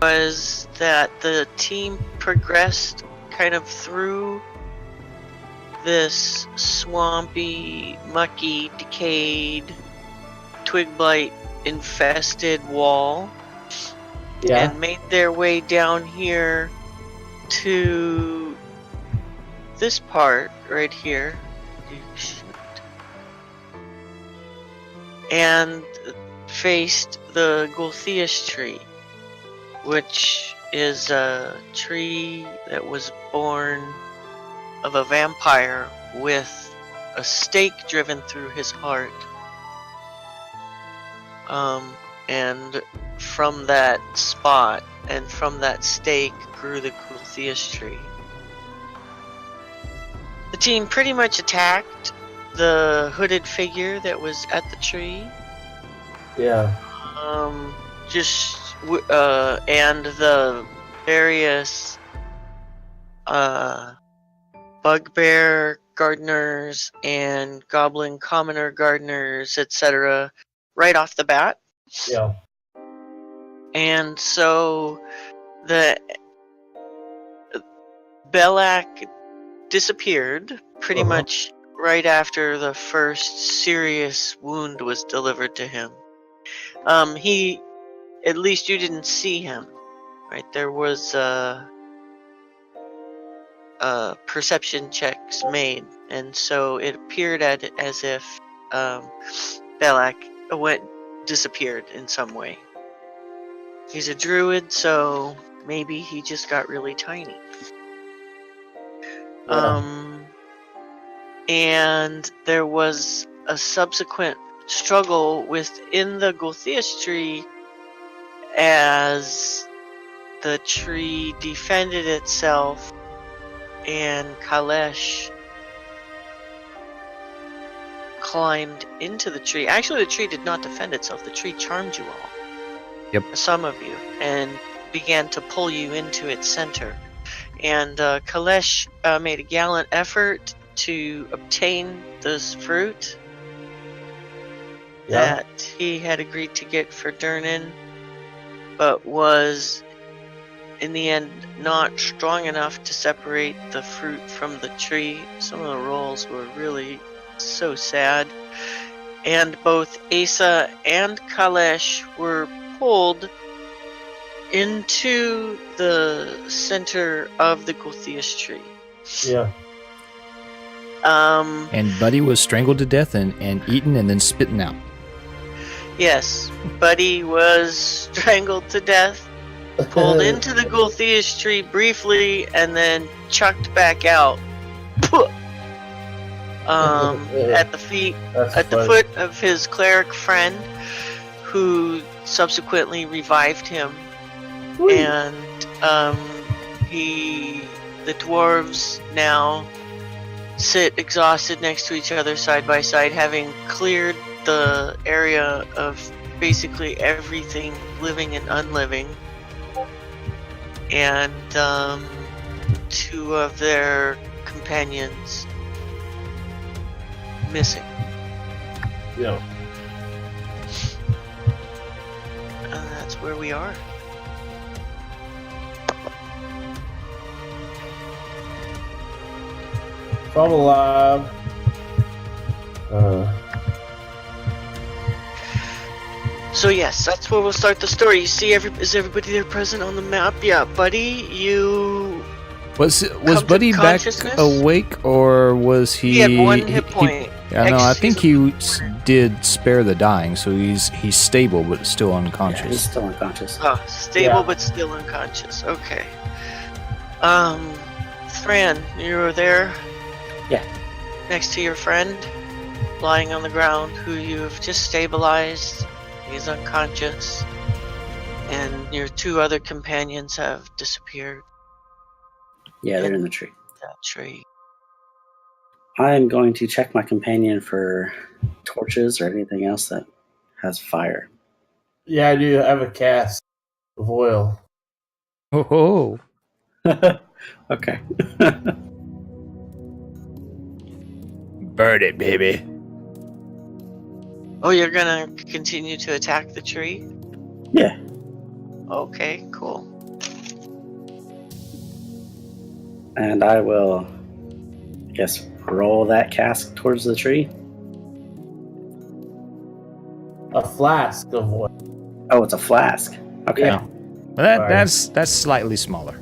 was that the team progressed kind of through this swampy, mucky, decayed, twig blight infested wall, and made their way down here to this part right here, and faced the Gulthias tree, which is a tree that was born of a vampire with a stake driven through his heart. And from that spot and from that stake grew the Gulthias tree. The team pretty much attacked the hooded figure that was at the tree. Yeah. And the various bugbear gardeners and goblin commoner gardeners, etc., right off the bat. Yeah. And so the Belak disappeared pretty much right after the first serious wound was delivered to him. At least you didn't see him, right? There was perception checks made, and so it appeared as if Belak disappeared in some way. He's a druid, so maybe he just got really tiny. And there was a subsequent struggle within the Gulthias tree as the tree defended itself, and Kalesh climbed into the tree. Actually, the tree did not defend itself. The tree charmed you all. Yep. Some of you, and began to pull you into its center. And Kalesh made a gallant effort to obtain this fruit that he had agreed to get for Durnan, but was in the end not strong enough to separate the fruit from the tree. Some of the rolls were really so sad, and both Asa and Kalesh were pulled into the center of the Gulthias tree. Yeah. And Buddy was strangled to death and eaten and then spitten out. Yes, Buddy was strangled to death, pulled into the Gulthias tree briefly, and then chucked back out. At the foot of his cleric friend, who subsequently revived him. Woo. And the dwarves now sit exhausted next to each other side by side, having cleared the area of basically everything living and unliving. And two of their companions missing. Yeah. And that's where we are. I'm alive. So yes, that's where we'll start the story. You see, is everybody there present on the map? Yeah, Buddy, you was Buddy back awake, or was he? He had one hit point. I think he did spare the dying, so he's stable but still unconscious. Yeah, he's still unconscious. Oh, stable but still unconscious. Okay. Thran, you were there. Yeah. Next to your friend, lying on the ground, who you've just stabilized. He's unconscious. And your two other companions have disappeared. Yeah, they're in the tree. That tree. I am going to check my companion for torches or anything else that has fire. Yeah, I do have a cast of oil. Oh. Okay. Burn it, baby. Oh, you're gonna continue to attack the tree? Yeah. Okay, cool. And I will, I guess, roll that cask towards the tree. A flask of oil. Oh, it's a flask. Okay. Yeah. Well, Sorry. that's slightly smaller.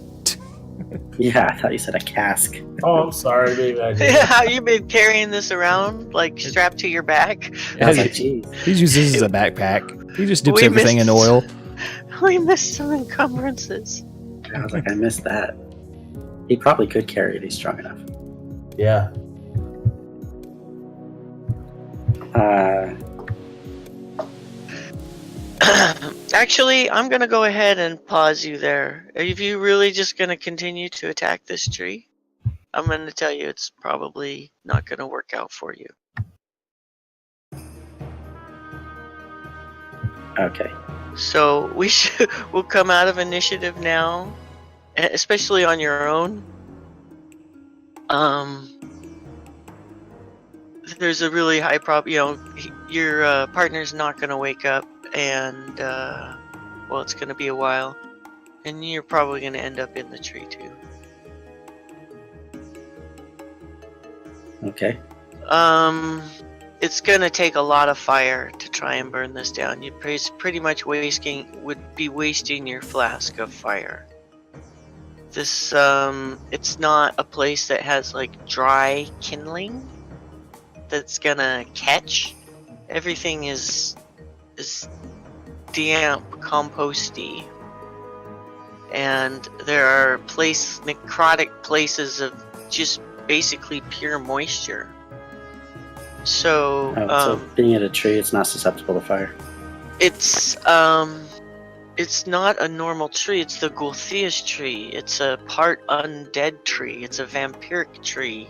Yeah, I thought you said a cask. Oh, I'm sorry. Maybe I did. Yeah, you've been carrying this around like strapped to your back. I was like, geez. He uses this as a backpack. He just dips We everything in missed- oil. We missed some encumbrances. I was like, I missed that. He probably could carry it. He's strong enough. Yeah. Actually, I'm gonna go ahead and pause you there. Are you really just gonna continue to attack this tree? I'm gonna tell you it's probably not gonna work out for you. Okay. So we'll come out of initiative now, especially on your own. There's a really high your partner's not gonna wake up, and well, it's gonna be a while, and you're probably gonna end up in the tree too. Okay. It's gonna take a lot of fire to try and burn this down. You pretty much would be wasting your flask of fire. This it's not a place that has like dry kindling that's gonna catch. Everything is damp, composty, and there are necrotic places of just basically pure moisture. So, So being at a tree, it's not susceptible to fire. it's not a normal tree. It's the Gulthias tree. It's a part undead tree. It's a vampiric tree.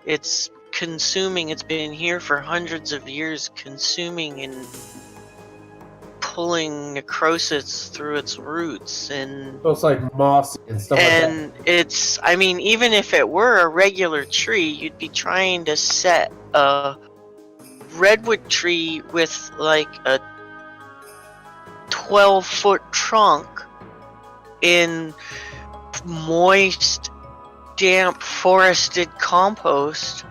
It's consuming. It's been here for hundreds of years, consuming and pulling necrosis through its roots, and So it's like moss and stuff like and it's, I mean, even if it were a regular tree, you'd be trying to set a redwood tree with like a 12-foot trunk in moist, damp, forested compost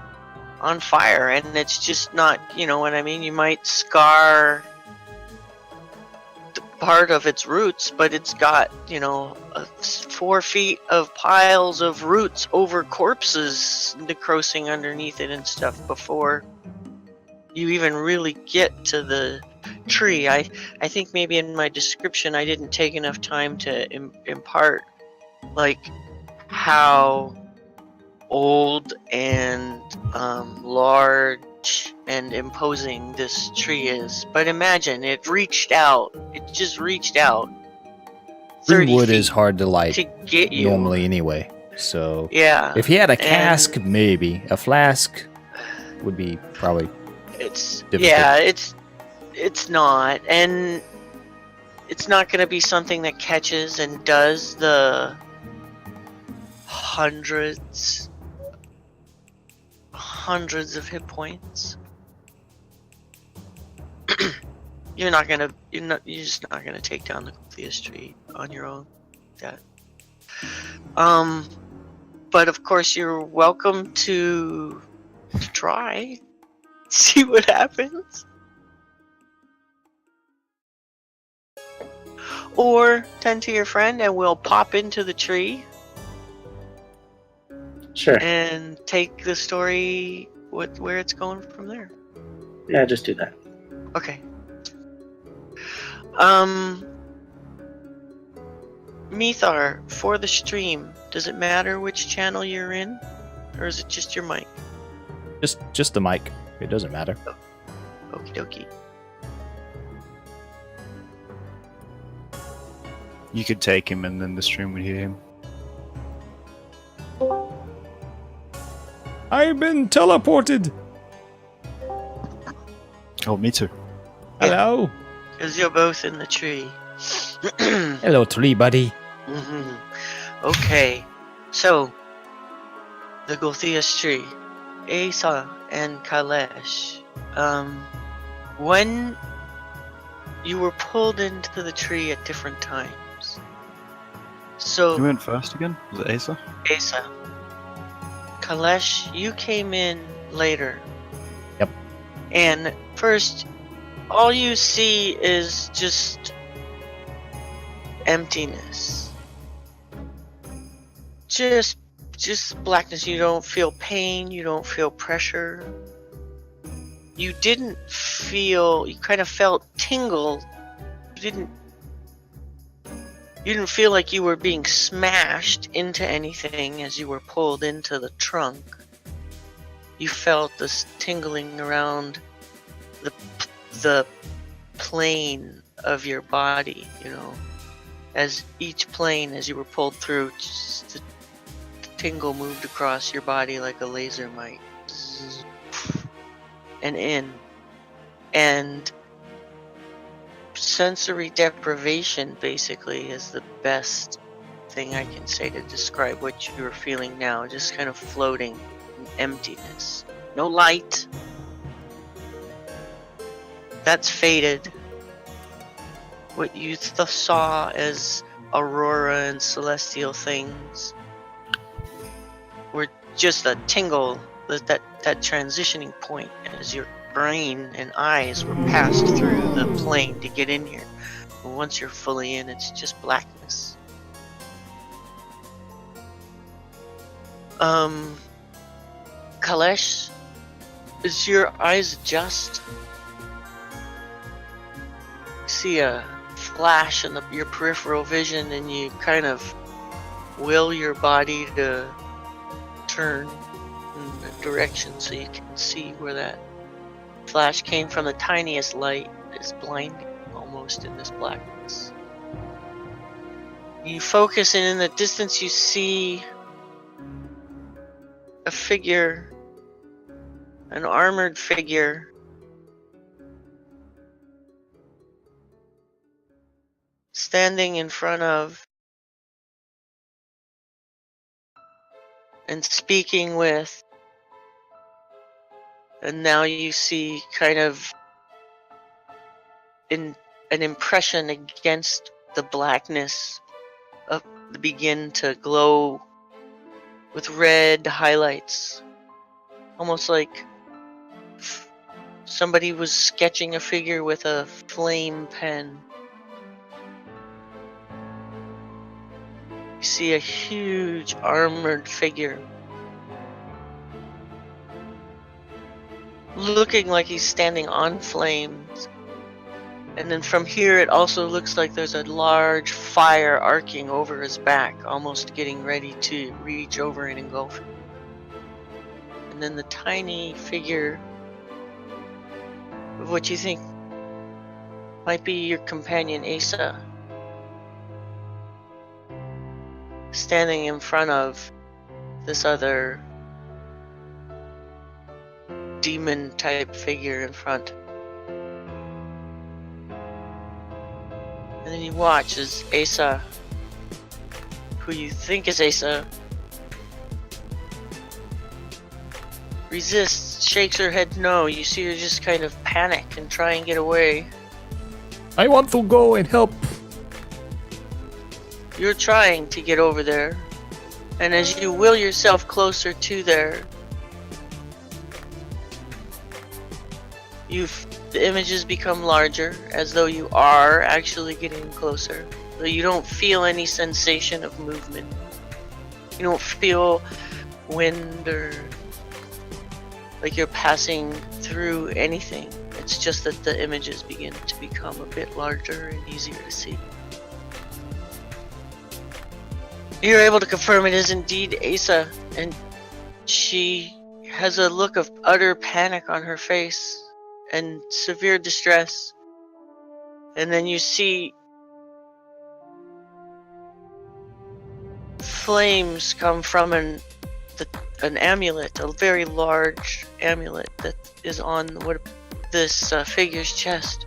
on fire, and it's just not, you know what I mean? You might scar part of its roots, but it's got, 4 feet of piles of roots over corpses necrosing underneath it and stuff before you even really get to the tree. I think maybe in my description I didn't take enough time to impart like how old and large and imposing this tree is. But imagine, it just reached out 30 Wood feet is hard to light to get you. normally anyway. So Yeah. if he had a and cask, maybe. A flask would be probably it's difficult. yeah, it's not, and it's not going to be something that catches and does the hundreds of hit points. You're just not gonna take down the Gulthias tree on your own. But of course you're welcome to try, see what happens, or tend to your friend and we'll pop into the tree. Sure. And take the story where it's going from there. Yeah, just do that. Okay. Mithar, for the stream, does it matter which channel you're in, or is it just your mic? Just the mic. It doesn't matter. Okie dokie. You could take him and then the stream would hear him. I've been teleported. Oh, me too. Hello. Because you're both in the tree. Hello, tree buddy. Okay, so the Gulthias tree, Asa and Kalesh. When you were pulled into the tree at different times. So Who went first again? Was it Asa? Asa, Kalesh, you came in later. Yep. And first, all you see is just emptiness. Just blackness. You don't feel pain, you don't feel pressure. You kind of felt tingle. You didn't feel like you were being smashed into anything as you were pulled into the trunk. You felt this tingling around the plane of your body, as each plane, as you were pulled through, just the tingle moved across your body like a laser might. And in. And sensory deprivation basically is the best thing I can say to describe what you're feeling now. Just kind of floating in emptiness. No light. That's faded. What you saw as aurora and celestial things were just a tingle, that transitioning point as your brain and eyes were passed through the plane to get in here. But once you're fully in, it's just blackness. Kalesh, as your eyes adjust, see a flash in your peripheral vision, and you kind of will your body to turn in a direction so you can see where that flash came from. The tiniest light is blinding almost in this blackness. You focus, and in the distance you see a figure, an armored figure, standing in front of and speaking with. And now you see kind of an impression against the blackness begin to glow with red highlights, almost like somebody was sketching a figure with a flame pen. You see a huge armored figure, looking like he's standing on flames. And then from here it also looks like there's a large fire arcing over his back, almost getting ready to reach over and engulf him. And then the tiny figure of what you think might be your companion Asa, standing in front of this other demon type figure in front. And then you watch as Asa, who you think is Asa, resists, shakes her head no. You see her just kind of panic and try and get away. I want to go and help. You're trying to get over there, and as you will yourself closer to there, the images become larger, as though you are actually getting closer. Though you don't feel any sensation of movement. You don't feel wind or like you're passing through anything. It's just that the images begin to become a bit larger and easier to see. You're able to confirm it is indeed Asa, and she has a look of utter panic on her face and severe distress. And then you see flames come from an amulet, a very large amulet that is on this figure's chest.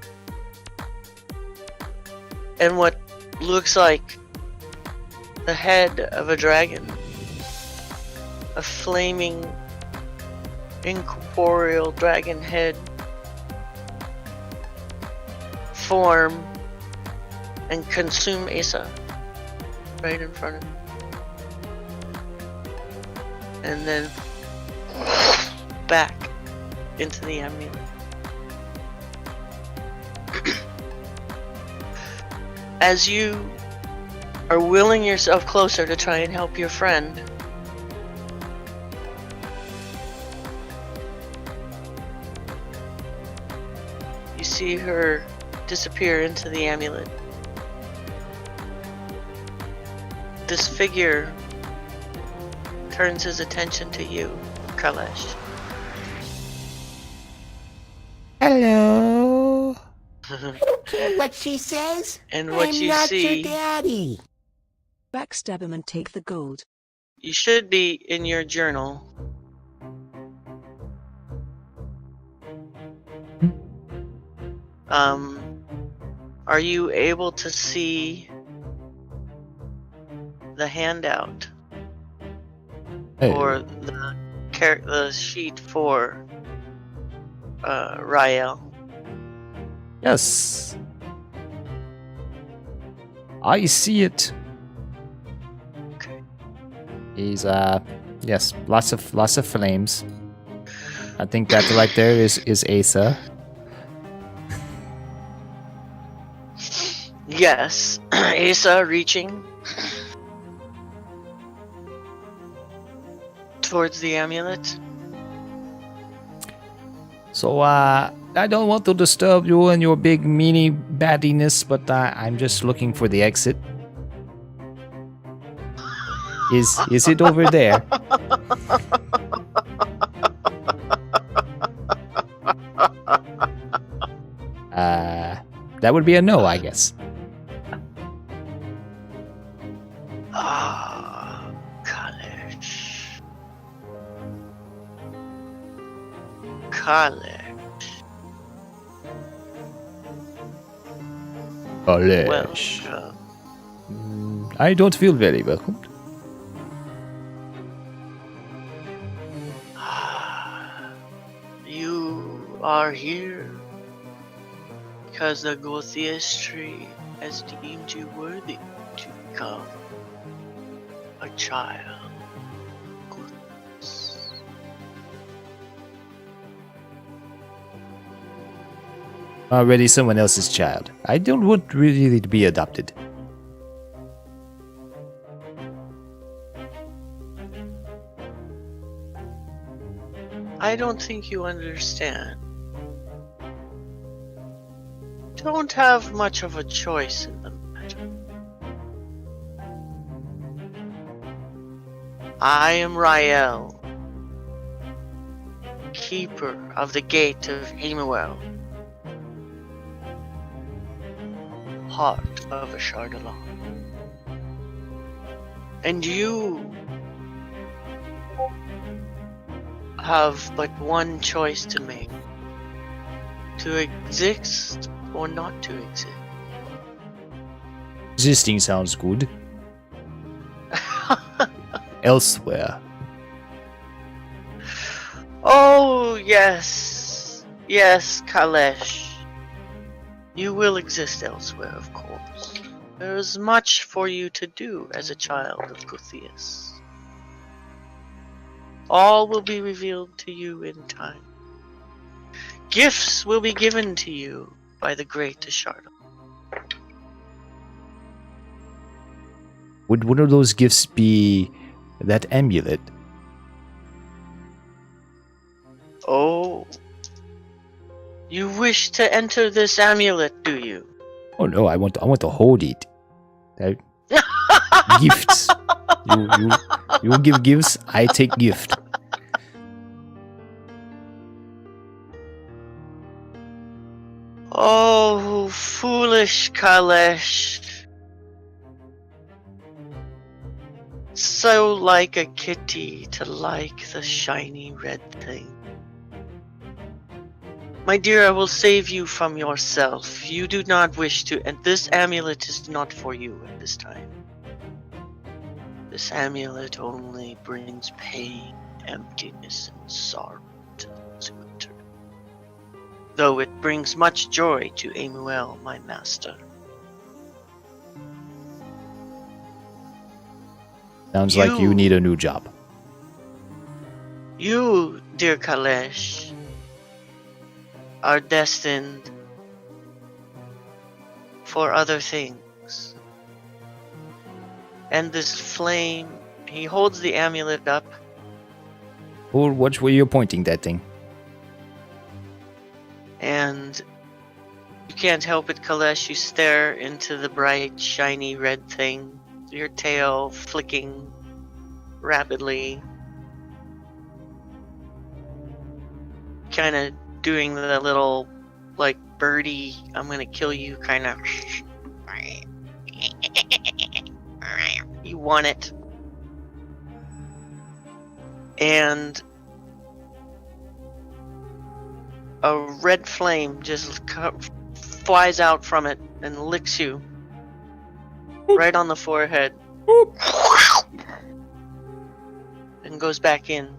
And what looks like the head of a dragon, a flaming, incorporeal dragon head, form and consume Asa right in front of him. And then back into the amulet. As you are willing yourself closer to try and help your friend, you see her disappear into the amulet. This figure turns his attention to you, Kalesh. Hello. What she says? And what I'm you not see, your daddy. Backstab him and take the gold. you should be in your journal. Are you able to see the handout Hey. or the sheet for Rael? Yes. I see it. Okay. He's yes, lots of flames. I think that right there is Asa. Yes, Asa reaching towards the amulet. So I don't want to disturb you and your big meanie baddiness, but I'm just looking for the exit. Is it over there? That would be a no, I guess. Ah, college. College. College. Welcome. I don't feel very welcomed. You are here because the Gothias tree has deemed you worthy to become a child. Goodness. Already someone else's child. I don't want really to be adopted. I don't think you understand. Don't have much of a choice in the matter. I am Rael, keeper of the gate of Emuel, heart of a Chardalon. And you have but one choice to make: to exist or not to exist. Existing sounds good. Elsewhere. Oh, yes. Yes, Kalesh. You will exist elsewhere, of course. There is much for you to do as a child of Gothias. All will be revealed to you in time. Gifts will be given to you by the great Ashardo. Would one of those gifts be that amulet? Oh. You wish to enter this amulet, do you? Oh no, I want to hold it. Gifts. You give gifts, I take gift. Oh, foolish Kalesh. So like a kitty to like the shiny red thing. My dear, I will save you from yourself. You do not wish to, and this amulet is not for you at this time. This amulet only brings pain, emptiness, and sorrow to those who enter. Though it brings much joy to Emuel, my master. Sounds like you need a new job. You, dear Kalesh, are destined for other things. And this flame, he holds the amulet up. Or what were you pointing that thing? And you can't help it, Kalesh. You stare into the bright, shiny red thing, your tail flicking rapidly. Kind of doing the little, like, birdie, I'm gonna kill you kind of. You want it. And a red flame just flies out from it and licks you right on the forehead and goes back in.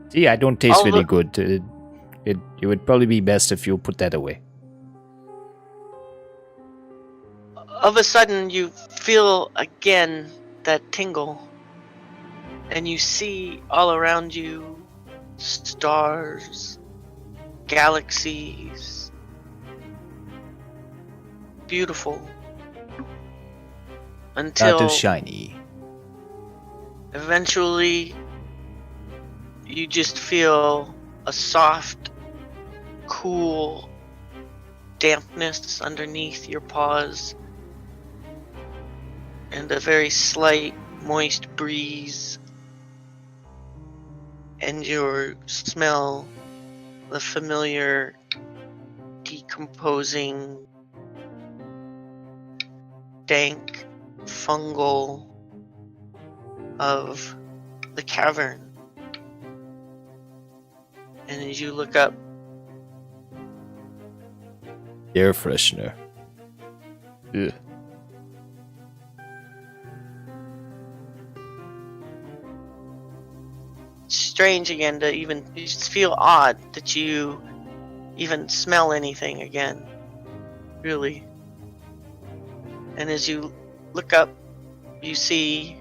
See, I don't taste All really the- good. It would probably be best if you put that away. Of a sudden, you feel again that tingle, and you see all around you stars, galaxies, beautiful, Not until too shiny. eventually you just feel a soft, cool dampness underneath your paws and a very slight moist breeze, and you smell the familiar decomposing, dank, fungal of the cavern. And as you look up, Air freshener. Ugh. it's strange again to even, you just feel odd that you even smell anything again, really. And as you look up, you see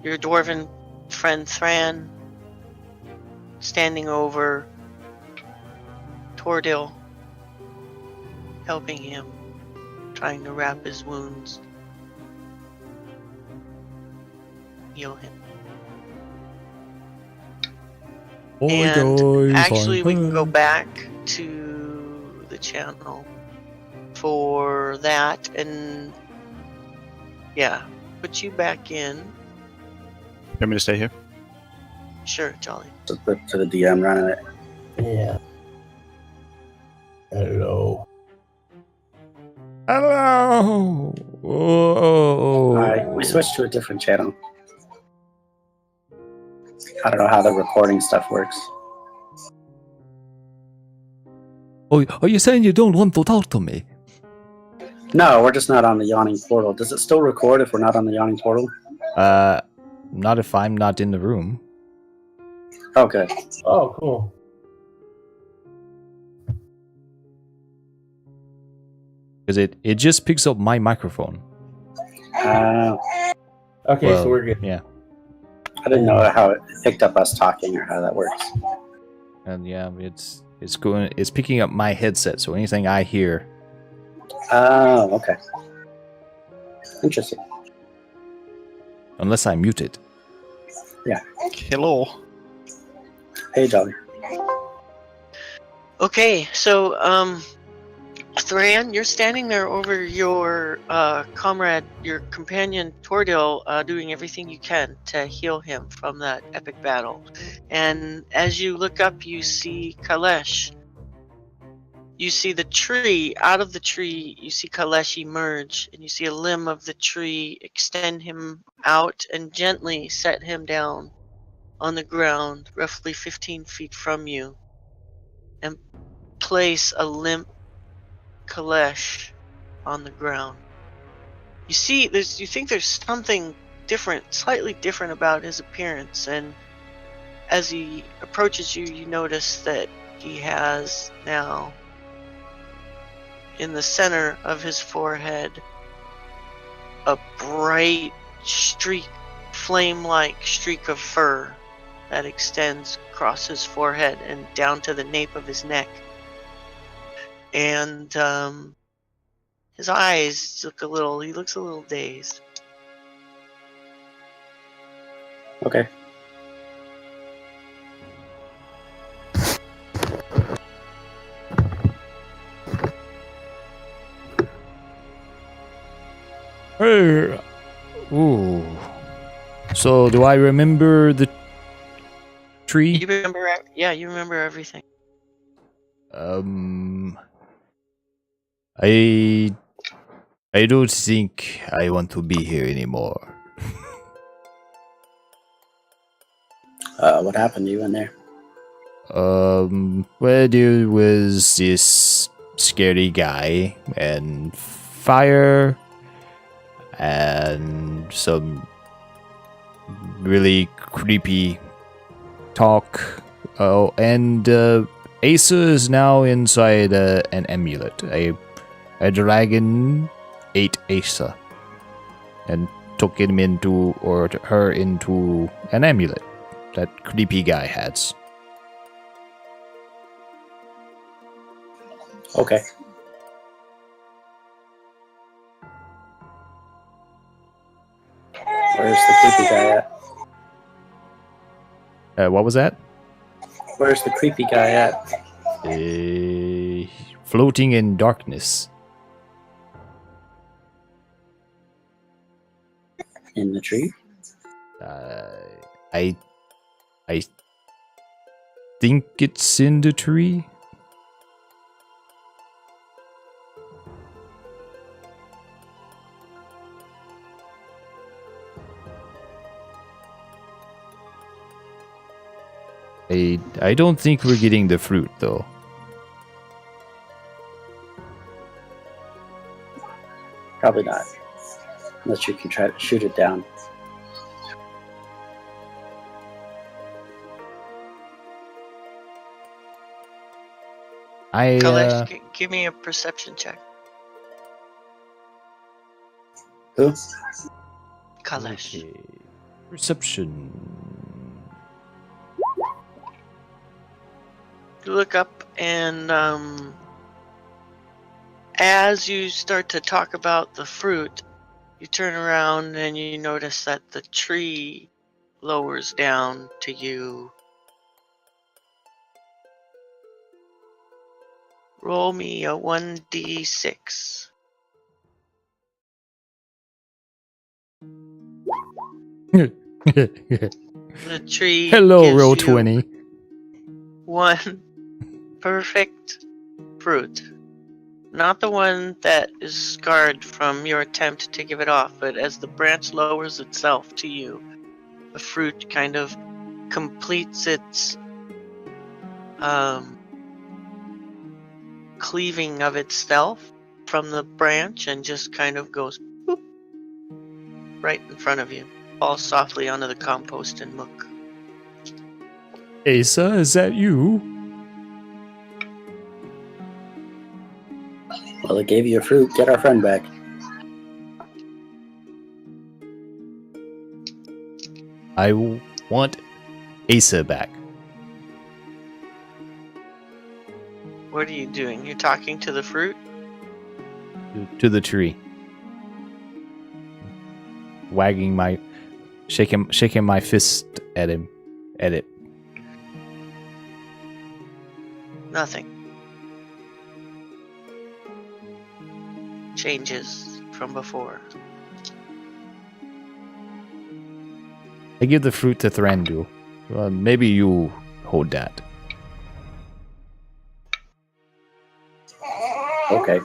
your dwarven friend Thran standing over Tordil, helping him, trying to wrap his wounds, heal him. And actually, we can go back to the channel for that, and yeah, put you back in. You want me to stay here? Sure, Jolly. To the DM running it. Yeah. Hello. Hello. Whoa. Alright, we switched to a different channel. I don't know how the recording stuff works. Oh, are you saying you don't want to talk to me? No, we're just not on the yawning portal. Does it still record if we're not on the yawning portal? Not if I'm not in the room. Okay. Oh, cool. Because it just picks up my microphone. Okay, Well, so we're good. Yeah. I didn't know how it picked up us talking or how that works. And yeah, it's picking up my headset, so anything I hear. Oh, okay. Interesting. Unless I mute it. Hello. Hey, Jolly. Okay, so Thran, you're standing there over your comrade, your companion Tordil, doing everything you can to heal him from that epic battle. And as you look up, you see Kalesh. You see the tree. Out of the tree, you see Kalesh emerge, and you see a limb of the tree extend him out and gently set him down on the ground, roughly 15 feet from you, and place a limp Kalesh on the ground. You see, you think there's something different, slightly different about his appearance, and as he approaches you, you notice that he has now, in the center of his forehead, a bright streak flame-like streak of fur that extends across his forehead and down to the nape of his neck. And his eyes he looks a little dazed. Okay. Hey. Ooh. So do I remember the tree? You remember? Yeah, you remember everything. I don't think I want to be here anymore. What happened to you in there? Well, there was this scary guy and fire and some really creepy talk. Oh, and Asa is now inside an amulet. A dragon ate Asa and took him into, or her into, an amulet that creepy guy has. Okay. Where's the creepy guy at? What was that? Where's the creepy guy at? Floating in darkness. In the tree? I think it's in the tree. I don't think we're getting the fruit though. Probably not. Unless you can try to shoot it down. Kalesh, give me a perception check. Who? Kalesh. Okay. Perception. You look up and as you start to talk about the fruit, you turn around and you notice that the tree lowers down to you. Roll me a 1d6. The tree Hello, gives roll you 20. one perfect fruit. Not the one that is scarred from your attempt to give it off, but as the branch lowers itself to you, the fruit kind of completes its cleaving of itself from the branch and just kind of goes boop, right in front of you. Falls softly onto the compost and muck. Asa, is that you? Well, it gave you a fruit. Get our friend back. I want Asa back. What are you doing? You're talking to the fruit? To the tree. Wagging my... Shaking my fist at him. At it. Nothing. Changes from before. I give the fruit to Thrandu. Maybe you hold that. Okay.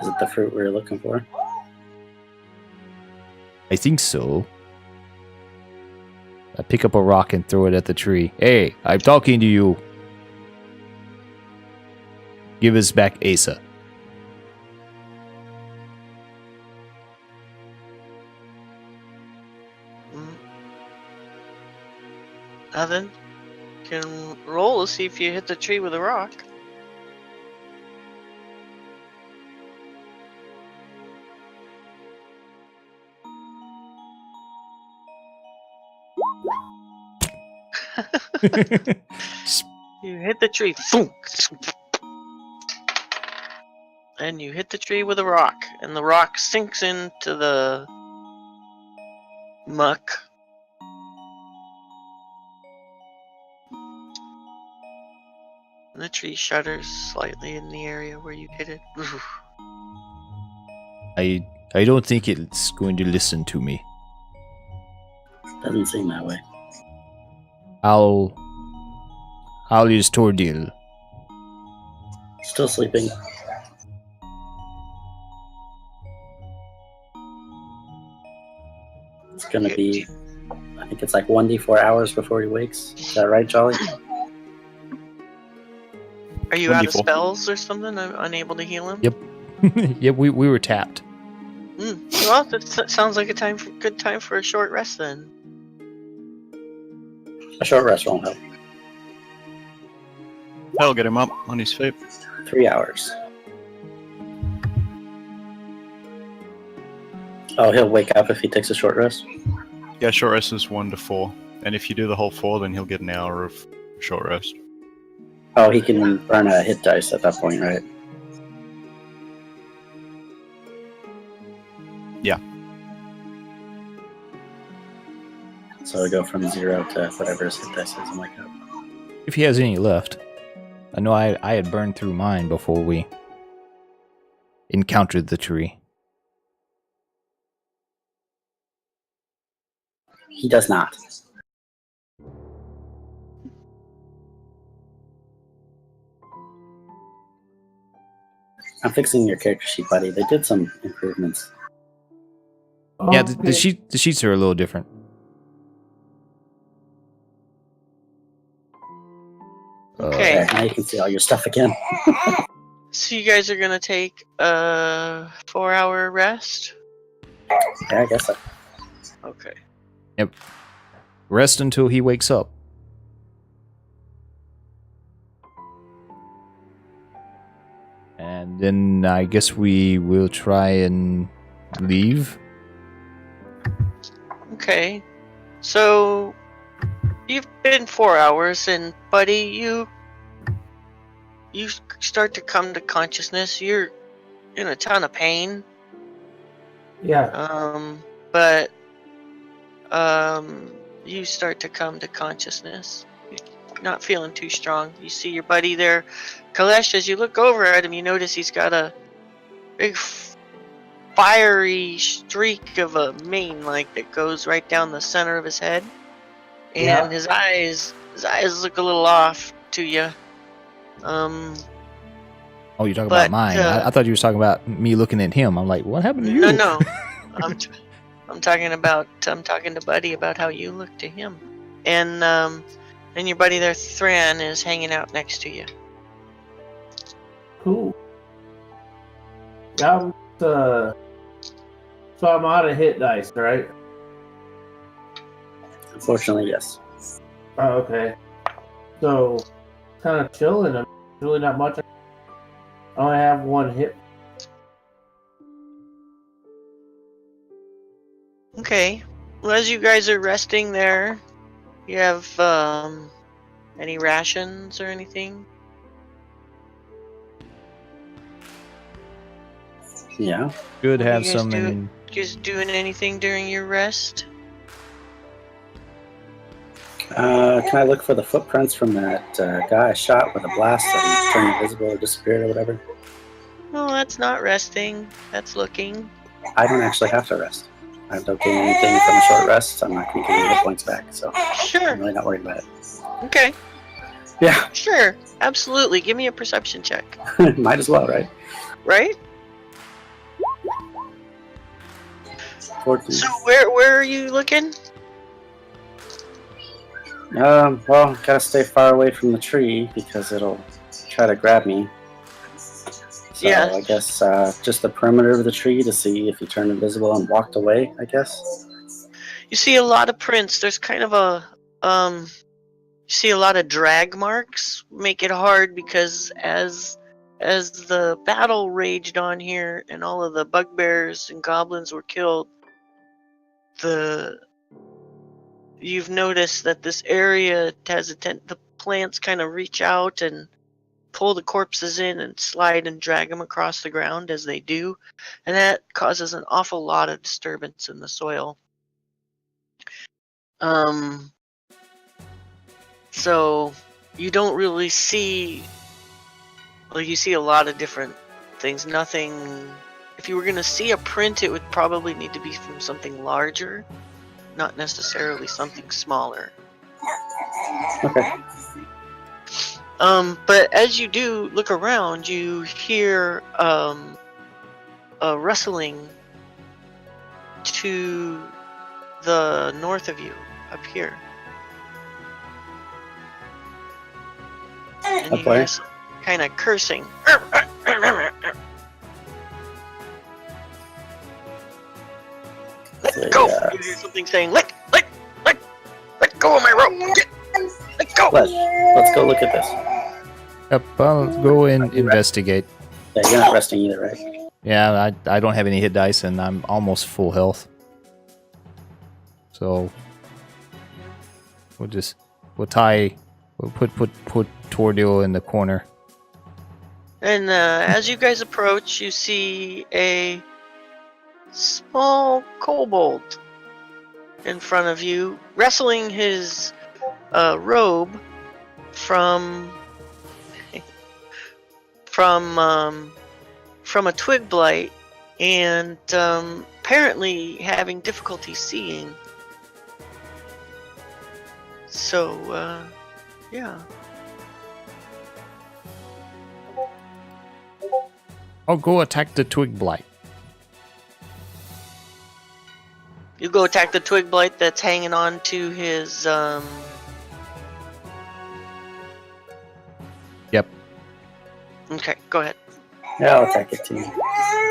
Is it the fruit we were looking for? I think so. I pick up a rock and throw it at the tree. Hey, I'm talking to you. Give us back Asa. Nothing. Can roll to see if you hit the tree with a rock. You hit the tree. Thunk. And you hit the tree with a rock, and the rock sinks into the muck. And the tree shudders slightly in the area where you hit it. I don't think it's going to listen to me. Doesn't seem that way. I'll use Tordil. Still sleeping. It's gonna be, I think it's like 1d4 hours before he wakes. Is that right, Jolly? Are you out of 1d4. spells or something? I'm unable to heal him? Yep. Yeah, we were tapped. Well, that sounds like a good time for a short rest then. A short rest won't help. That'll get him up on his feet. 3 hours. Oh, he'll wake up if he takes a short rest? Yeah, short rest is 1 to 4. And if you do the whole 4, then he'll get an hour of short rest. Oh, he can burn a hit dice at that point, right? Yeah. So it'll go from 0 to whatever his hit dice is and wake up. If he has any left. I know I had burned through mine before we encountered the tree. He does not. I'm fixing your character sheet, buddy. They did some improvements. Yeah, the sheets are a little different. Okay. Now you can see all your stuff again. So you guys are gonna take a 4-hour rest? Yeah, I guess so. Okay. Yep. Rest until he wakes up. And then I guess we will try and leave. Okay. So you've been 4 hours, and buddy, you start to come to consciousness. You're in a ton of pain. Yeah. But you start to come to consciousness. You're not feeling too strong. You see your buddy there, Kalesh. As you look over at him, you notice he's got a big fiery streak of a mane, like, that goes right down the center of his head, and Yeah. his eyes look a little off to you. Oh, you're talking But, about mine. I thought you were talking about me looking at him. I'm like, what happened to you? No. I'm talking to Buddy about how you look to him, and your buddy there, Thran, is hanging out next to you. Cool. Yeah, so I'm out of hit dice, right? Unfortunately, yes. Oh, okay. So, kind of chilling. I'm really not much. I only have 1 hit. Okay. Well, as you guys are resting there, you have any rations or anything? Yeah. Good What are have you guys some. doing? Just doing anything during your rest? Can I look for the footprints from that guy I shot with a blast that turned invisible or disappeared or whatever? No, that's not resting. That's looking. I don't actually have to rest. I don't gain anything from a short rest. I'm not going to get any hit points back, so Sure. I'm really not worried about it. Okay. Yeah, Sure. Absolutely. Give me a perception check. might as well, right? Right? 14. So where are you looking? Well, gotta stay far away from the tree because it'll try to grab me. So Yeah. I guess just the perimeter of the tree to see if he turned invisible and walked away, I guess. You see a lot of prints. There's kind of a you see a lot of drag marks. Make it hard because as the battle raged on here and all of the bugbears and goblins were killed, you've noticed that this area has the plants kind of reach out and pull the corpses in and slide and drag them across the ground as they do, and that causes an awful lot of disturbance in the soil. So you don't really see, well, you see a lot of different things. Nothing, if you were going to see a print, it would probably need to be from something larger, not necessarily something smaller. Okay. But as you do look around, you hear a rustling to the north of you, up here. And you hear some kind of cursing. Let go! You hear something saying, let go of my rope! Let go! Let's go look at this. Yep, I'll go and investigate. Yeah, you're not resting either, right? Yeah, I don't have any hit dice, and I'm almost full health. So we'll put Tordio in the corner. And as you guys approach, you see a small kobold in front of you, wrestling his robe from a twig blight, and apparently having difficulty seeing. So, yeah. I'll go attack the twig blight. You go attack the twig blight that's hanging on to his, Yep. Okay, go ahead. Yeah, I'll attack it too.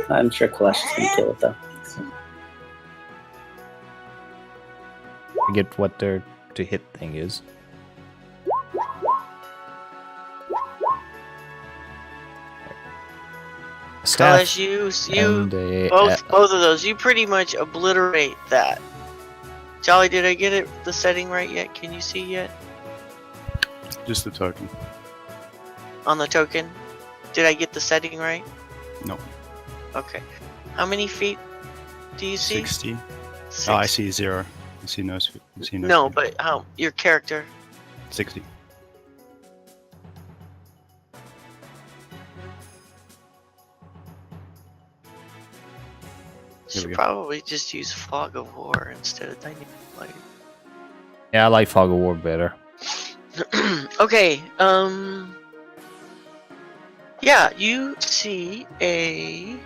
I'm sure Kalash is going to kill it, though. I get what their to hit thing is. Staff. As you and a- both of those, you pretty much obliterate that. Jolly, did I get the setting right yet? Can you see yet? Just the token. On the token? Did I get the setting right? No. Okay. How many feet do you see? 60. Oh, I see 0. I see no. No, feet. but how? Your character. 60. Should probably just use Fog of War instead of Dynamic Light. Yeah, I like Fog of War better. Okay, yeah, you see a...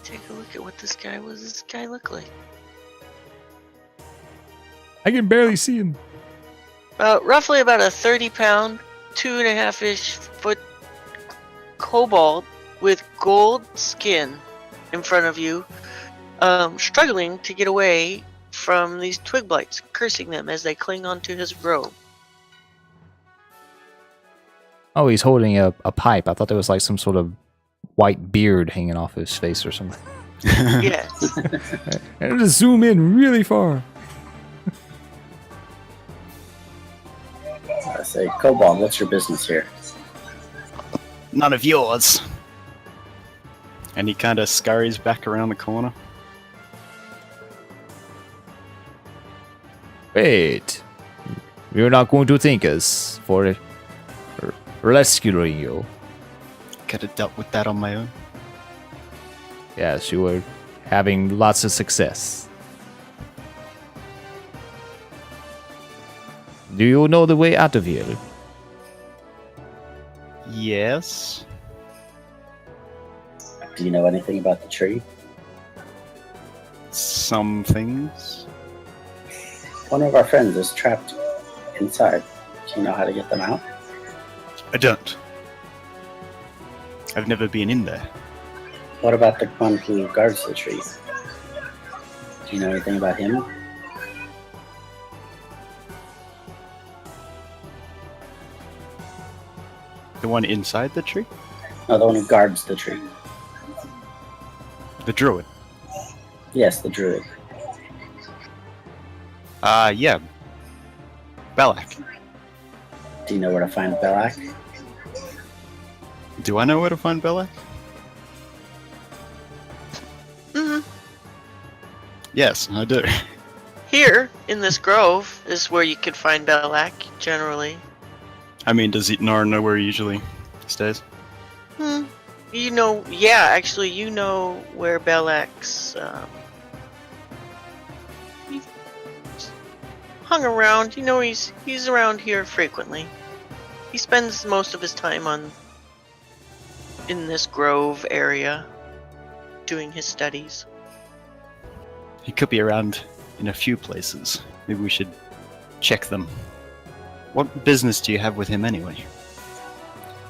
Take a look at what this guy was. This guy look like? I can barely see him. Roughly about a 30-pound, 2.5-ish foot kobold with gold skin in front of you, struggling to get away from these twig blights, cursing them as they cling onto his robe. Oh, he's holding a pipe. I thought there was like some sort of white beard hanging off his face or something. Yes. And just zoom in really far. I say, Kobold, what's your business here? None of yours. And he kind of scurries back around the corner. Wait. You're not going to thank us for rescuing you. Could have dealt with that on my own. Yes, you were having lots of success. Do you know the way out of here? Yes. Do you know anything about the tree? Some things. One of our friends is trapped inside. Do you know how to get them out? I don't. I've never been in there. What about the one who guards the tree? Do you know anything about him? The one inside the tree? No, the one who guards the tree. The druid. Yes, the druid. Yeah. Belak. Do you know where to find Belak? Do I know where to find Belak? Hmm. Yes, I do. Here, in this grove, is where you could find Belak, generally. I mean, does Nara know where he usually stays? You know, yeah, actually, you know where Belak's, he hung around. You know, he's around here frequently. He spends most of his time in this grove area, doing his studies. He could be around in a few places. Maybe we should check them. What business do you have with him anyway?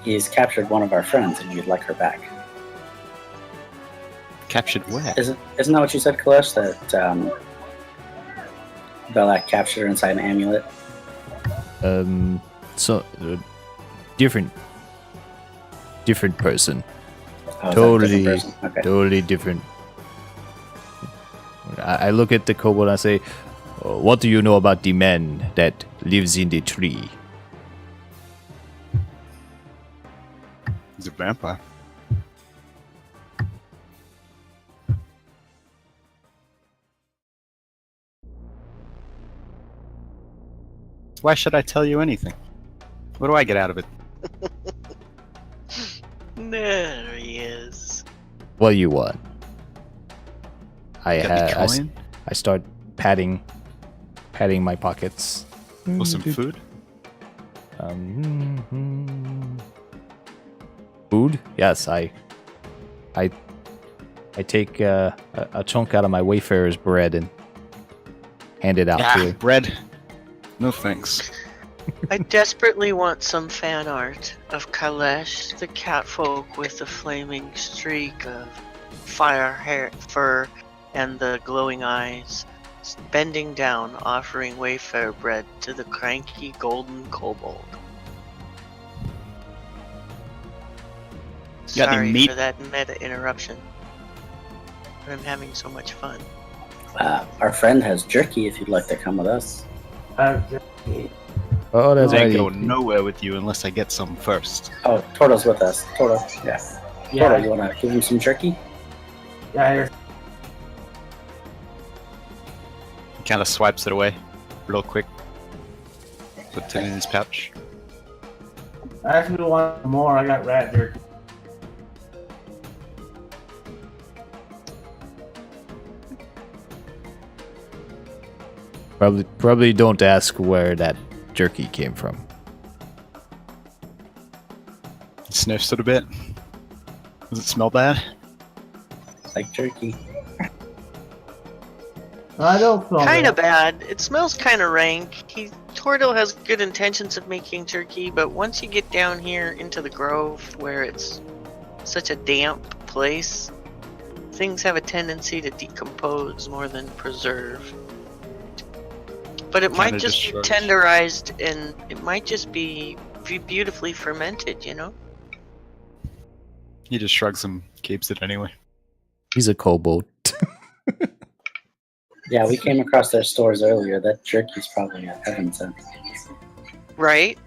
He's captured one of our friends, and you'd like her back. Captured where? Isn't that what you said, Kalash? That Belak captured her inside an amulet? Different person. Oh, is that a Totally, different person? Okay. totally different. I look at the kobold and I say, what do you know about the man that lives in the tree? He's a vampire. Why should I tell you anything? What do I get out of it? There he is. What do you want? Got the coin? I start patting my pockets. Or some food? Food? Yes, I take a chunk out of my Wayfarer's bread and hand it out to her. Bread. No thanks. I desperately want some fan art of Kalesh, the catfolk with the flaming streak of fire hair, fur, and the glowing eyes, bending down, offering Wayfarer bread to the cranky golden kobold. Got any Sorry meat? for that meta interruption, but I'm having so much fun. Our friend has jerky if you'd like to come with us. Oh, that's I right. ain't go nowhere with you unless I get some first. Oh, Torto's with us. Torto, yeah. Torto, you want to give him some jerky? Yeah, here. He kind of swipes it away real quick. Puts it in his pouch. I actually want more. I got rat jerky. Probably don't ask where that jerky came from. He sniffs it a bit. Does it smell bad? Like jerky. I don't feel Kind of bad. It smells kind of rank. Tordil has good intentions of making jerky, but once you get down here into the grove where it's such a damp place, things have a tendency to decompose more than preserve. But it might Kinda just be destroys. tenderized and it might just be beautifully fermented, you know? He just shrugs and keeps it anyway. He's a kobold. Yeah, we came across their stores earlier. That jerky's probably a heaven sent. Right?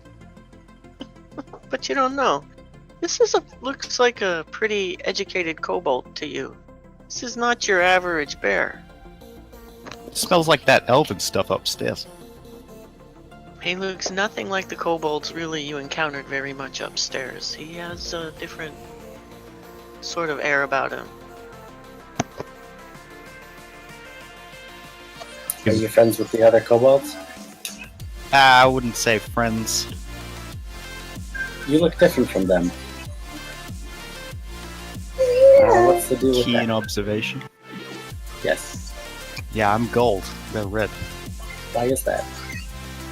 But you don't know. This looks like a pretty educated kobold to you. This is not your average bear. It smells like that elven stuff upstairs. He looks nothing like the kobolds really you encountered very much upstairs. He has a different sort of air about him. Are you friends with the other kobolds? I wouldn't say friends. You look different from them. What's the deal with Keen that? observation. Yes. Yeah, I'm gold. They're red. Why is that?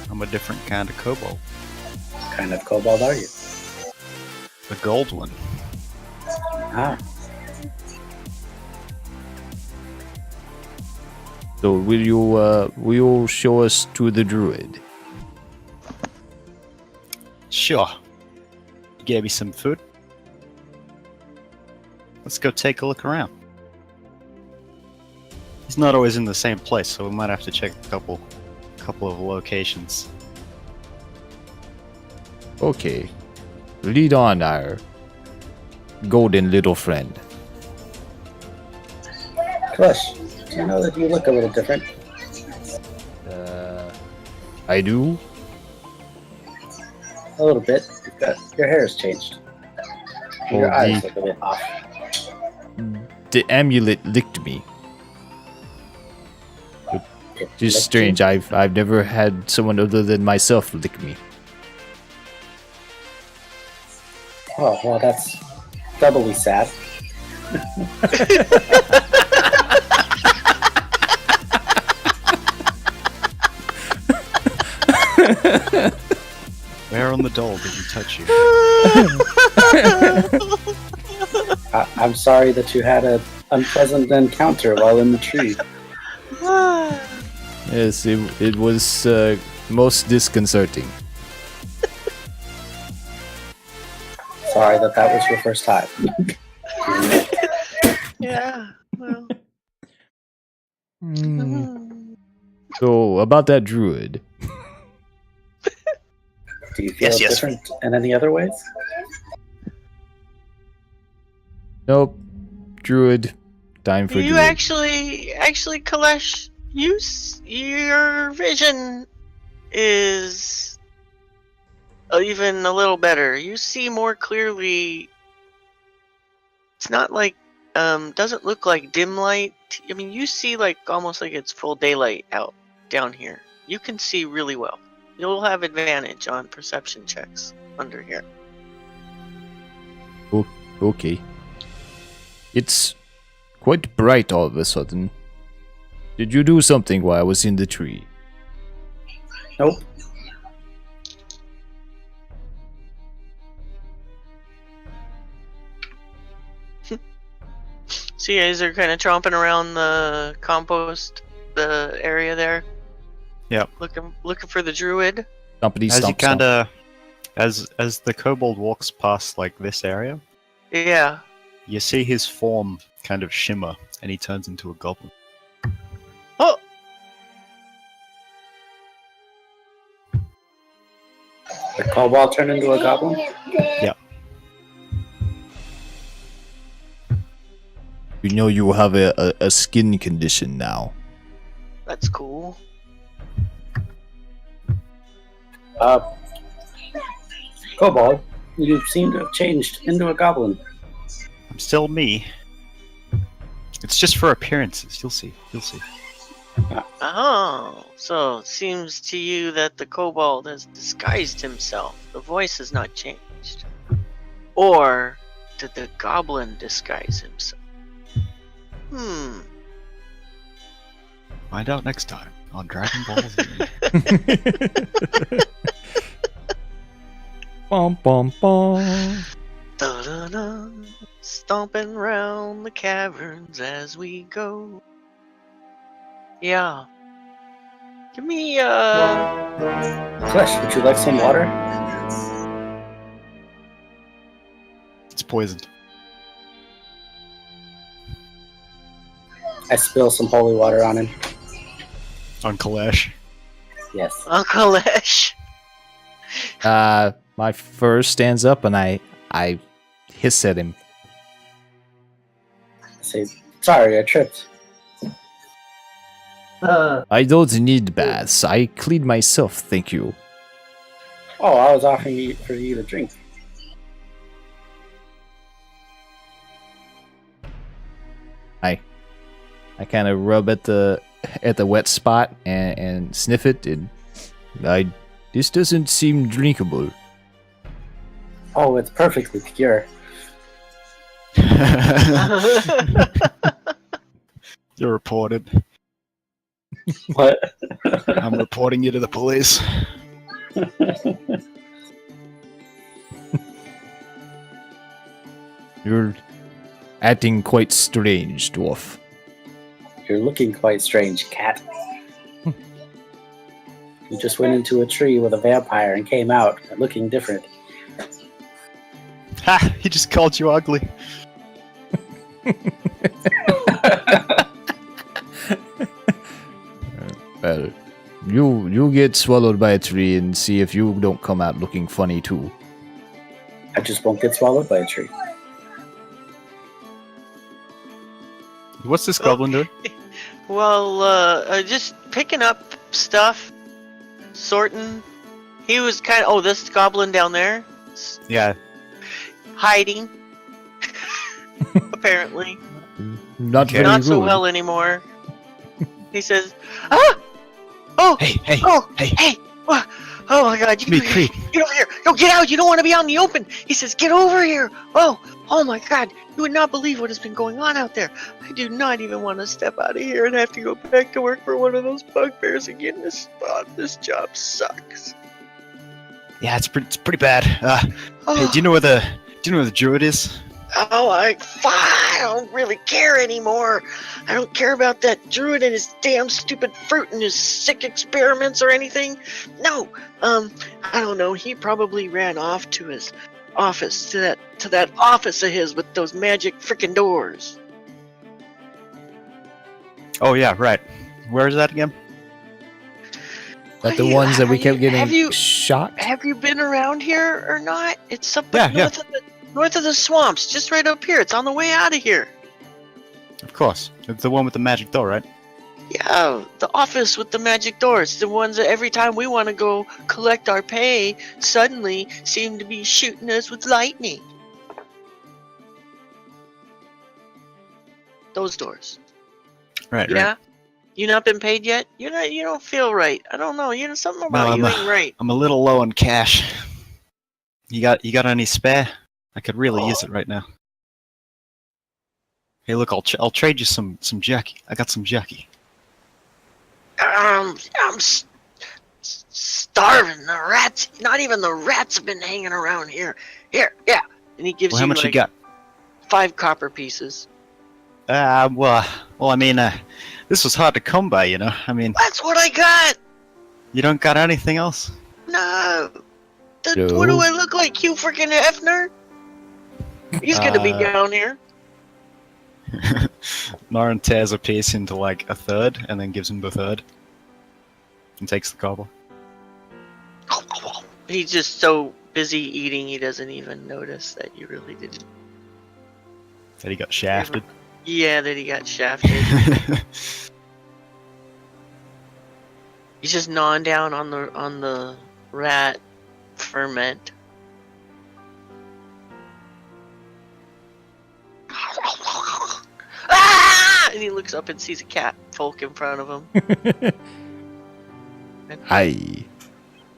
I'm a different kind of kobold. What kind of kobold are you? The gold one. Ah, So will you show us to the druid? Sure. You gave me some food. Let's go take a look around. He's not always in the same place, so we might have to check a couple couple of locations. Okay. Lead on, our golden little friend. Kush, do you know that you look a little different? I do? A little bit. Your hair has changed. And your Oh, eyes look a bit off. The amulet licked me. It Just licked strange. you. I've never had someone other than myself lick me. Oh, well, that's doubly sad. Where on the doll did he touch you? I'm sorry that you had an unpleasant encounter while in the tree. Yes, it was most disconcerting. Sorry that was your first time. Yeah. Well. So, about that druid. Do you feel Yes. different in any other ways? Nope. Druid. Time for You druid. actually, Kalesh, your vision is even a little better. You see more clearly. It's not like, doesn't look like dim light. I mean, you see like almost like it's full daylight out down here. You can see really well. You'll have advantage on perception checks under here. Okay. It's quite bright all of a sudden. Did you do something while I was in the tree? Nope. So you guys are kind of tromping around the compost, the area there. Yep. Looking for the druid. Stompity As you stomp kind stomp. of, as the kobold walks past like this area, Yeah. you see his form kind of shimmer, and he turns into a goblin. Oh. The kobold turned into a goblin? You know you have a skin condition now. That's cool. Kobold, you seem to have changed into a goblin. I'm still me. It's just for appearances. You'll see. You'll see. Oh, so it seems to you that the kobold has disguised himself. The voice has not changed. Or did the goblin disguise himself? Find out next time on Dragon Ball Z. Bum bum bum. Da-da-da, stomping round the caverns as we go. Yeah. Give me, Flesh, would you like some water? It's poisoned. I spill some holy water on him. On Kalash. Yes. Uncle Ash. My fur stands up and I hiss at him. I say, sorry, I tripped. I don't need baths. I clean myself, thank you. Oh, I was offering for you to drink. I kind of rub at the wet spot and sniff it, and this doesn't seem drinkable. Oh, it's perfectly pure. You're reported. What? I'm reporting you to the police. You're acting quite strange, dwarf. You're looking quite strange, cat. You just went into a tree with a vampire and came out looking different. Ha! He just called you ugly. Well, you get swallowed by a tree and see if you don't come out looking funny too. I just won't get swallowed by a tree. What's this goblin doing? Well, just picking up stuff, sorting. He was kind of. Oh, this goblin down there. Yeah. Hiding. Apparently. Not very Not so rude. well anymore. He says, "Ah! Oh! Hey! Oh! Hey! Hey! Oh my God! Give me a treat. Get over here! No, get out! You don't want to be out in the open." He says, "Get over here!" Oh my God! You would not believe what has been going on out there. I do not even want to step out of here and have to go back to work for one of those bugbears again. This job sucks. Yeah, it's pretty bad. Hey, Oh, do you know where the druid is? I don't really care anymore. I don't care about that druid and his damn stupid fruit and his sick experiments or anything. No, I don't know. He probably ran off to his office, to that office of his with those magic freaking doors. Oh yeah, right. Where is that again? That the ones that we kept have getting you- shot? Have you been around here or not? It's up Yeah. north of the swamps, just right up here. It's on the way out of here. Of course. It's the one with the magic door, right? Yeah, the office with the magic doors. The ones that every time we want to go collect our pay, suddenly seem to be shooting us with lightning. Those doors. Right, Yeah? right. You not been paid yet? You don't feel right. I don't know. Something about No, you ain't right. I'm a little low on cash. You got any spare? I could really use it right now. Hey, look, I'll trade you some jerky. I got some jerky. I'm starving. The rats, not even the rats have been hanging around here. Here, yeah. And he gives Well, how you much like you got? 5 copper pieces. Well, I mean, this was hard to come by, you know. I mean, That's what I got. you don't got anything else? No. No. What do I look like, Hugh freaking Hefner? He's gonna be down here. Norin tears a piece into like a third and then gives him the third. And takes the cobble. He's just so busy eating he doesn't even notice that you really didn't. That he got shafted. Yeah, that he got shafted. He's just gnawing down on the rat ferment. Ah! And he looks up and sees a cat folk in front of him. And Hi.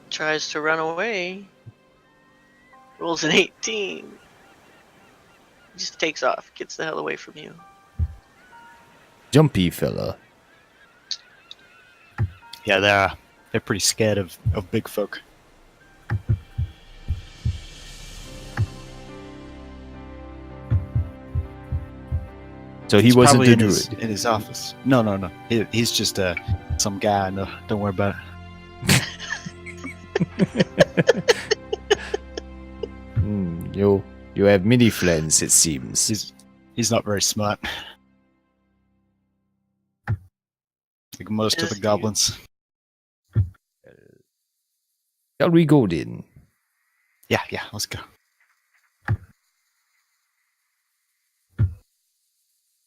tries to run away. Rolls an 18. Just takes off. Gets the hell away from you. Jumpy fella. Yeah, they're pretty scared of big folk. So he He's wasn't probably the in druid. in his office. No. He's just some guy. No, don't worry about it. You have many friends, it seems. He's not very smart. Like most of Yes, the you- goblins. Shall we go then? Yeah, let's go.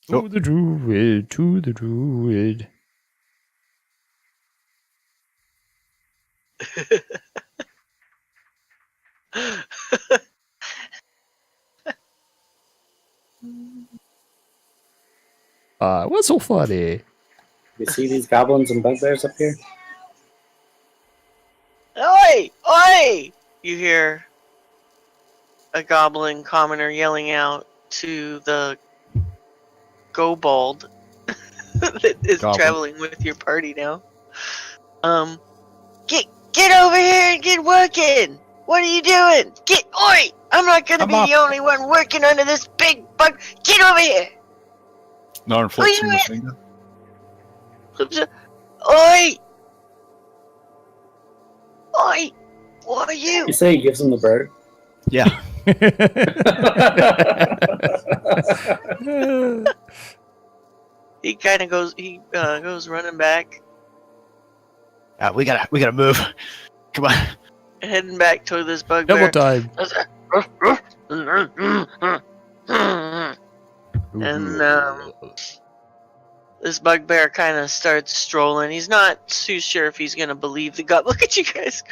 To the druid, to the druid. What's so funny? You see these goblins and bugbears up here? Oi! Oi! You hear a goblin commoner yelling out to the kobold that is Goblin. traveling with your party now. Get over here and get working! What are you doing? Oi! I'm not gonna I'm be up. the only one working under this big bug. Get over here! Norin flicks him the you- finger. Oi! Oi! What are you? You say he gives them the bird? Yeah. He kind of goes. He goes running back. We gotta move. Come on. Heading back toward this Double bugbear. time. And this bugbear kind of starts strolling. He's not too sure if he's gonna believe the goblin. Look at you guys,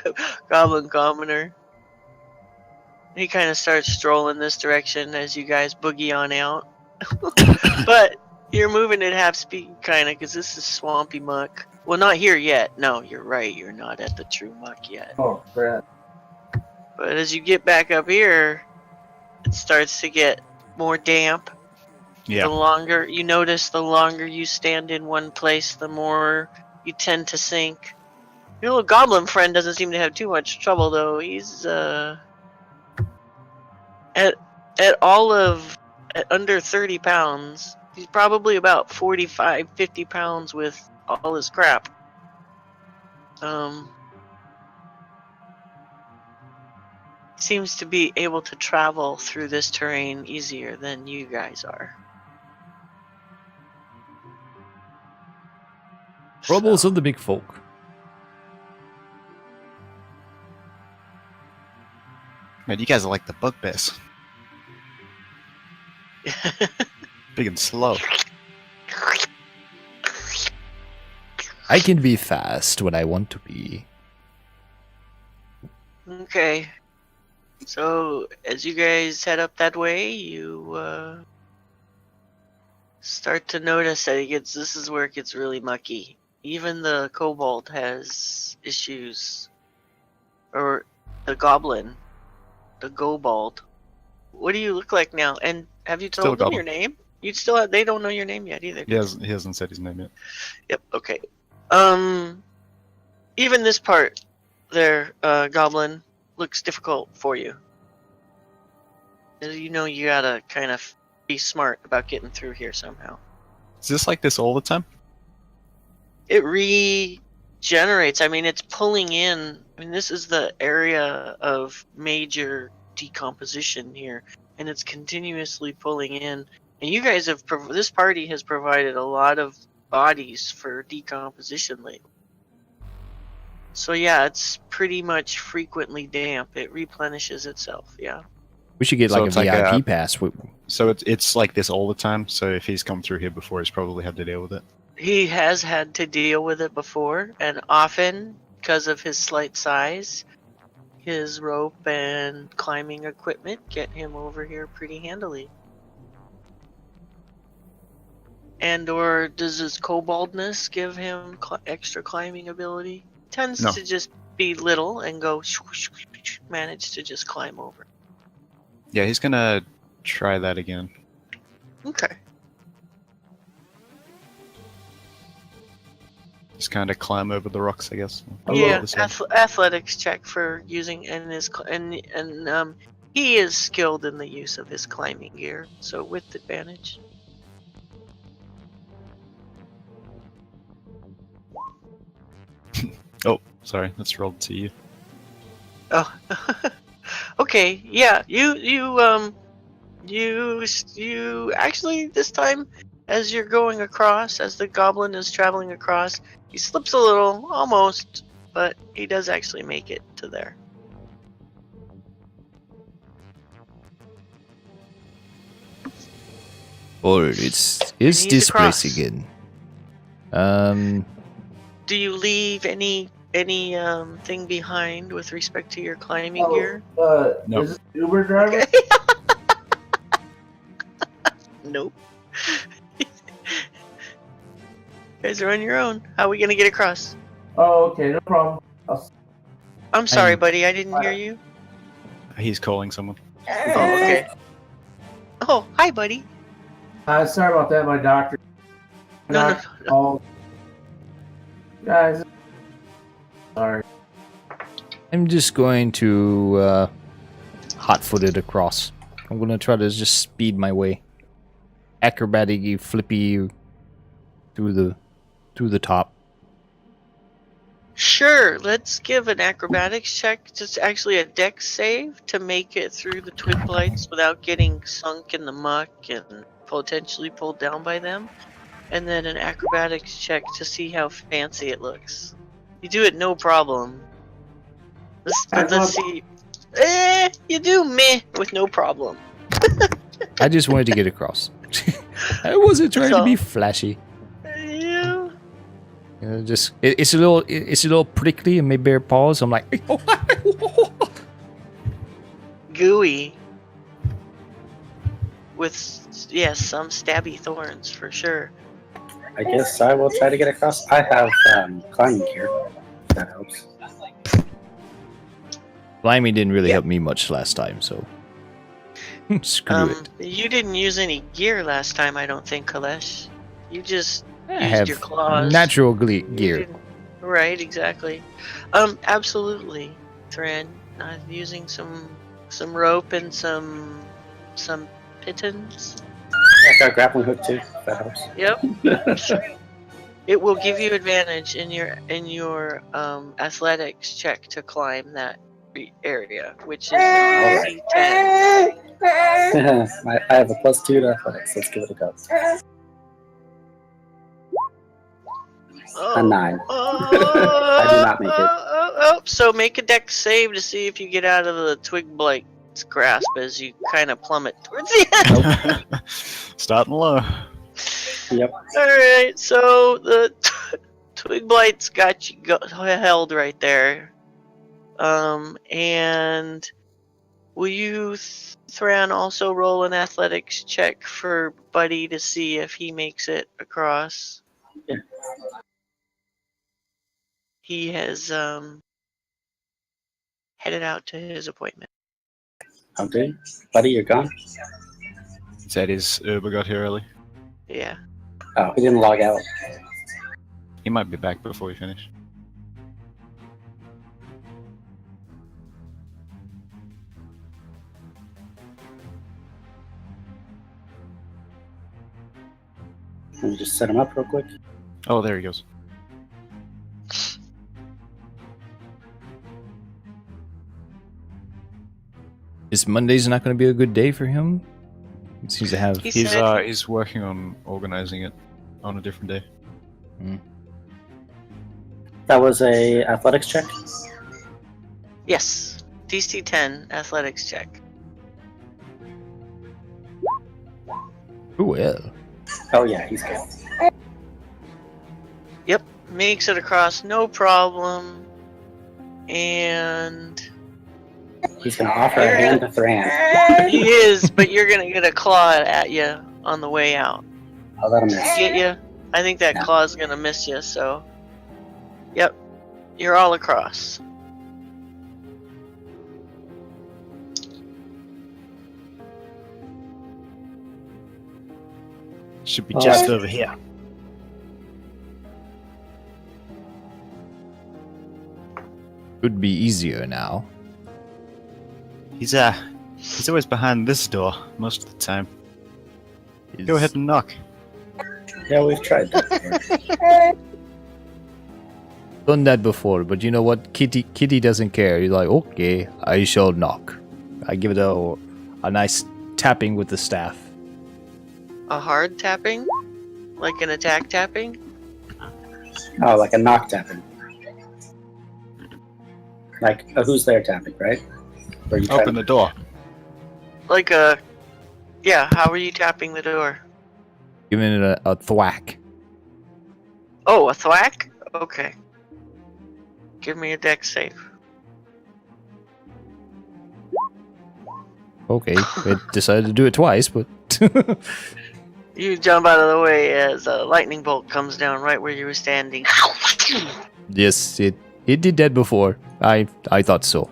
goblin commoner. He kind of starts strolling this direction as you guys boogie on out. But you're moving at half speed, kind of, because this is swampy muck. Well, not here yet. No, you're right. You're not at the true muck yet. Oh crap! But as you get back up here, it starts to get more damp. Yeah. The longer you notice, the longer you stand in one place, the more you tend to sink. Your little goblin friend doesn't seem to have too much trouble, though. He's at under 30 pounds. He's probably about 45, 50 pounds with all his crap. Seems to be able to travel through this terrain easier than you guys are. Troubles of the big folk. Man, you guys are like the bugbears. Big and slow. I can be fast when I want to be. Okay. So, as you guys head up that way, you start to notice that this is where it gets really mucky. Even the kobold has issues. Or the goblin. The gobald. What do you look like now? And have you told them your name? They don't know your name yet either. He hasn't said his name yet. Yep, okay. Even this part there, goblin, looks difficult for you. You know you gotta kind of be smart about getting through here somehow. Is this like this all the time? It regenerates. I mean, it's pulling in. I mean, this is the area of major decomposition here, and it's continuously pulling in. And you guys have, this party has provided a lot of bodies for decomposition lately. So yeah, it's pretty much frequently damp. It replenishes itself, yeah. We should get So like a it's like VIP a- pass. So it's like this all the time. So if he's come through here before, he's probably had to deal with it. He has had to deal with it before, and often, because of his slight size, his rope and climbing equipment get him over here pretty handily. And or does his koboldness give him extra climbing ability? Tends No. to just be little and go manage to just climb over. Yeah, he's gonna try that again. Okay. Just kind of climb over the rocks, I guess. Yeah, This way. athletics check for using and he is skilled in the use of his climbing gear, so with advantage. Oh, sorry, let's roll to you. Oh, okay. Yeah, you actually this time, as you're going across, as the goblin is traveling across, he slips a little, almost, but he does actually make it to there. Or is He's this across. race again? Do you leave any thing behind with respect to your climbing gear? No. Is this Uber driver? Nope. You guys are on your own. How are we gonna get across? Oh, okay, no problem. I'm sorry, I'm- buddy. I didn't hear you. He's calling someone. Oh, okay. Oh, hi, buddy. Sorry about that, my doctor. No. Called. Guys, sorry. I'm just going to hot-footed across. I'm gonna try to just speed my way, acrobatic-y, flippy through the top. Sure, let's give an acrobatics check, just actually a dex save to make it through the twin blights without getting sunk in the muck and potentially pulled down by them. And then an acrobatics check to see how fancy it looks. You do it no problem. I Let's see. You do meh with no problem. I just wanted to get across. I wasn't trying to be all. flashy. Yeah. Just it's a little prickly in my bare paws. I'm like, Gooey. With some stabby thorns for sure. I guess I will try to get across. I have climbing gear. If that helps. climbing didn't really help me much last time, so screw it. You didn't use any gear last time, I don't think, Kalesh. You just I used have your claws. natural You gear. didn't- Right, exactly. Absolutely, Thran. Using some rope and some pittons. Yeah, I got a grappling hook too. If that helps. Yep. It will give you advantage in your athletics check to climb that area, which is DC 10. I have a +2 to athletics. Let's give it a go. A 9. I do not make it. So make a dex save to see if you get out of the twig blight's grasp as you kind of plummet towards the end. Starting low. Yep. Alright, so the twig blight's got you held right there. And will you, Thran, also roll an athletics check for Buddy to see if he makes it across? Yeah. He has headed out to his appointment. Okay. Buddy, you're gone? Said his Uber got here early. Yeah. Oh, he didn't log out. He might be back before we finish. Let me just set him up real quick. Oh, there he goes. Is Monday's not going to be a good day for him? He seems to have. He He's said- he's working on organizing it on a different day. That was a athletics check. Yes. DC 10 athletics check. Well, Oh yeah, he's good. Yep. Makes it across no problem. And He's gonna offer a hand to Thran. he is, but you're gonna get a claw at you on the way out. I'll let him miss. Get you? I think that No. claw's gonna miss you, so. Yep. You're all across. Should be Oh. just over here. could be easier now. He's always behind this door most of the time. Go ahead and knock. Yeah, we've tried that. Done that before, but you know what? Kitty doesn't care. He's like, okay, I shall knock. I give it a nice tapping with the staff. A hard tapping? Like an attack tapping? Oh, like a knock tapping. Like a who's there tapping, right? Or you try Open the door. Like a. Yeah, how are you tapping the door? Giving it a thwack. Oh, a thwack? Okay. Give me a dex save. Okay, it decided to do it twice, but You jump out of the way as a lightning bolt comes down right where you were standing. yes, it did that before. I thought so.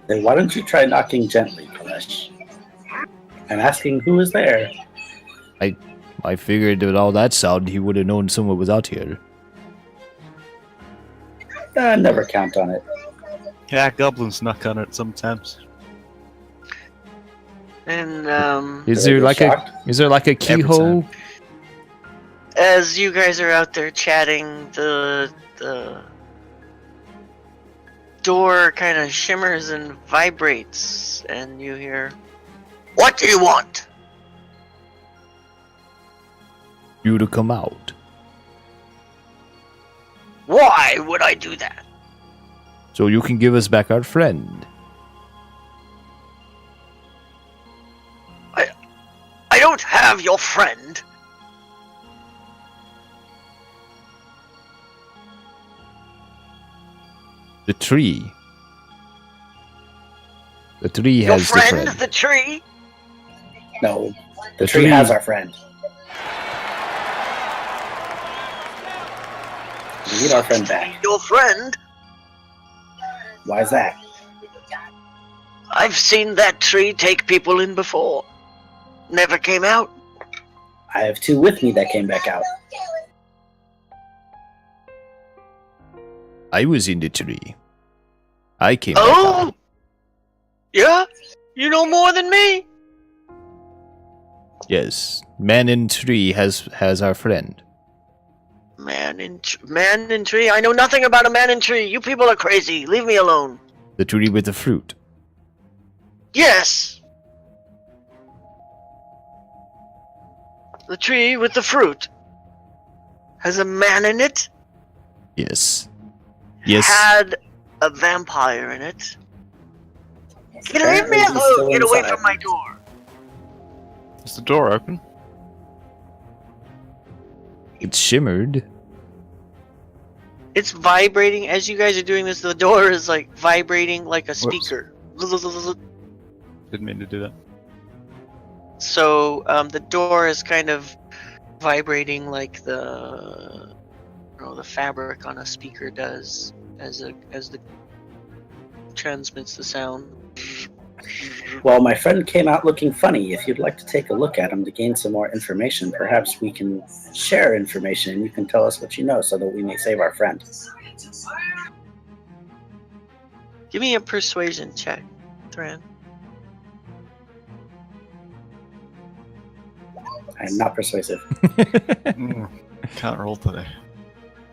Then why don't you try knocking gently, Kalesh? And asking who is there. I figured with all that sound, he would have known someone was out here. Never count on it. Yeah, goblins knock on it sometimes. And Is Did I there get like shocked? is there like a keyhole? as you guys are out there chatting, the door kind of shimmers and vibrates, and you hear, "What do you want?" You to come out. Why would would I do that? So you can give us back our friend. I don't have your friend. The tree. The tree Your has the friend, friend. the tree? No, the The tree tree. has our friend. We need our friend back. Your friend? Why is that? I've seen that tree take people in before. Never came out. I have two with me that came back out. I was in the tree. I came back Oh! out. Yeah? You know more than me? Yes. Man in tree has our friend. Man in tree? I know nothing about a man in tree. You people are crazy. Leave me alone. The tree with the fruit. Yes! The tree with the fruit. Has a man in it? Yes. Yes. Had a vampire in it. Leave Apparently me he's still alone! Get away inside. from my door. Is the door open? It shimmered. It's vibrating as you guys are doing this. The door is like vibrating like a speaker. Didn't mean to do that. So the door is kind of vibrating like the fabric on a speaker does as the transmits the sound. Well, my friend came out looking funny. If you'd like to take a look at him to gain some more information, perhaps we can share information and you can tell us what you know so that we may save our friend. Give me a persuasion check, Thran. I am not persuasive. Can't roll today.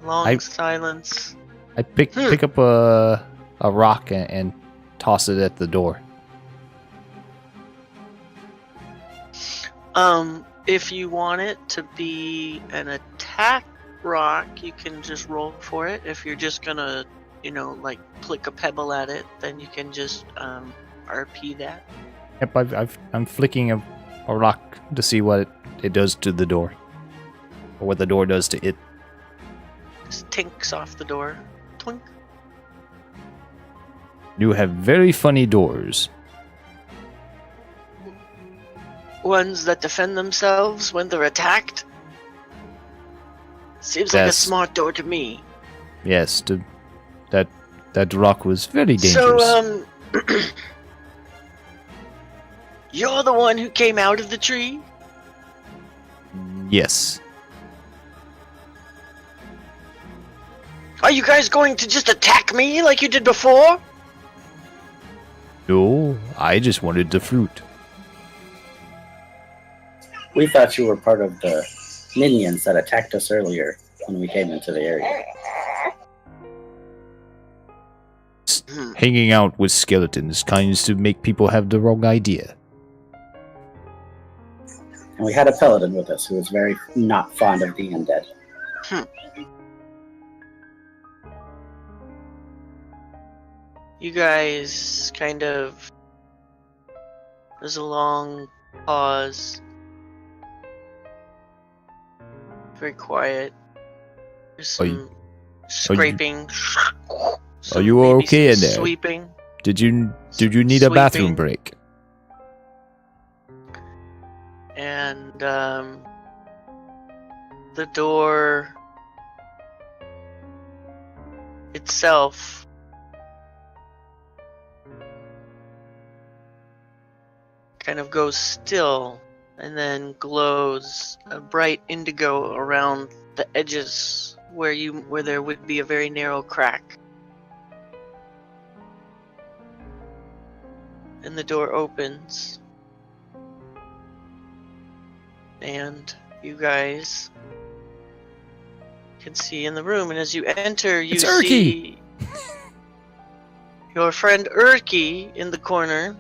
Long silence. I pick up a rock and toss it at the door. If you want it to be an attack rock, you can just roll for it. If you're just gonna, like flick a pebble at it, then you can just RP that. Yep, I'm flicking a rock to see what it does to the door. Or what the door does to it. Just tinks off the door. Twink. You have very funny doors. Ones that defend themselves when they're attacked? Seems like a Yes. smart door to me. Yes, that rock was very dangerous. So, you're the one who came out of the tree? Yes. Are you guys going to just attack me like you did before? No, I just wanted the fruit. We thought you were part of the minions that attacked us earlier when we came into the area. Hanging out with skeletons kinds to make people have the wrong idea. And we had a paladin with us who was very not fond of the undead. You guys kind of... There's a long pause. Very quiet. There's Are some you- scraping. Are you maybe okay some in there? Sweeping. Did you need a bathroom Sweeping. break? And the door itself kind of goes still and then glows a bright indigo around the edges where there would be a very narrow crack. And the door opens. And you guys can see in the room, and as you enter, you It's Urki! see your friend Urki in the corner,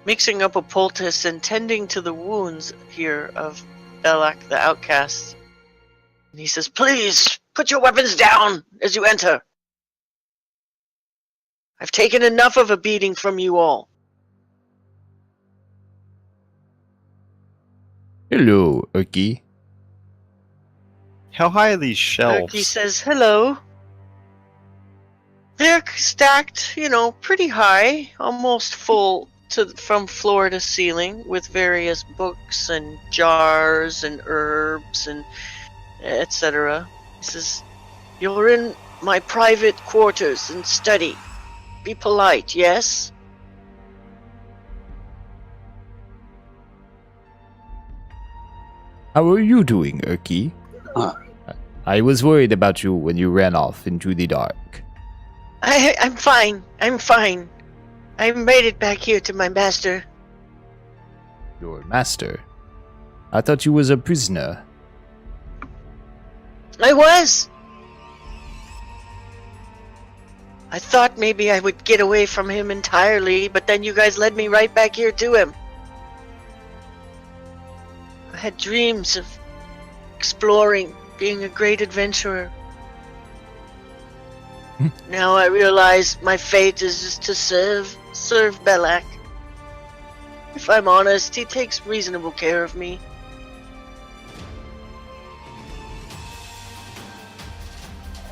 mixing up a poultice and tending to the wounds here of Belak the outcast. And he says, "Please, Put your weapons down as you enter. I've taken enough of a beating from you all. Hello, Erky. How high are these shelves? Erky says hello. They're stacked, pretty high, almost full from floor to ceiling, with various books and jars and herbs and etc. He says, "You're in my private quarters and study. Be polite, yes?" How are you doing, Erky? Huh. I was worried about you when you ran off into the dark. I'm fine. I'm fine. I made it back here to my master. Your master? I thought you was a prisoner. I was. I thought maybe I would get away from him entirely, but then you guys led me right back here to him. I had dreams of exploring, being a great adventurer. Now I realize my fate is just to serve Belak. If I'm honest, he takes reasonable care of me.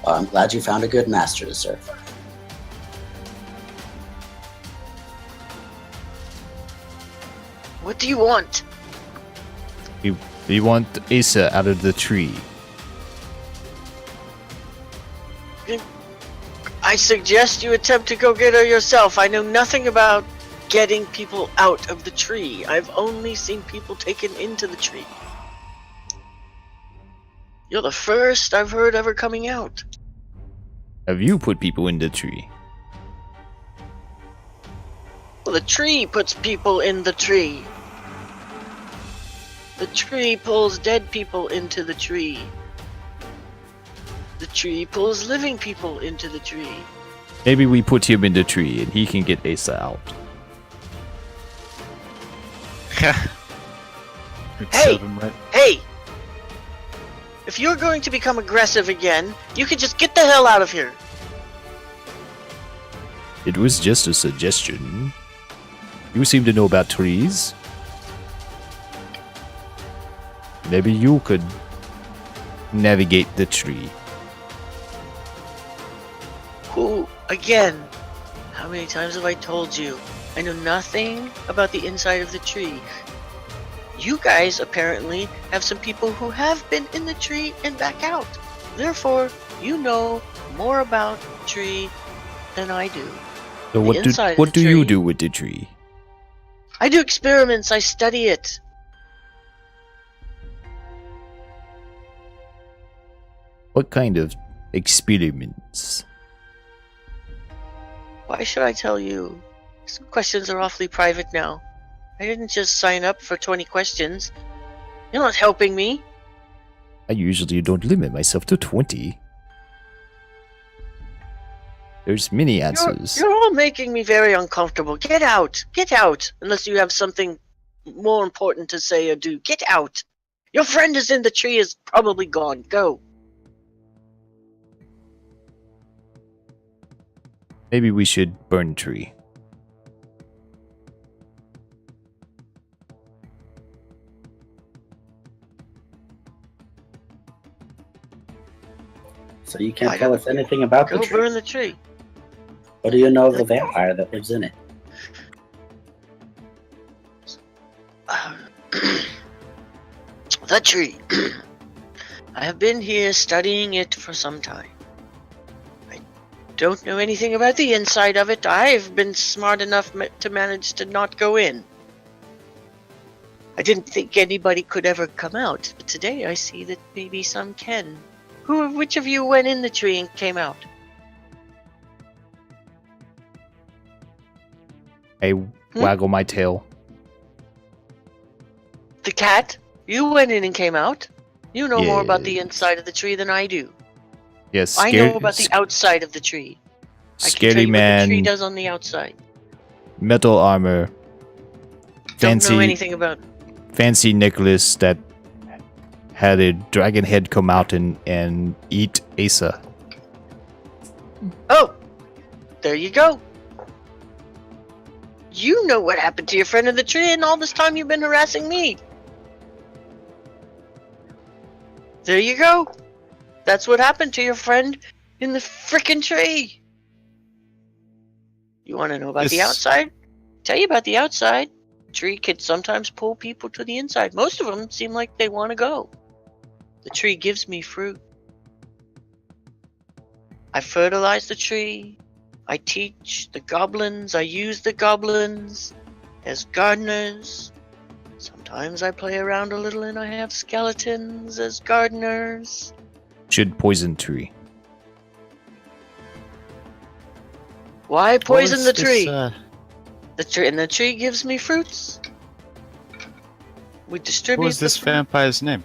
Well, I'm glad you found a good master to serve. What do you want? We want Asa out of the tree. I suggest you attempt to go get her yourself. I know nothing about getting people out of the tree. I've only seen people taken into the tree. You're the first I've heard ever coming out. Have you put people in the tree? Well, the tree puts people in the tree. The tree pulls dead people into the tree. The tree pulls living people into the tree. Maybe we put him in the tree and he can get Asa out. Hey! Hey! If you're going to become aggressive again, you can just get the hell out of here. It was just a suggestion. You seem to know about trees. Maybe you could navigate the tree. Who, again, how many times have I told you? I know nothing about the inside of the tree. You guys apparently have some people who have been in the tree and back out. Therefore, you know more about the tree than I do. So what do you do with the tree? I do experiments, I study it. What kind of experiments? Why should I tell you? Some questions are awfully private now. I didn't just sign up for 20 questions. You're not helping me. I usually don't limit myself to 20. There's many answers. You're all making me very uncomfortable. Get out. Get out. Unless you have something more important to say or do. Get out. Your friend is in the tree, is probably gone. Go. Maybe we should burn the tree. So you can't tell us anything about the Go tree. burn the tree. What do you know of the vampire that lives in it? The tree. I have been here studying it for some time. I don't know anything about the inside of it. I've been smart enough to manage to not go in. I didn't think anybody could ever come out, but today I see that maybe some can. Which of you went in the tree and came out? I waggle my tail. The cat? You went in and came out. You know more about the Yes. inside of the tree than I do. Yes, I know about the outside of the tree. I can tell scary you what the tree man, does on the outside. metal armor, Don't know fancy anything about. fancy necklace that had a dragon head come out and eat Asa. Oh, there you go. You know what happened to your friend in the tree, and all this time you've been harassing me. There you go. That's what happened to your friend in the frickin' tree. You want to know about the outside? Tell you about the outside. Tree can sometimes pull people to the inside. Most of them seem like they want to go. The tree gives me fruit. I fertilize the tree. I teach the goblins. I use the goblins as gardeners. Sometimes I play around a little and I have skeletons as gardeners. Should poison tree. Why poison the tree? The tree gives me fruits. We distribute. What was this vampire's name?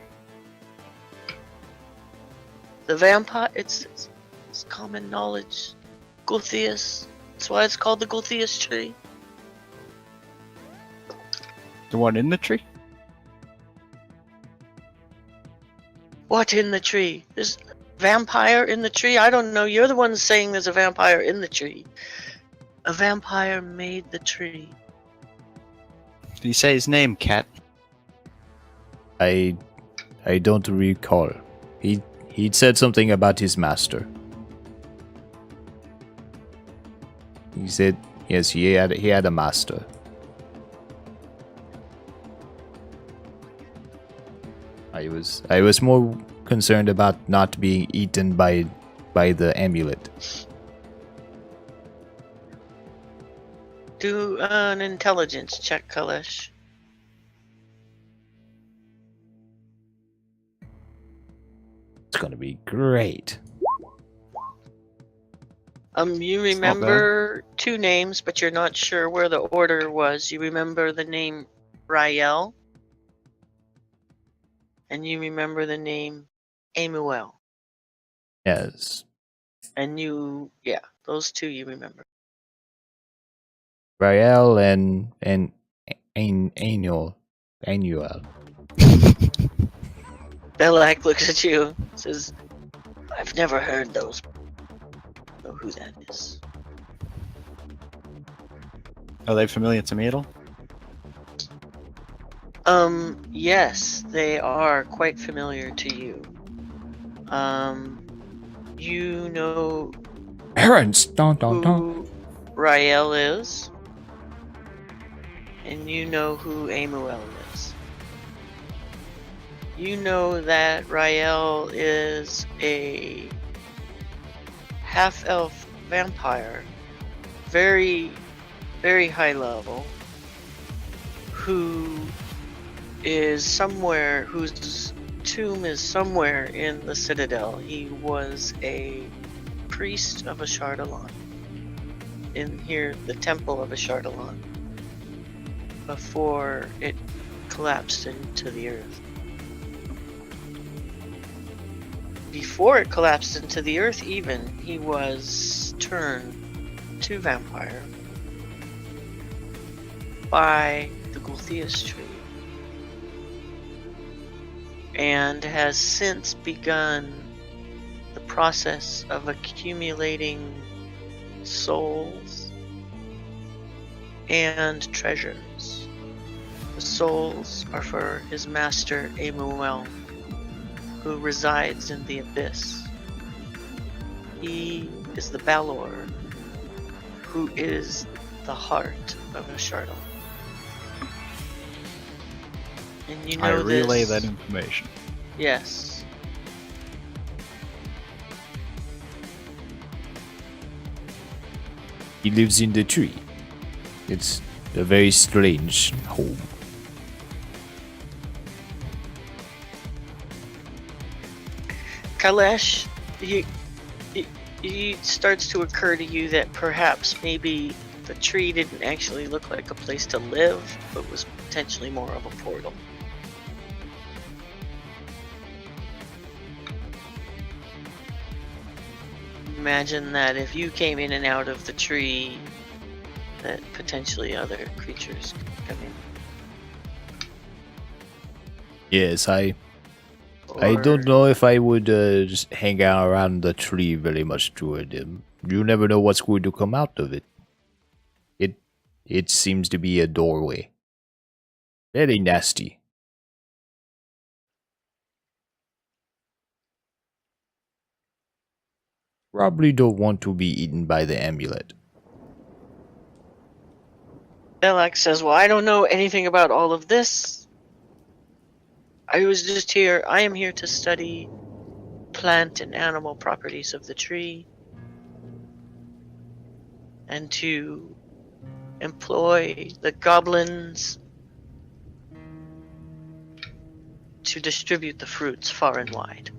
The vampire. It's common knowledge. Gulthias. That's why it's called the Gulthias tree. The one in the tree? What in the tree? There's a vampire in the tree? I don't know. You're the one saying there's a vampire in the tree. A vampire made the tree. Did you say his name, Cat? I don't recall. He'd said something about his master. He said yes, he had a master. I was more concerned about not being eaten by the amulet. Do an intelligence check, Kalesh. It's gonna be great. You remember two names, but you're not sure where the order was. You remember the name Rael, and you remember the name Amuel. Yes. And those two you remember. Rael and Annual. Belak looks at you, says, "I've never heard those. Know who that is?" Are they familiar to me at all? Yes, they are quite familiar to you. You know Parents, who Rael is, and you know who Amuel is. You know that Rael is a half-elf vampire, very, very high level, whose tomb is somewhere in the Citadel. He was a priest of Ashardalon. In here, the Temple of Ashardalon, before it collapsed into the earth. Before it collapsed into the earth even, he was turned to vampire by the Gulthias tree, and has since begun the process of accumulating souls and treasures. The souls are for his master Amuel, who resides in the abyss. He is the Balor, who is the heart of Ashardal. And you know I relay this. that information. Yes. He lives in the tree. It's a very strange home. Kalesh, it starts to occur to you that perhaps maybe the tree didn't actually look like a place to live, but was potentially more of a portal. Imagine that if you came in and out of the tree, that potentially other creatures could come in. Yes, I I Or- don't know if I would just hang out around the tree very much, Druid. You never know what's going to come out of it. It seems to be a doorway. Very nasty. Probably don't want to be eaten by the amulet. Belak says, well, I don't know anything about all of this. I am here to study plant and animal properties of the tree. And to employ the goblins to distribute the fruits far and wide.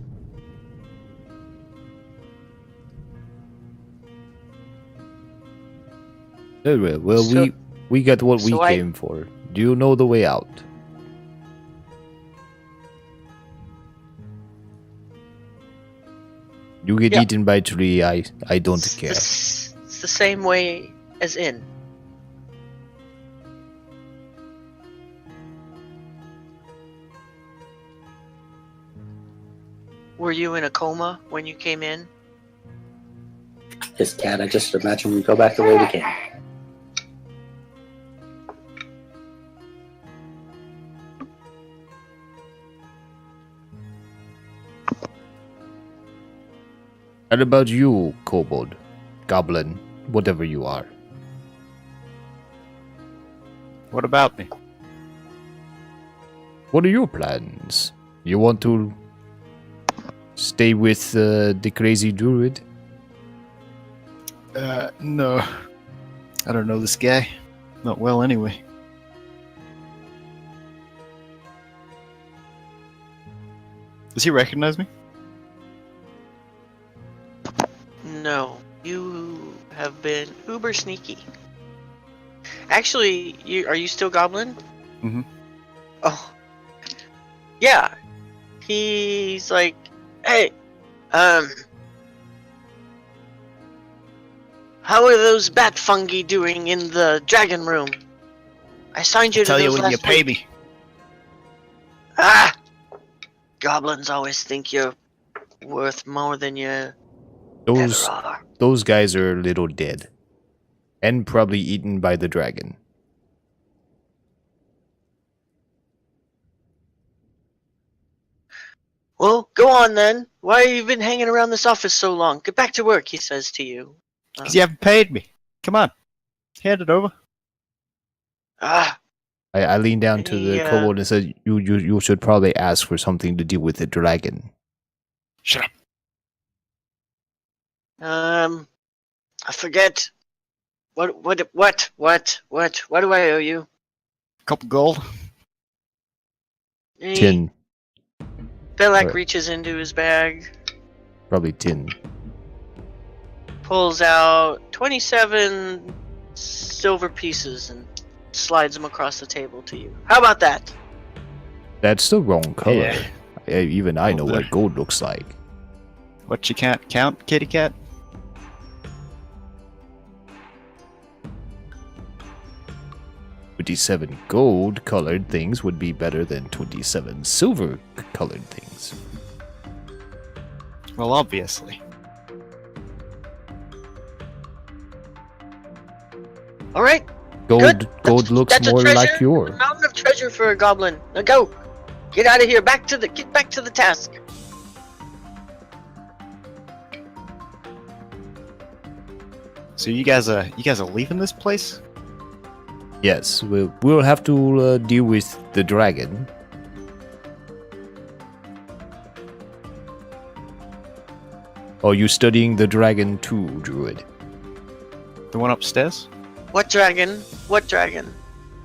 Very well. So- we got what we so I- came for. Do you know the way out? You get Yeah. eaten by tree, I don't care. It's the same way as in. Were you in a coma when you came in? His cat, I just imagine we go back the way we came. What about you, kobold, goblin, whatever you are? What about me? What are your plans? You want to stay with the crazy druid? No. I don't know this guy. Not well, anyway. Does he recognize me? No, you have been uber sneaky. Actually, are you still goblin? Mhm. Oh, yeah. He's like, hey, how are those bat fungi doing in the dragon room? I signed you to Tell you those when you last pay week. me. Ah! Goblins always think you're worth more than you ever Those are. those guys are a little dead, and probably eaten by the dragon. Well, go on then. Why have you been hanging around this office so long? Get back to work, he says to you. Because you haven't paid me. Come on. Hand it over. Ah, I lean down to the Yeah. kobold and said, "You should probably ask for something to do with the dragon." Shut up. I forget. What do I owe you? Couple gold. Tin, Belak Right. reaches into his bag, probably tin. pulls out 27 silver pieces, and slides them across the table to you. How about that? That's the wrong color. Yeah. Even I know Over. what gold looks like. What you can't count, kitty cat? 27 gold-colored things would be better than 27 silver-colored things. Well, obviously. All right. Gold, Good. gold looks That's a more treasure. like A your. mountain of treasure for a goblin. Now go. Get out of here. Get back to the task. So you guys are leaving this place? Yes, we'll have to deal with the dragon. Are you studying the dragon too, Druid? The one upstairs? What dragon? What dragon?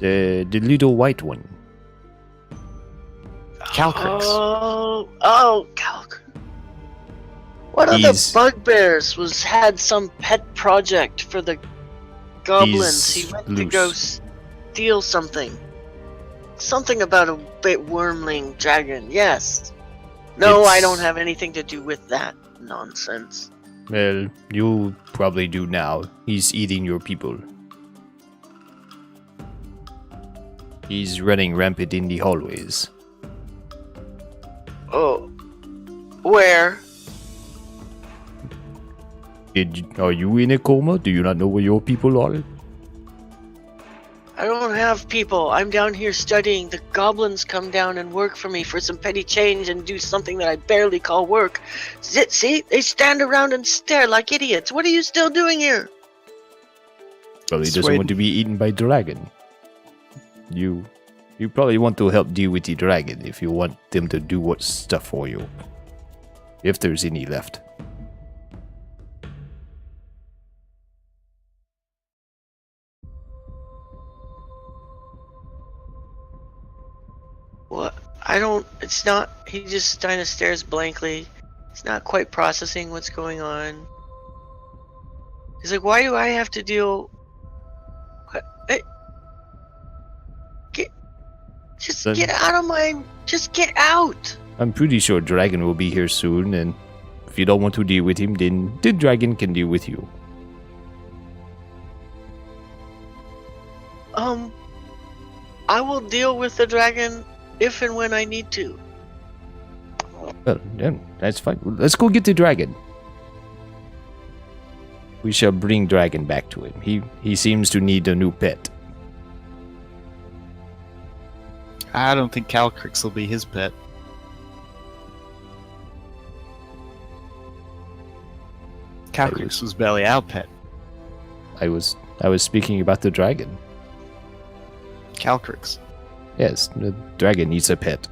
The little white one. Calcrix. Oh, Calc. One of the He's- bugbears had some pet project for the goblins. He's He went to go loose. steal something. Something about a bit wormling dragon. Yes. No, I It's- don't have anything to do with that nonsense. Well, you probably do now. He's eating your people. He's running rampant in the hallways. Oh, Where? Are you in a coma? Do you not know where your people are? I don't have people. I'm down here studying. The goblins come down and work for me for some petty change and do something that I barely call work. See? They stand around and stare like idiots. What are you still doing here? Well, he doesn't want to be eaten by dragon. You probably want to help deal with the dragon if you want them to do what stuff for you. If there's any left. What? It's not, he just kind of stares blankly. He's not quite processing what's going on. He's like, why do I have to deal... Get out of my... Just get out! I'm pretty sure dragon will be here soon, and if you don't want to deal with him, then the dragon can deal with you. I will deal with the dragon if and when I need to. Well, then, that's fine. Let's go get the dragon. We shall bring dragon back to him. He seems to need a new pet. I don't think Calcrix will be his pet. Calcrix was barely our pet. I was speaking about the dragon. Calcrix. Yes, the dragon needs a pet.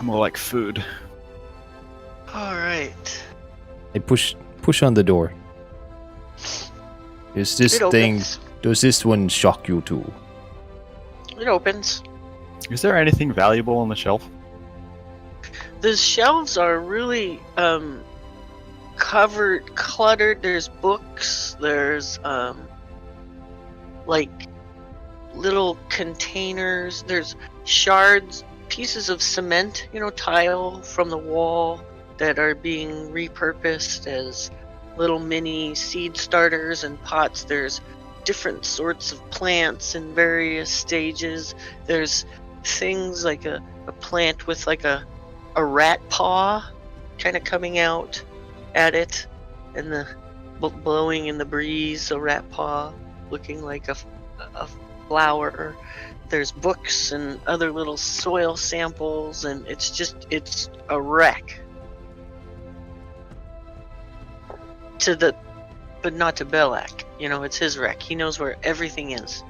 More like food. Alright. I push on the door. Is this It thing... opens. Does this one shock you too? It opens. Is there anything valuable on the shelf? The shelves are really cluttered. There's books, there's like little containers, there's shards, pieces of cement, tile from the wall that are being repurposed as little mini seed starters and pots. There's different sorts of plants in various stages. There's things like a plant with like a rat paw kind of coming out at it, and the blowing in the breeze, a rat paw looking like a flower. There's books and other little soil samples, and it's a wreck. But not to Belak. It's his wreck. He knows where everything is.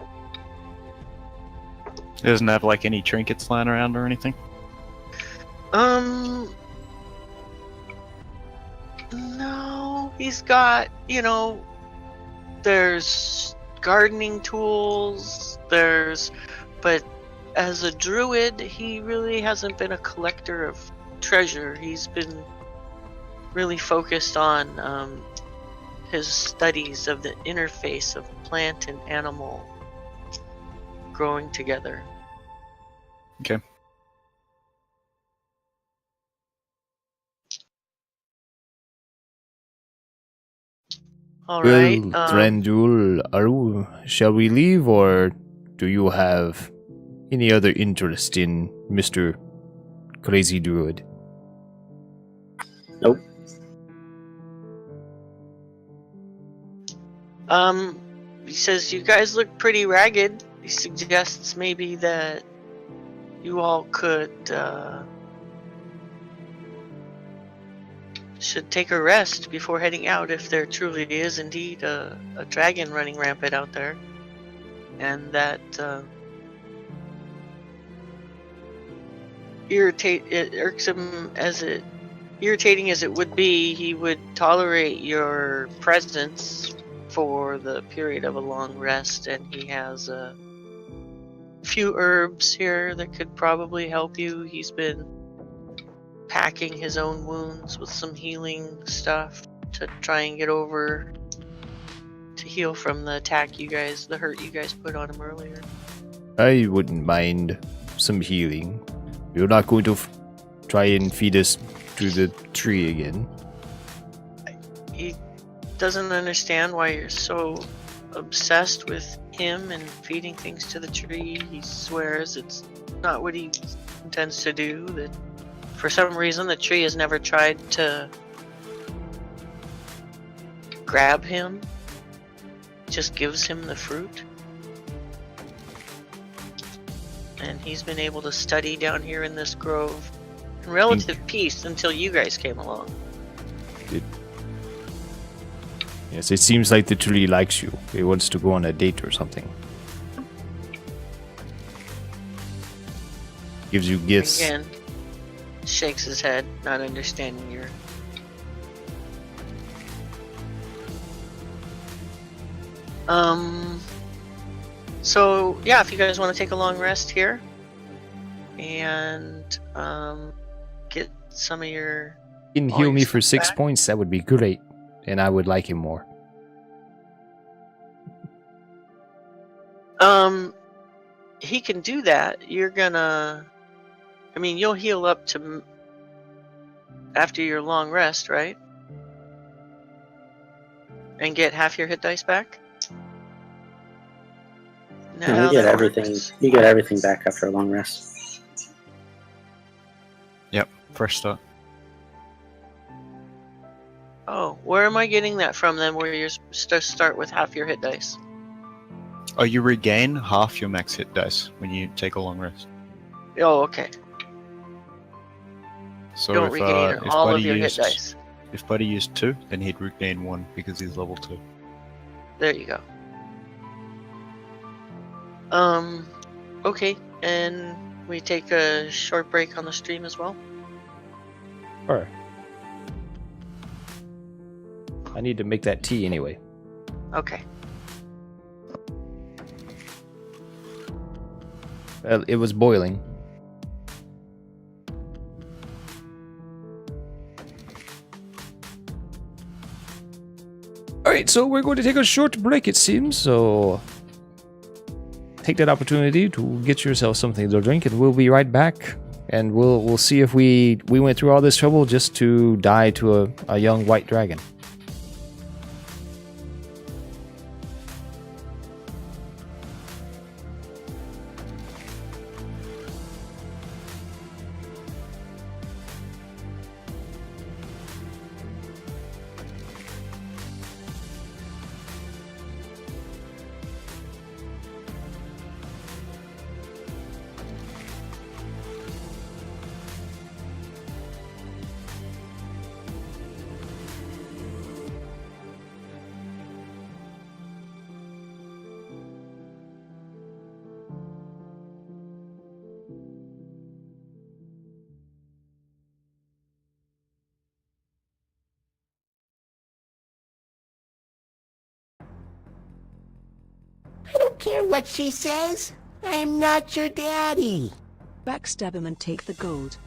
It doesn't have like any trinkets lying around or anything? No, he's got, there's gardening tools, but as a druid, he really hasn't been a collector of treasure. He's been really focused on his studies of the interface of plant and animal growing together. Okay. All right. Well, Thranduil, shall we leave, or do you have any other interest in Mr. Crazy Druid? Nope. He says you guys look pretty ragged. He suggests maybe that you all should take a rest before heading out if there truly is indeed a dragon running rampant out there. And that irritating as it would be, he would tolerate your presence for the period of a long rest, and he has a few herbs here that could probably help you. He's been packing his own wounds with some healing stuff to try and heal from the hurt you guys put on him earlier. I wouldn't mind some healing. You're not going to try and feed us through the tree again. He doesn't understand why you're so obsessed with him and feeding things to the tree. He swears it's not what he intends to do. That for some reason the tree has never tried to grab him. It just gives him the fruit. And he's been able to study down here in this grove in relative peace until you guys came along. Yes, it seems like the tree likes you. It wants to go on a date or something. Gives you gifts. Again, shakes his head, not understanding your... So, yeah, if you guys want to take a long rest here and get some of your... You can all heal your me for stuff 6 back. points, that would be great. And I would like him more. He can do that. You're gonna... I mean, you'll heal up to... after your long rest, right? And get half your hit dice back? Isn't that No, how you get that everything. works? You get everything back after a long rest. Yep, fresh start. Oh, where am I getting that from then, where you're supposed to start with half your hit dice? Oh, you regain half your max hit dice when you take a long rest. Oh, okay. So Don't if, regain if all Buddy of your used, hit dice. If Buddy used 2, then he'd regain 1 because he's level 2. There you go. Okay, and we take a short break on the stream as well? Alright. I need to make that tea anyway. Okay. Well, it was boiling. Alright, so we're going to take a short break, it seems, so take that opportunity to get yourself something to drink, and we'll be right back. And we'll see if we went through all this trouble just to die to a young white dragon. I don't care what she says. I'm not your daddy. Backstab him and take the gold.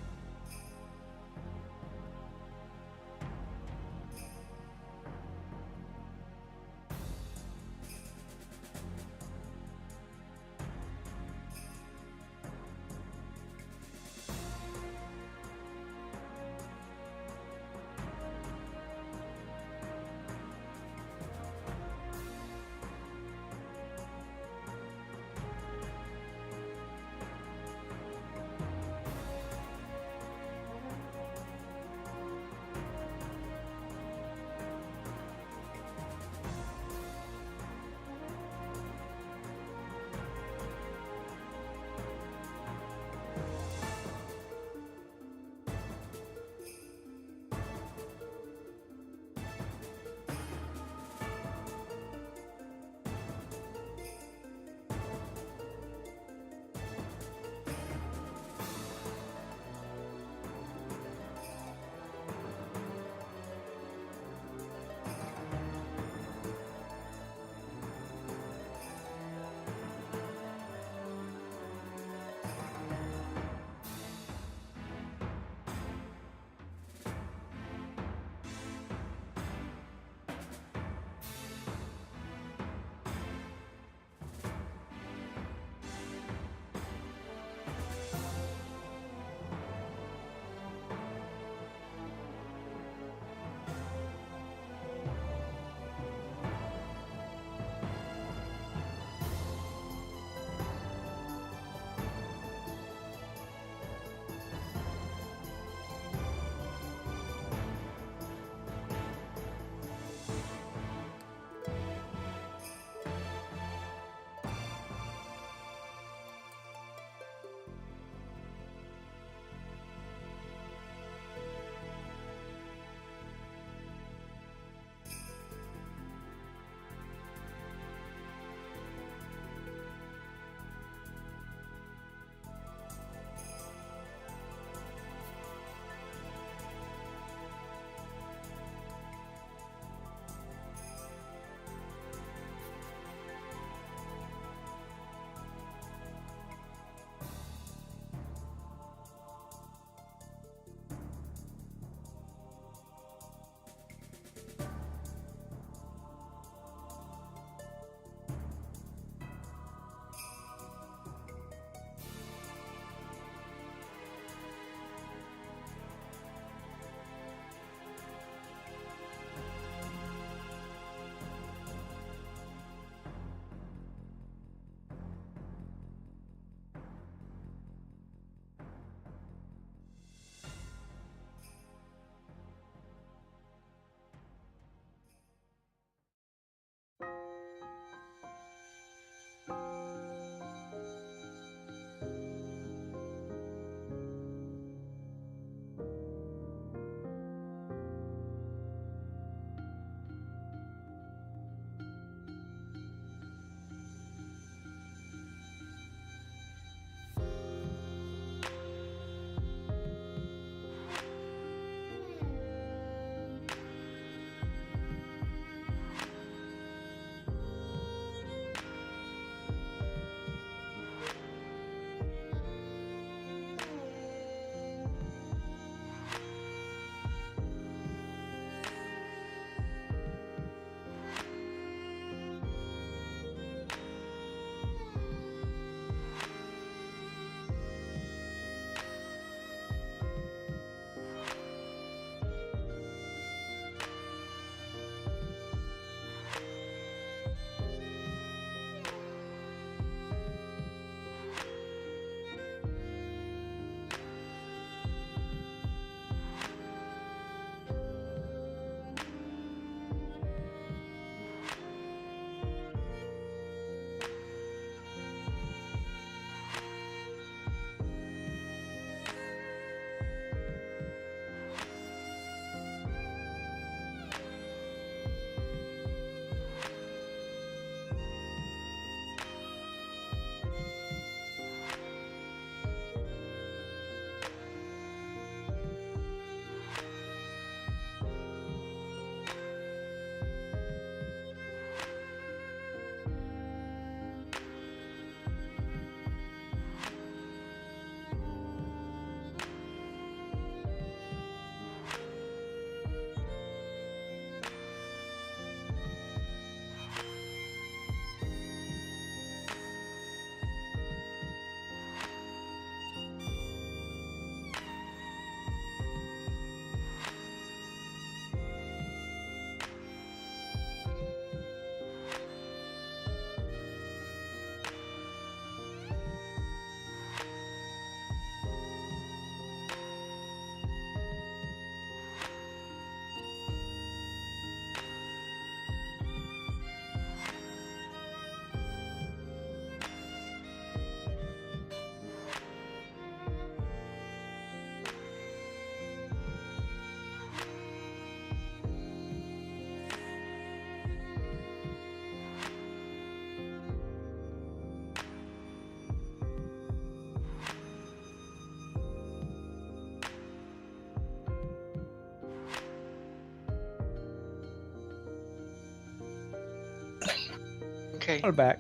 Okay. We're back.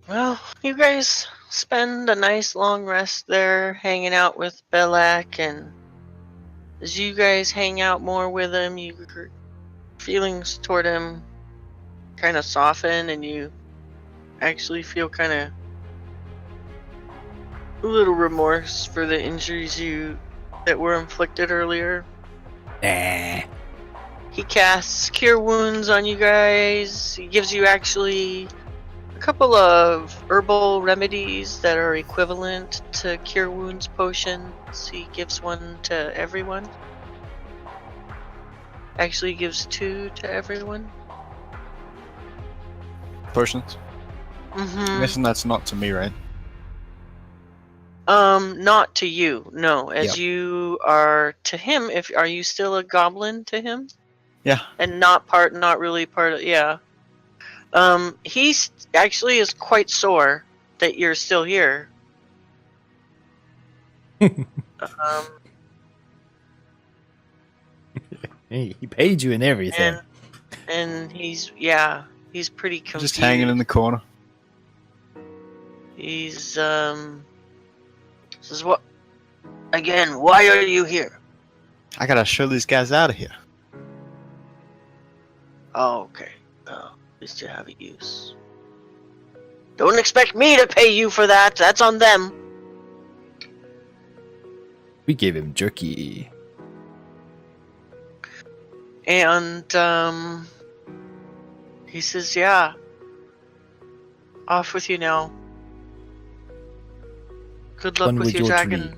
Well, you guys spend a nice long rest there, hanging out with Belak, and as you guys hang out more with him, your feelings toward him kind of soften, and you actually feel kind of a little remorse for the injuries that were inflicted earlier. Nah. He casts Cure Wounds on you guys. He gives you actually a couple of herbal remedies that are equivalent to Cure Wounds potions. He gives one to everyone. Actually gives 2 to everyone. Potions? I'm Mm-hmm. guessing that's not to me, right? Not to you, no. As Yep. you are to him, are you still a goblin to him? Yeah. And not really part of, yeah. He's actually is quite sore that you're still here. Hey, he paid you and everything. And he's pretty confused. Just hanging in the corner. He's says, what again, why are you here? I gotta show these guys out of here. Oh, okay. Oh, at least you have a use. Don't expect me to pay you for that. That's on them. We gave him jerky. And he says, yeah. Off with you now. Good luck One with with your your dragon.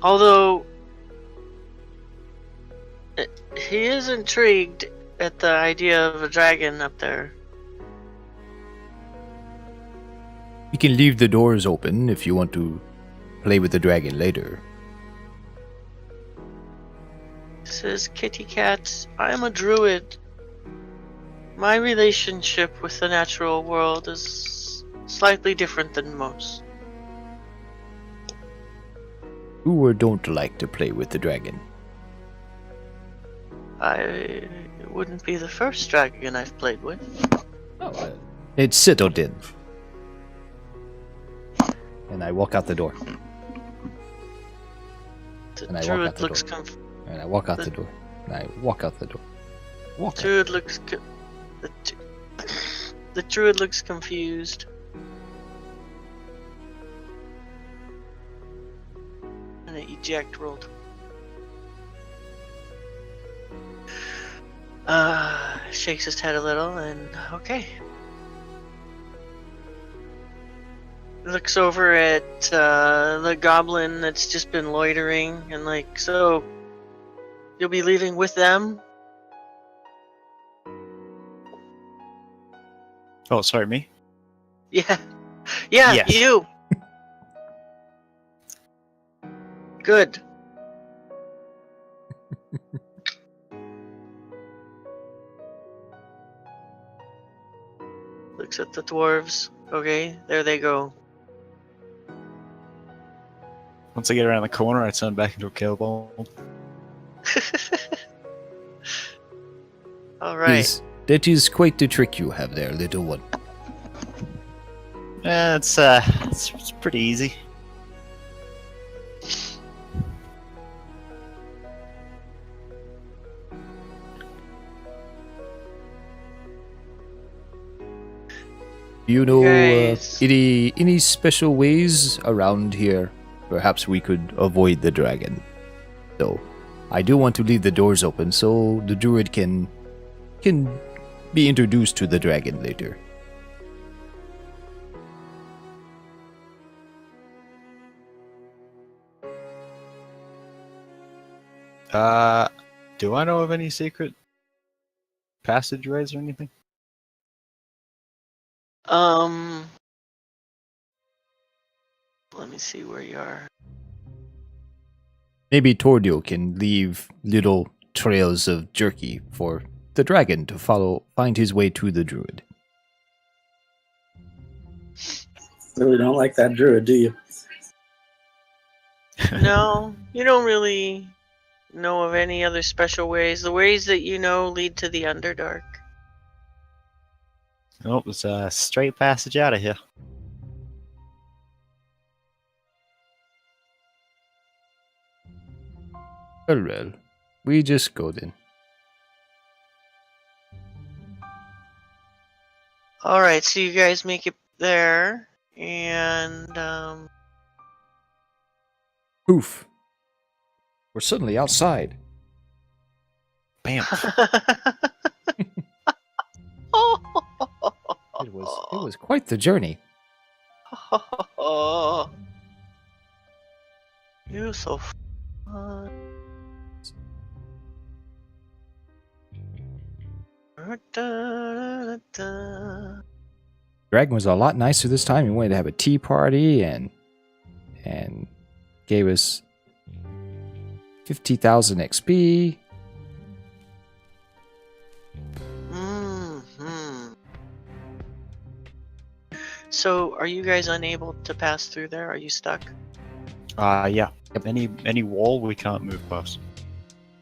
Although he is intrigued at the idea of a dragon up there. You can leave the doors open if you want to play with the dragon later. Says Kitty Cat, I'm a druid. My relationship with the natural world is slightly different than most. Who or don't like to play with the dragon? It wouldn't be the first dragon I've played with. It's Citadel. And I walk out the door. The And I walk druid out the looks door. And I walk out the door. And I walk out the door. Walk out. druid looks the druid looks confused. And an eject rolled. Shakes his head a little and okay. Looks over at the goblin that's just been loitering and like, so you'll be leaving with them? Oh, sorry, me? Yeah. Yeah, Yes. you. Good. Looks at the dwarves. Okay, there they go. Once I get around the corner, I turn back into a killball. Alright. That is quite the trick you have there, little one. Yeah, it's pretty easy. Do you know Guys. any special ways around here? Perhaps we could avoid the dragon. Though, I do want to leave the doors open so the druid can be introduced to the dragon later. Do I know of any secret passageways or anything? Let me see where you are. Maybe Tordio can leave little trails of jerky for the dragon to find his way to the druid. Really don't like that druid, do you? No, you don't really know of any other special ways. The ways that you know lead to the Underdark. Oh, it's a straight passage out of here. Well, we just go then. Alright, so you guys make it there, and Poof. We're suddenly outside. Bam. It was quite the journey. You're so fun. Dragon was a lot nicer this time. He wanted to have a tea party and gave us 50,000 XP. So, are you guys unable to pass through there? Are you stuck? Yeah. Any wall we can't move past.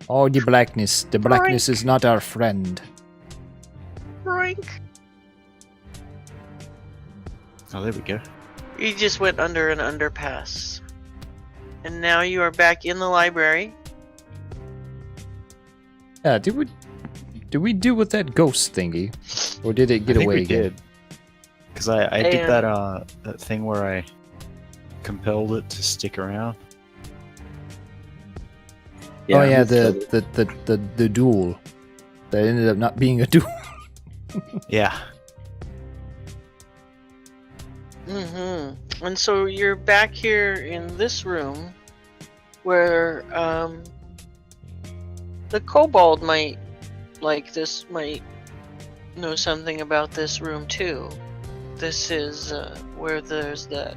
Oh, the blackness. The blackness is not our friend. Roink. Oh, there we go. You just went under an underpass. And now you are back in the library. Yeah, did we deal with that ghost thingy? Or did it get I think away we again? did. Because I did that thing where I compelled it to stick around. Oh yeah, we've killed it. the duel. That ended up not being a duel. Yeah. And so you're back here in this room where the kobold might know something about this room too. This is where there's that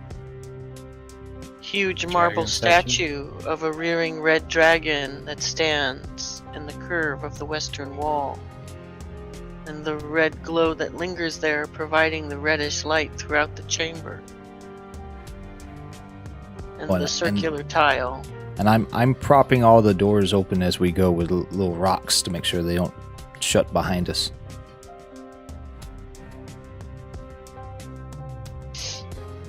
huge marble Dragon statue? statue of a rearing red dragon that stands in the curve of the western wall. And the red glow that lingers there, providing the reddish light throughout the chamber. And Well, the circular tile. And I'm propping all the doors open as we go with little rocks to make sure they don't shut behind us.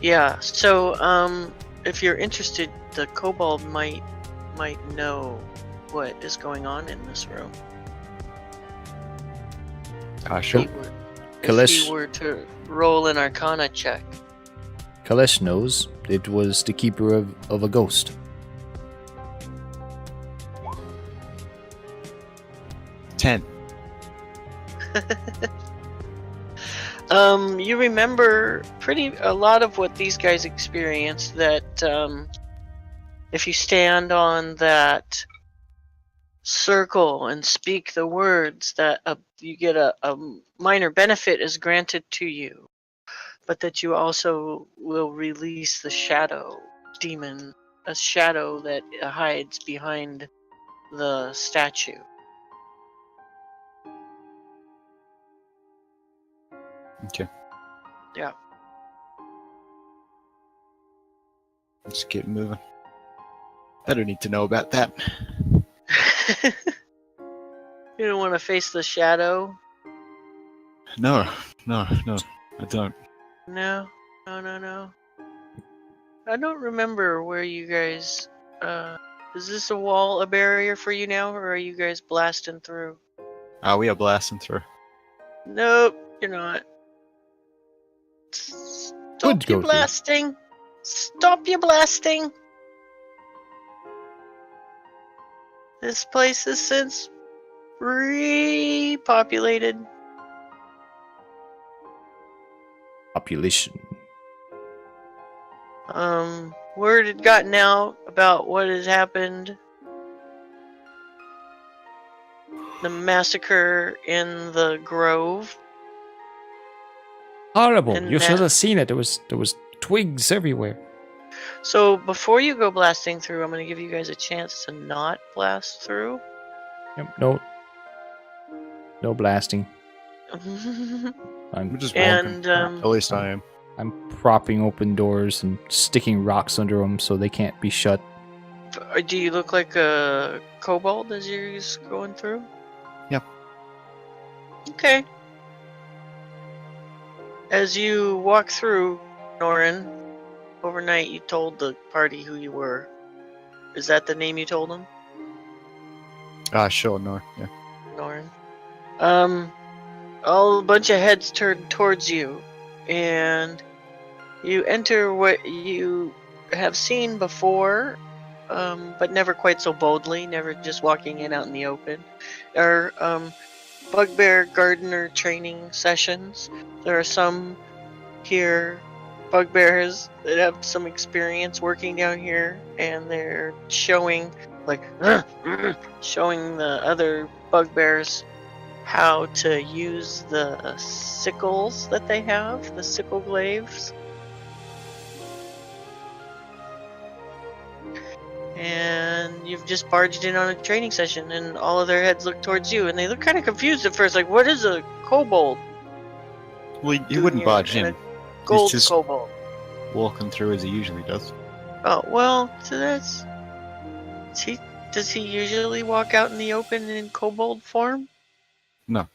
Yeah, so if you're interested, the kobold might know what is going on in this room. Sure. If Kalesh- he were to roll an Arcana check. Kalesh knows it was the keeper of a ghost. Ten. You remember a lot of what these guys experienced, that if you stand on that circle and speak the words, that you get a minor benefit is granted to you, but that you also will release the shadow demon, a shadow that hides behind the statue. Okay. Yeah. Let's get moving. I don't need to know about that. You don't want to face the shadow? No, I don't. No. I don't remember where you guys... is this a barrier for you now, or are you guys blasting through? We are blasting through. Nope, you're not. Stop Good your go-to. blasting! Stop your blasting! This place has since repopulated. Population. Word had gotten out about what has happened. The massacre in the Grove. Horrible. And You should that- have seen it. There was twigs everywhere. So before you go blasting through, I'm going to give you guys a chance to not blast through. Yep, no blasting. We're I'm just walking. And At least I am. I'm propping open doors and sticking rocks under them so they can't be shut. Do you look like a kobold as you're just going through? Yep. Okay. As you walk through, Norin, overnight you told the party who you were. Is that the name you told them? Sure, no, yeah. Norin. A bunch of heads turned towards you, and you enter what you have seen before, but never quite so boldly, never just walking in out in the open. Are bugbear gardener training sessions. There are some here, bugbears that have some experience working down here, and they're showing, like, showing the other bugbears how to use the sickles that they have, the sickle glaives. And you've just barged in on a training session, and all of their heads look towards you, and they look kind of confused at first, like, what is a kobold? Well, he doing wouldn't here? barge And in. a gold just- kobold. Walking through as he usually does. Oh, well, so does he usually walk out in the open in kobold form? No.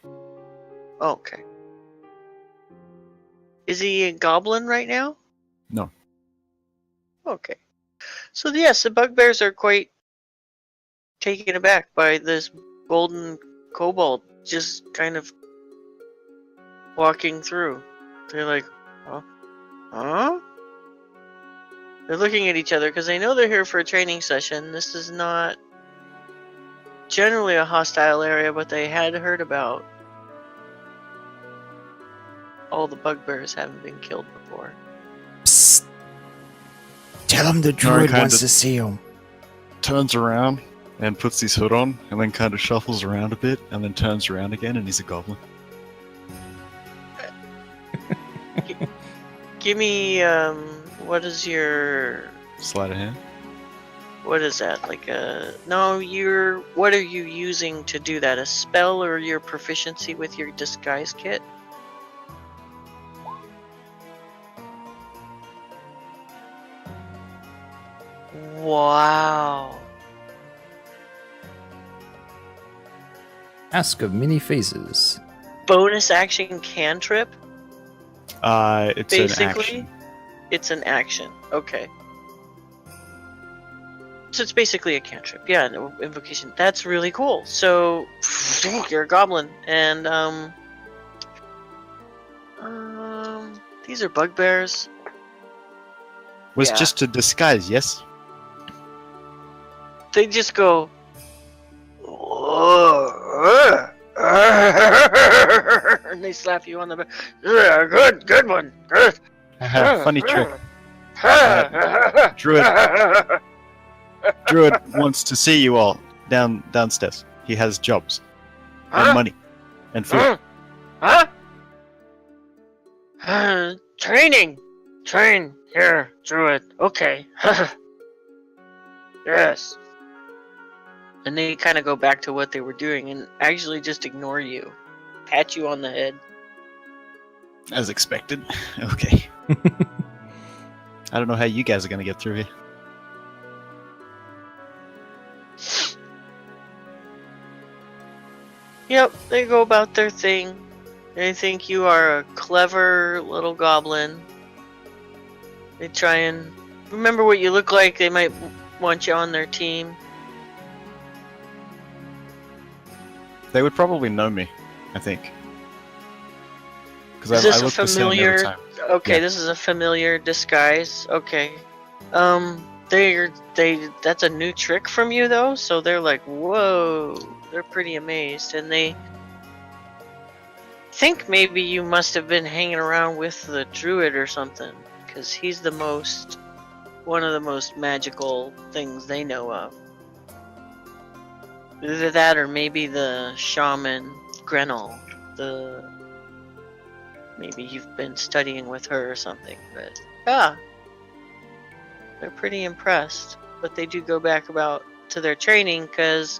Oh, okay. Is he a goblin right now? No. Okay. So yes, the bugbears are quite taken aback by this golden kobold just kind of walking through. They're like, huh? Huh? They're looking at each other because they know they're here for a training session. This is not generally a hostile area, but they had heard about all the bugbears having been killed before. Psst. Tell him the Nora druid kinda- wants to see him. Turns around and puts his hood on, and then kind of shuffles around a bit, and then turns around again, and he's a goblin. Give me, what is your, Sleight of hand. what is that? Like what are you using to do that? A spell or your proficiency with your disguise kit? Wow. Ask of many faces. Bonus action cantrip? It's an Basically, action. it's an action. Okay. So it's basically a cantrip. Yeah, an invocation. That's really cool. So you're a goblin, and these are bugbears. Was yeah. just a disguise, yes? They just go. And they slap you on the back. Yeah, good one. Good. Funny trick. Druid wants to see you all downstairs. He has jobs and Huh? money and food. Huh? Training. Train here, Druid. Okay. Yes. And they kind of go back to what they were doing and actually just ignore you. Pat you on the head. As expected. Okay. I don't know how you guys are going to get through here. Yep, they go about their thing. They think you are a clever little goblin. They try and remember what you look like. They might want you on their team. They would probably know me, I think. Is Because this I a look the same every familiar? time. Okay, Yeah. this is a familiar disguise. Okay. That's a new trick from you though, so they're like, whoa, they're pretty amazed, and they think maybe you must have been hanging around with the druid or something, because he's one of the most magical things they know of. Either that or maybe the shaman Grenell, maybe you've been studying with her or something, but yeah. They're pretty impressed, but they do go back to their training because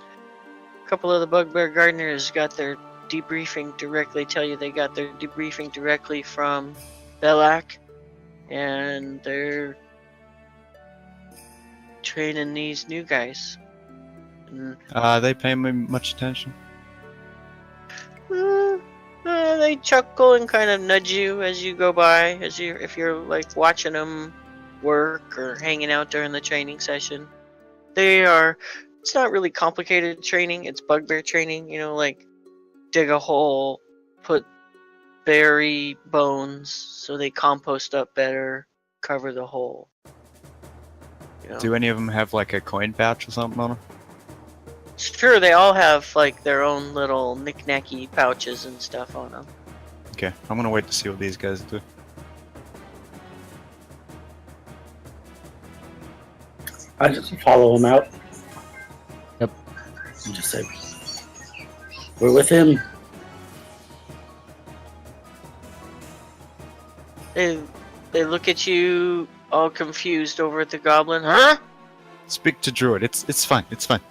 a couple of the bugbear gardeners got their debriefing directly. Tell you they got their debriefing directly from Belak, and they're training these new guys. And, They pay me much attention. they chuckle and kind of nudge you as you go by, if you're like watching them work or hanging out during the training session. It's not really complicated training. It's bugbear training. Like dig a hole, bury bones so they compost up better, cover the hole. Do any of them have like a coin pouch or something on them? Sure, they all have like their own little knick-knacky pouches and stuff on them. Okay, I'm gonna wait to see what these guys do. I just follow him out. Yep. And just say, we're with him. They look at you all confused over at the goblin. Huh? Speak to Druid. It's fine. It's fine.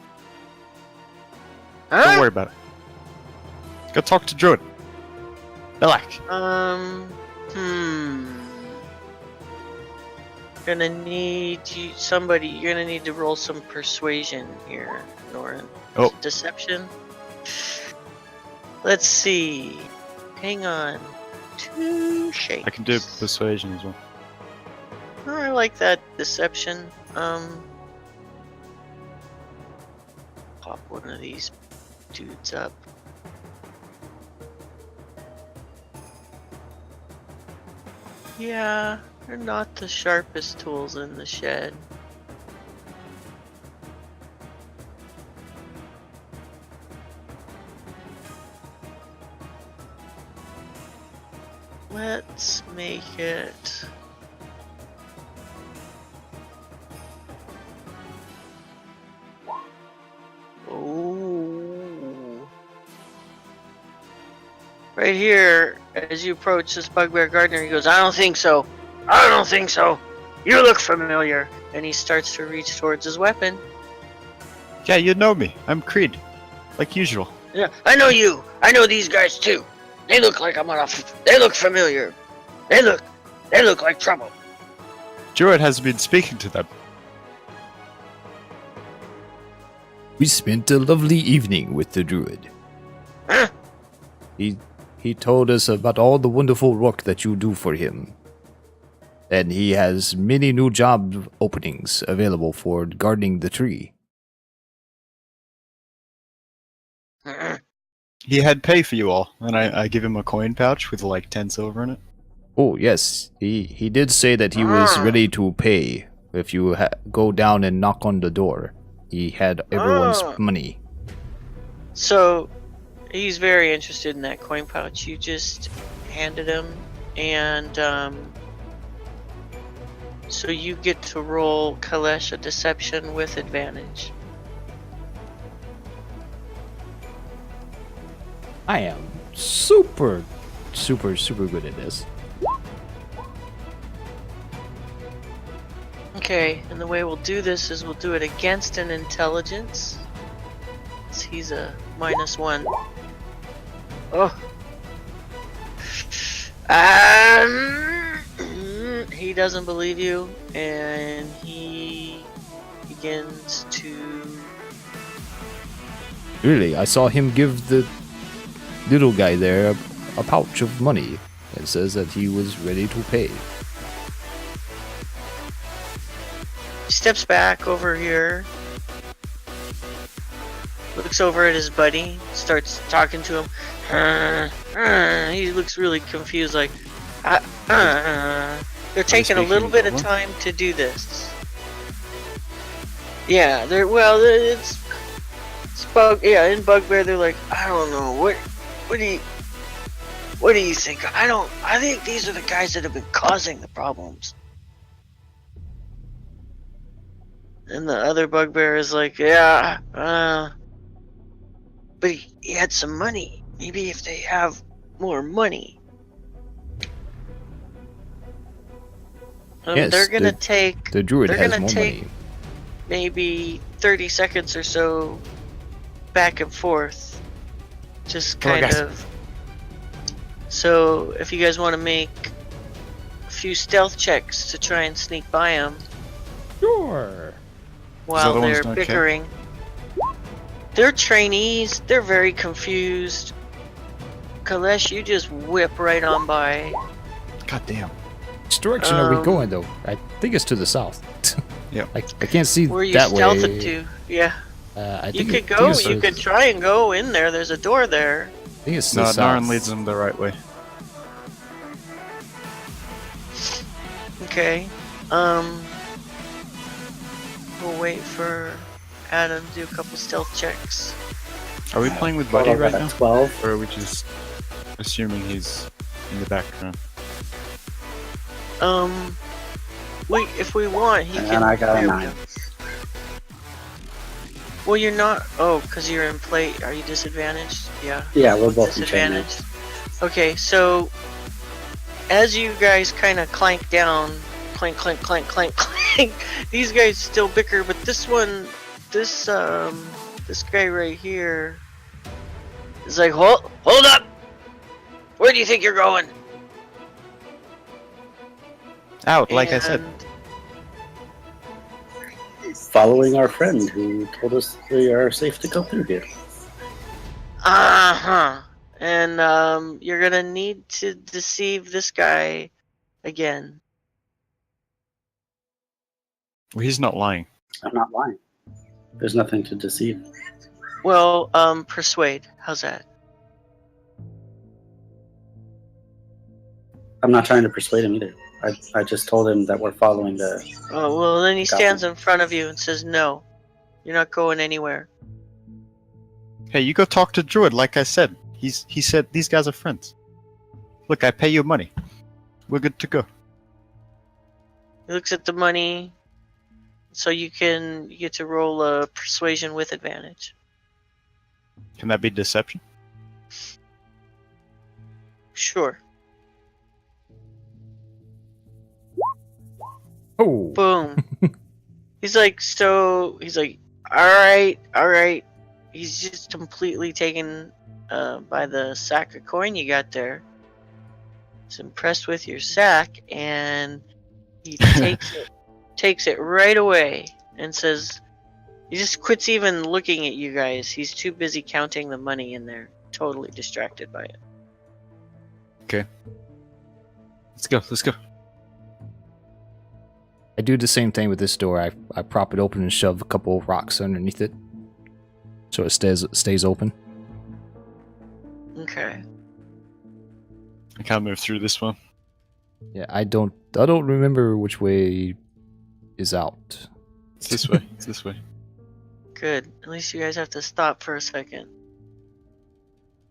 Huh? Don't worry about it. Go talk to Druid. Belak. Gonna need you're gonna need to roll some persuasion here, Norin. Oh. Deception? Let's see. Hang on. 2 shakes. I can do persuasion as well. Oh, I like that deception. Pop one of these dudes up. Yeah, they're not the sharpest tools in the shed. Let's make it... Ooh. Right here, as you approach this bugbear gardener, he goes, I don't think so. I don't think so. You look familiar. And he starts to reach towards his weapon. Yeah, you know me. I'm Creed. Like usual. Yeah, I know you. I know these guys too. They look like they look familiar. They look like trouble. Druid has been speaking to them. We spent a lovely evening with the druid. Huh? He told us about all the wonderful work that you do for him. And he has many new job openings available for guarding the tree. He had pay for you all, and I give him a coin pouch with like 10 silver in it. Oh, yes. He did say that he was ready to pay if you go down and knock on the door. He had everyone's money. So, he's very interested in that coin pouch you just handed him, and so you get to roll Kalesh a deception with advantage. I am super good at this. Okay, and the way we'll do this is we'll do it against an intelligence. So he's a -1. Oh. He doesn't believe you, and he begins to... Really, I saw him give the little guy there a pouch of money. It says that he was ready to pay. He steps back over here, looks over at his buddy, starts talking to him. He looks really confused, like, they're taking a little bit of time to do this. Yeah, in Bugbear they're like, I don't know, what do you think? I think these are the guys that have been causing the problems. And the other Bugbear is like, yeah, but he had some money. Maybe if they have more money. Yes, they're gonna take... The druid they're has gonna more take money. maybe 30 seconds or so back and forth. Just kind of... So, if you guys want to make a few stealth checks to try and sneak by him. Sure. while other ones they're don't care? bickering. They're trainees. They're very confused. Kalesh, you just whip right on by. God damn. Which direction are we Um, going, though? I think it's to the south. Yep. I can't see Where you that stealthed way. to? Yeah. I You think could I think go. it's You to- could try and go in there. There's a door there. I think it's to No, the south. Naren leads them the right way. Okay. We'll wait for Adam to do a couple stealth checks. Are we playing with Hold Buddy on, right got a now? 12. Or are we just assuming he's in the background? Wait, if we want, he can. And I got a there we 9. go. Well, you're not. Oh, because you're in play. Are you disadvantaged? Yeah. Yeah, we're both in chain now. Disadvantaged. Okay, so as you guys kind of clank down, clank, clank, clank, clank, clank. These guys still bicker, but this guy right here is like, hold up! Where do you think you're going? Out, like I said. And- Following our friend who told us we are safe to go through here. Uh-huh. And you're gonna need to deceive this guy again. Well, he's not lying. I'm not lying. There's nothing to deceive. Well, persuade. How's that? I'm not trying to persuade him either. I just told him that we're following the... Oh, well, then he Got stands in front of you and says, no, you're not going anywhere. Hey, you go talk to Druid, like I said. He said these guys are friends. Look, I pay you money. We're good to go. He looks at the money, so you get to roll a persuasion with advantage. Can that be deception? Sure. Oh, Boom. He's like, alright. He's just completely taken by the sack of coin you got there. He's impressed with your sack, and he takes it right away and says, he just quits even looking at you guys. He's too busy counting the money in there, totally distracted by it. Okay. Let's go. I do the same thing with this door. I prop it open and shove a couple of rocks underneath it, so it stays open. Okay. I can't move through this one. Yeah, I don't remember which way is out. It's this way. It's this way. Good. At least you guys have to stop for a second.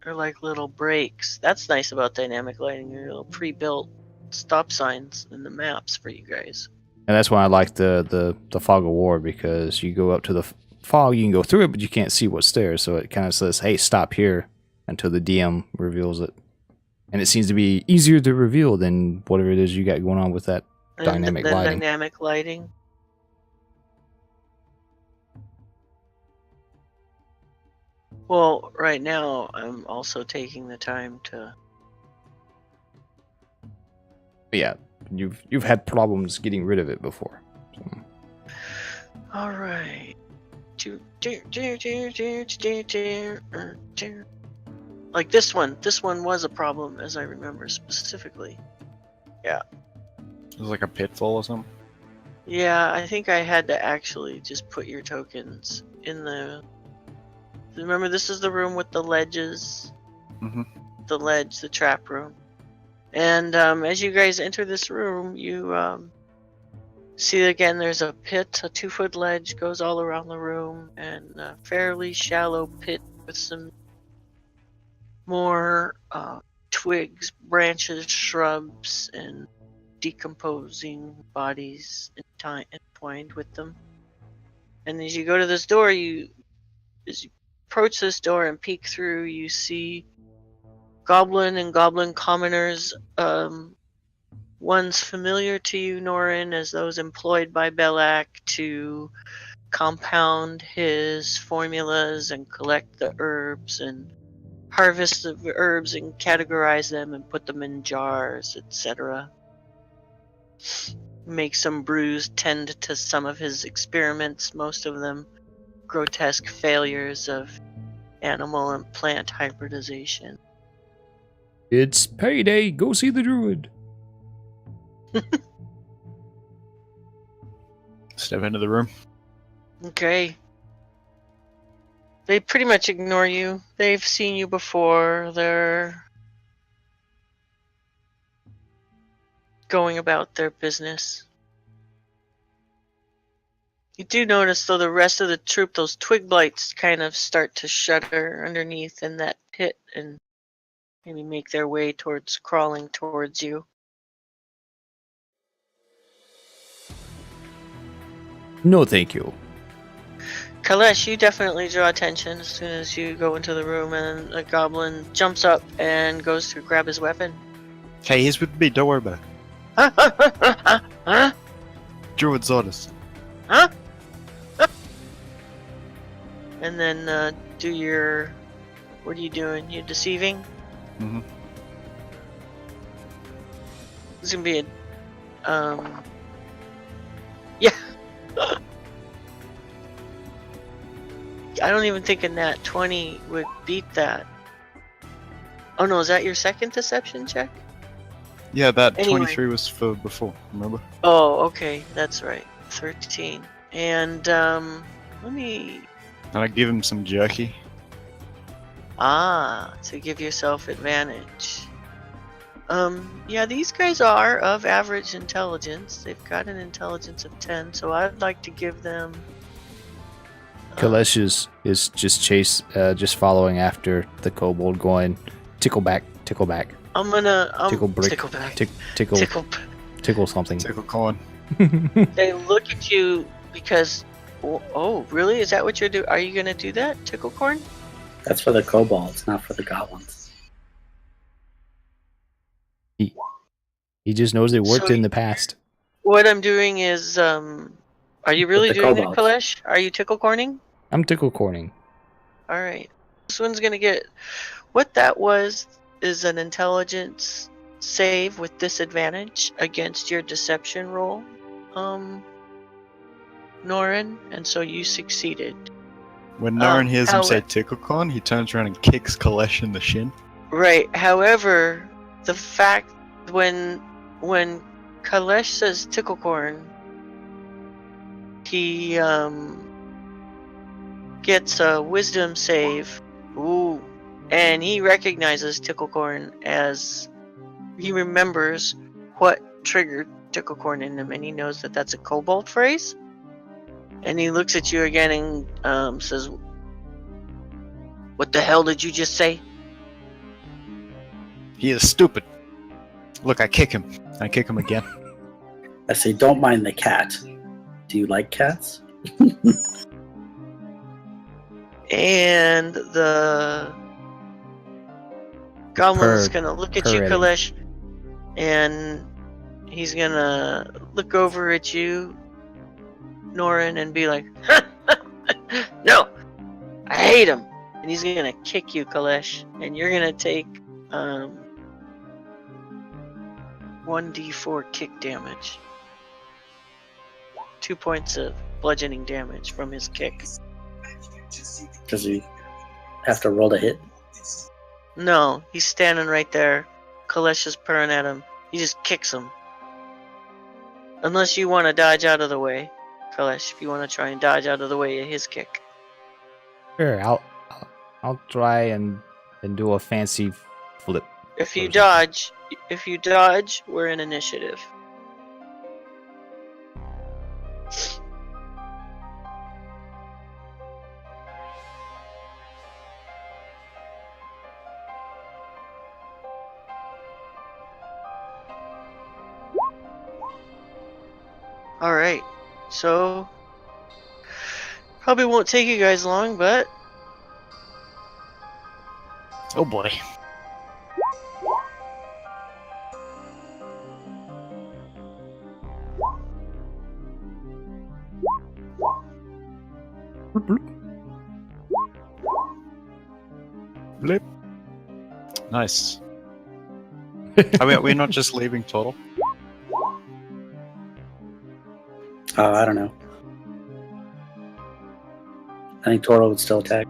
They're like little breaks. That's nice about dynamic lighting. Your little pre-built stop signs in the maps for you guys. And that's why I like the fog of war, because you go up to the fog, you can go through it, but you can't see what's there. So it kind of says, "Hey, stop here," until the DM reveals it. And it seems to be easier to reveal than whatever it is you got going on with that And dynamic the lighting. Dynamic lighting. Well, right now I'm also taking the time to. But yeah, you've had problems getting rid of it before. So. All right. Like this one. This one was a problem, as I remember specifically. It was like a pitfall or something. Yeah, I think I had to actually just put your tokens in the. Remember, this is the room with the ledges. Mm-hmm. The ledge, the trap room. And as you guys enter this room, you see again there's a pit, a 2-foot ledge goes all around the room, and a fairly shallow pit with some more twigs, branches, shrubs, and decomposing bodies entwined with them. And as you go to this door, as you approach this door and peek through, you see goblin and goblin commoners, ones familiar to you, Norin, as those employed by Belak to compound his formulas and collect the herbs and harvest the herbs and categorize them and put them in jars, etc. make some brews, tend to some of his experiments, most of them grotesque failures of animal and plant hybridization. It's payday. Go see the druid. Step into the room. Okay. They pretty much ignore you. They've seen you before. They're going about their business. You do notice, though, the rest of the troop, those twig blights kind of start to shudder underneath in that pit and maybe make their way towards crawling towards you. No, thank you. Kalesh, you definitely draw attention as soon as you go into the room, and a goblin jumps up and goes to grab his weapon. Hey, he's with me. Don't worry about it. Huh? Druid's orders. Huh? And then do your... What are you doing? You deceiving? Mm-hmm. This is gonna be a... Yeah. I don't even think a nat 20 would beat that. Oh no, is that your second deception check? Yeah, that Anyway. 23 was for before, remember? Oh, okay, that's right. 13. And let me... And I give him some jerky. to give yourself advantage. Yeah, these guys are of average intelligence. They've got an intelligence of 10, so I'd like to give them... Kalesh is just following after the kobold, going tickle back. I'm gonna... Tickle brick. Tickle back. Tickle something. Tickle corn. They look at you because... Oh, really? Is that what you're doing? Are you gonna do that? Tickle corn? That's for the kobolds, not for the goblins. He just knows it worked So in the past. What I'm doing is... Are you really the doing that, kobolds. Kalesh? Are you tickle corning? I'm tickle corning. Alright. This one's gonna get... What that was is an intelligence save with disadvantage against your deception roll, Norin, and so you succeeded. When Naren hears him say however- tickle corn, he turns around and kicks Kalesh in the shin. Right. However, the fact when Kalesh says tickle corn, he gets a wisdom save. Ooh. And he recognizes ticklecorn as he remembers what triggered ticklecorn in him, and he knows that that's a kobold phrase. And he looks at you again and says, "What the hell did you just say?" He is stupid. Look, I kick him. I kick him again. I say, don't mind the cat. Do you like cats? And the goblin's gonna look at you, purring. Kalesh, and he's gonna look over at you, Norin, and be like, "No, I hate him." And he's gonna kick you, Kalesh, and you're gonna take 1d4 kick damage. 2 points of bludgeoning damage from his kick. Does he have to roll to hit? No, he's standing right there. Kalesh is purring at him. He just kicks him. Unless you want to dodge out of the way, Kalesh, if you want to try and dodge out of the way of his kick. Sure, I'll try and do a fancy flip. If you Or dodge, we're in initiative. Alright, so probably won't take you guys long, but Oh boy. Blip. Nice. We're not just leaving total. I don't know. I think Toro would still attack.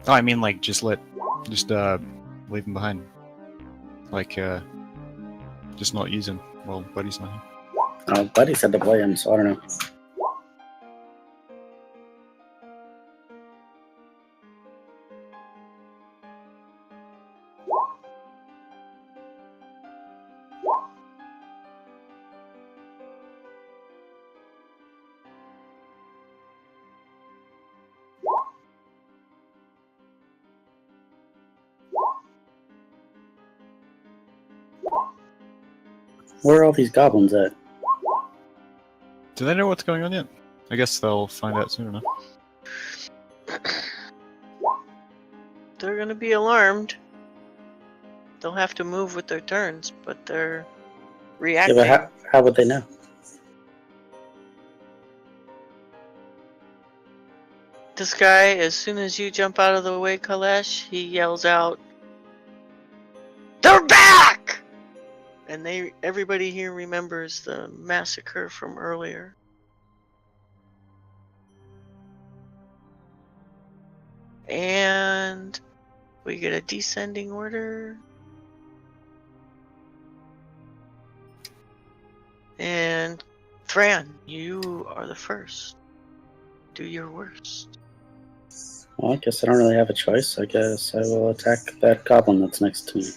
Oh, I mean, like, just leave him behind. Like, just not use him while Buddy's not here. Oh, Buddy said to play him, so I don't know. Where are all these goblins at? Do they know what's going on yet? I guess they'll find out soon enough. They're gonna be alarmed. They'll have to move with their turns, but they're Yeah, reacting. but how would they know? This guy, as soon as you jump out of the way, Kalesh, he yells out, "They're back!" And everybody here remembers the massacre from earlier. And we get a descending order. And Fran, you are the first. Do your worst. Well, I guess I don't really have a choice. I guess I will attack that goblin that's next to me.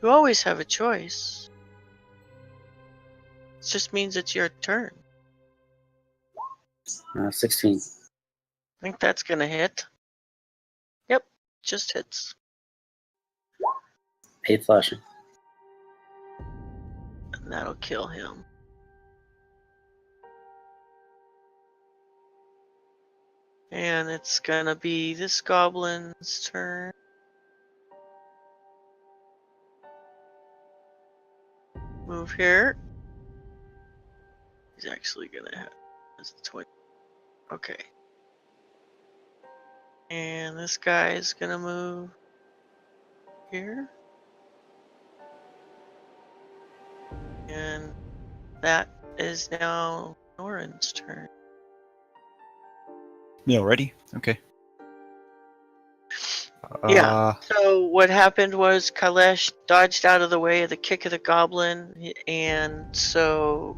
You always have a choice. It just means it's your turn. 16. I think that's gonna hit. Yep, just hits. 8 flashing. And that'll kill him. And it's gonna be this goblin's turn. Move here. He's actually gonna hit. That's the 20. Okay. And this guy is gonna move here. And that is now Norin's turn. Yeah, ready? Okay. Yeah. So what happened was Kalesh dodged out of the way of the kick of the goblin, and so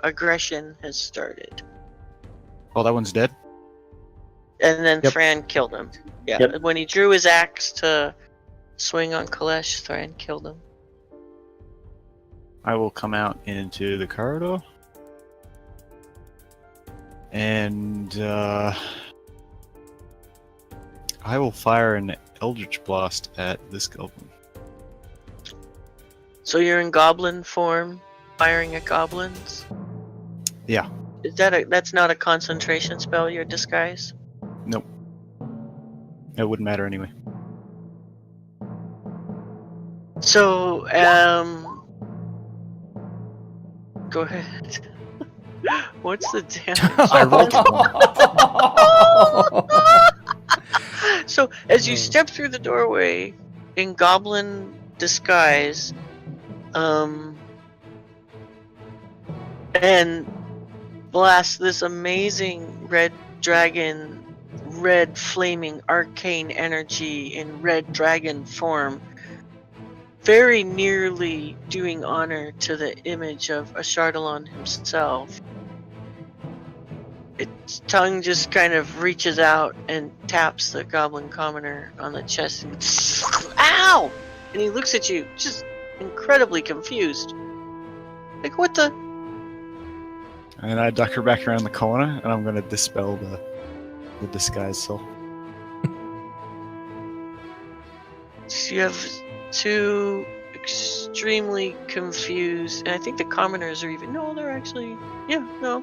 aggression has started. Oh, that one's dead? And then Yep. Thran killed him. Yeah. Yep. When he drew his axe to swing on Kalesh, Thran killed him. I will come out into the corridor. And I will fire an Eldritch Blast at this goblin. So you're in goblin form, firing at goblins? Yeah. Is that's not a concentration spell, your disguise? Nope. It wouldn't matter anyway. So, go ahead. What's the damage? I rolled So, as you step through the doorway in goblin disguise, and blast this amazing red dragon, red flaming arcane energy in red dragon form, very nearly doing honor to the image of Ashardalon himself. Its tongue just kind of reaches out and taps the goblin commoner on the chest and ow! And he looks at you, just incredibly confused. Like, what the? And I duck her back around the corner, and I'm going to dispel the disguise soul. So you have two extremely confused, and I think the commoners are even, no, they're actually, yeah, no.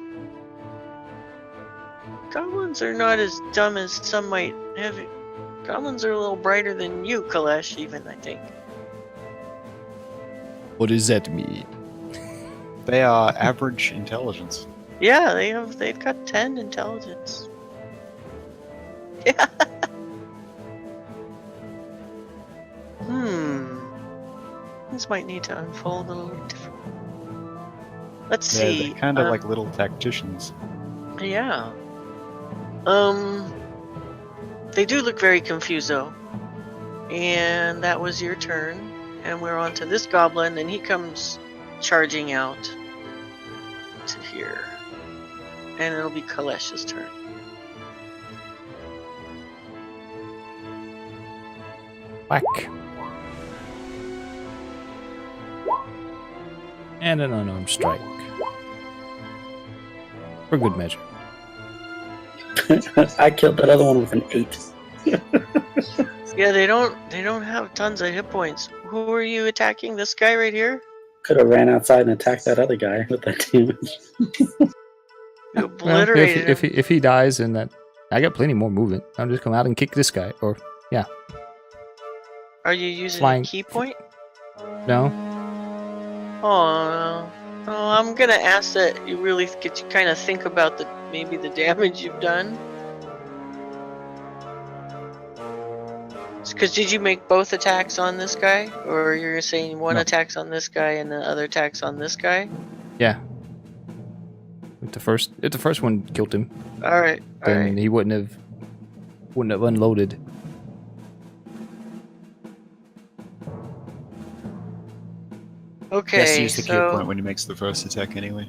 Goblins are not as dumb as some might have it. Goblins are a little brighter than you, Kalesh, even, I think. What does that mean? They are average intelligence. Yeah, they've got 10 intelligence. Yeah. This might need to unfold a little different. Let's see. They're kind of like little tacticians. Yeah. They do look very confused though. And that was your turn. And we're on to this goblin, and he comes charging out to here. And it'll be Kalesh's turn. Whack. And an unarmed strike. For good measure. I killed that other one with an 8. Yeah, they don't have tons of hit points. Who are you attacking? This guy right here? Could have ran outside and attacked that other guy with that damage. You obliterated him. If he dies, and that I got plenty more movement. I'll just come out and kick this guy. Or yeah. Are you using Flying- a key point? No. Oh, no. Oh, I'm gonna ask that you really get you kind of think about maybe the damage you've done. Because did you make both attacks on this guy, or you're saying one No. attack's on this guy and the other attack's on this guy? Yeah. If the first one killed him, All right. All then right. he wouldn't have unloaded. Okay. Yes, use the key point So when he makes the first attack anyway.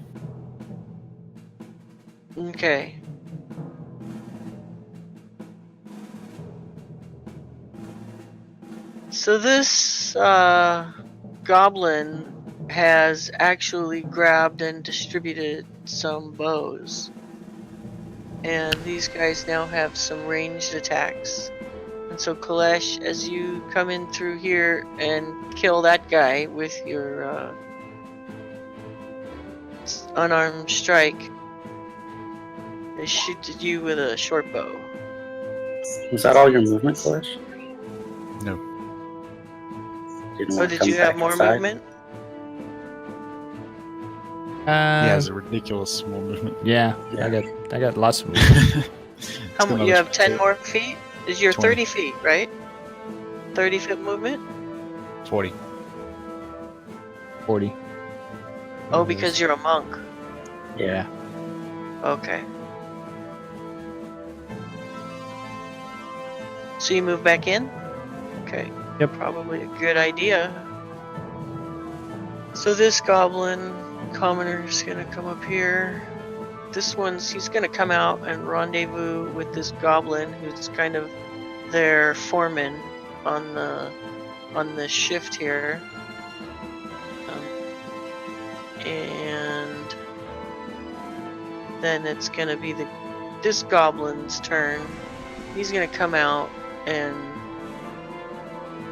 okay. So this goblin has actually grabbed and distributed some bows. And these guys now have some ranged attacks. And so Kalesh, as you come in through here and kill that guy with your unarmed strike, they shoot at you with a short bow. Was that all your movement, Flash? No. Oh, did you have more movement? He has a ridiculous small movement. Yeah, Yeah. I got lots of movement. How It's much? gonna You have be 10 more feet? Is your 20. 30 feet, right? 30 foot movement? 40. 40. Oh, because you're a monk. Yeah. Okay. So you move back in? Okay. Yep. Probably a good idea. So this goblin commoner is gonna come up here. He's gonna come out and rendezvous with this goblin who's kind of their foreman on the shift here. And then it's gonna be this goblin's turn. He's gonna come out and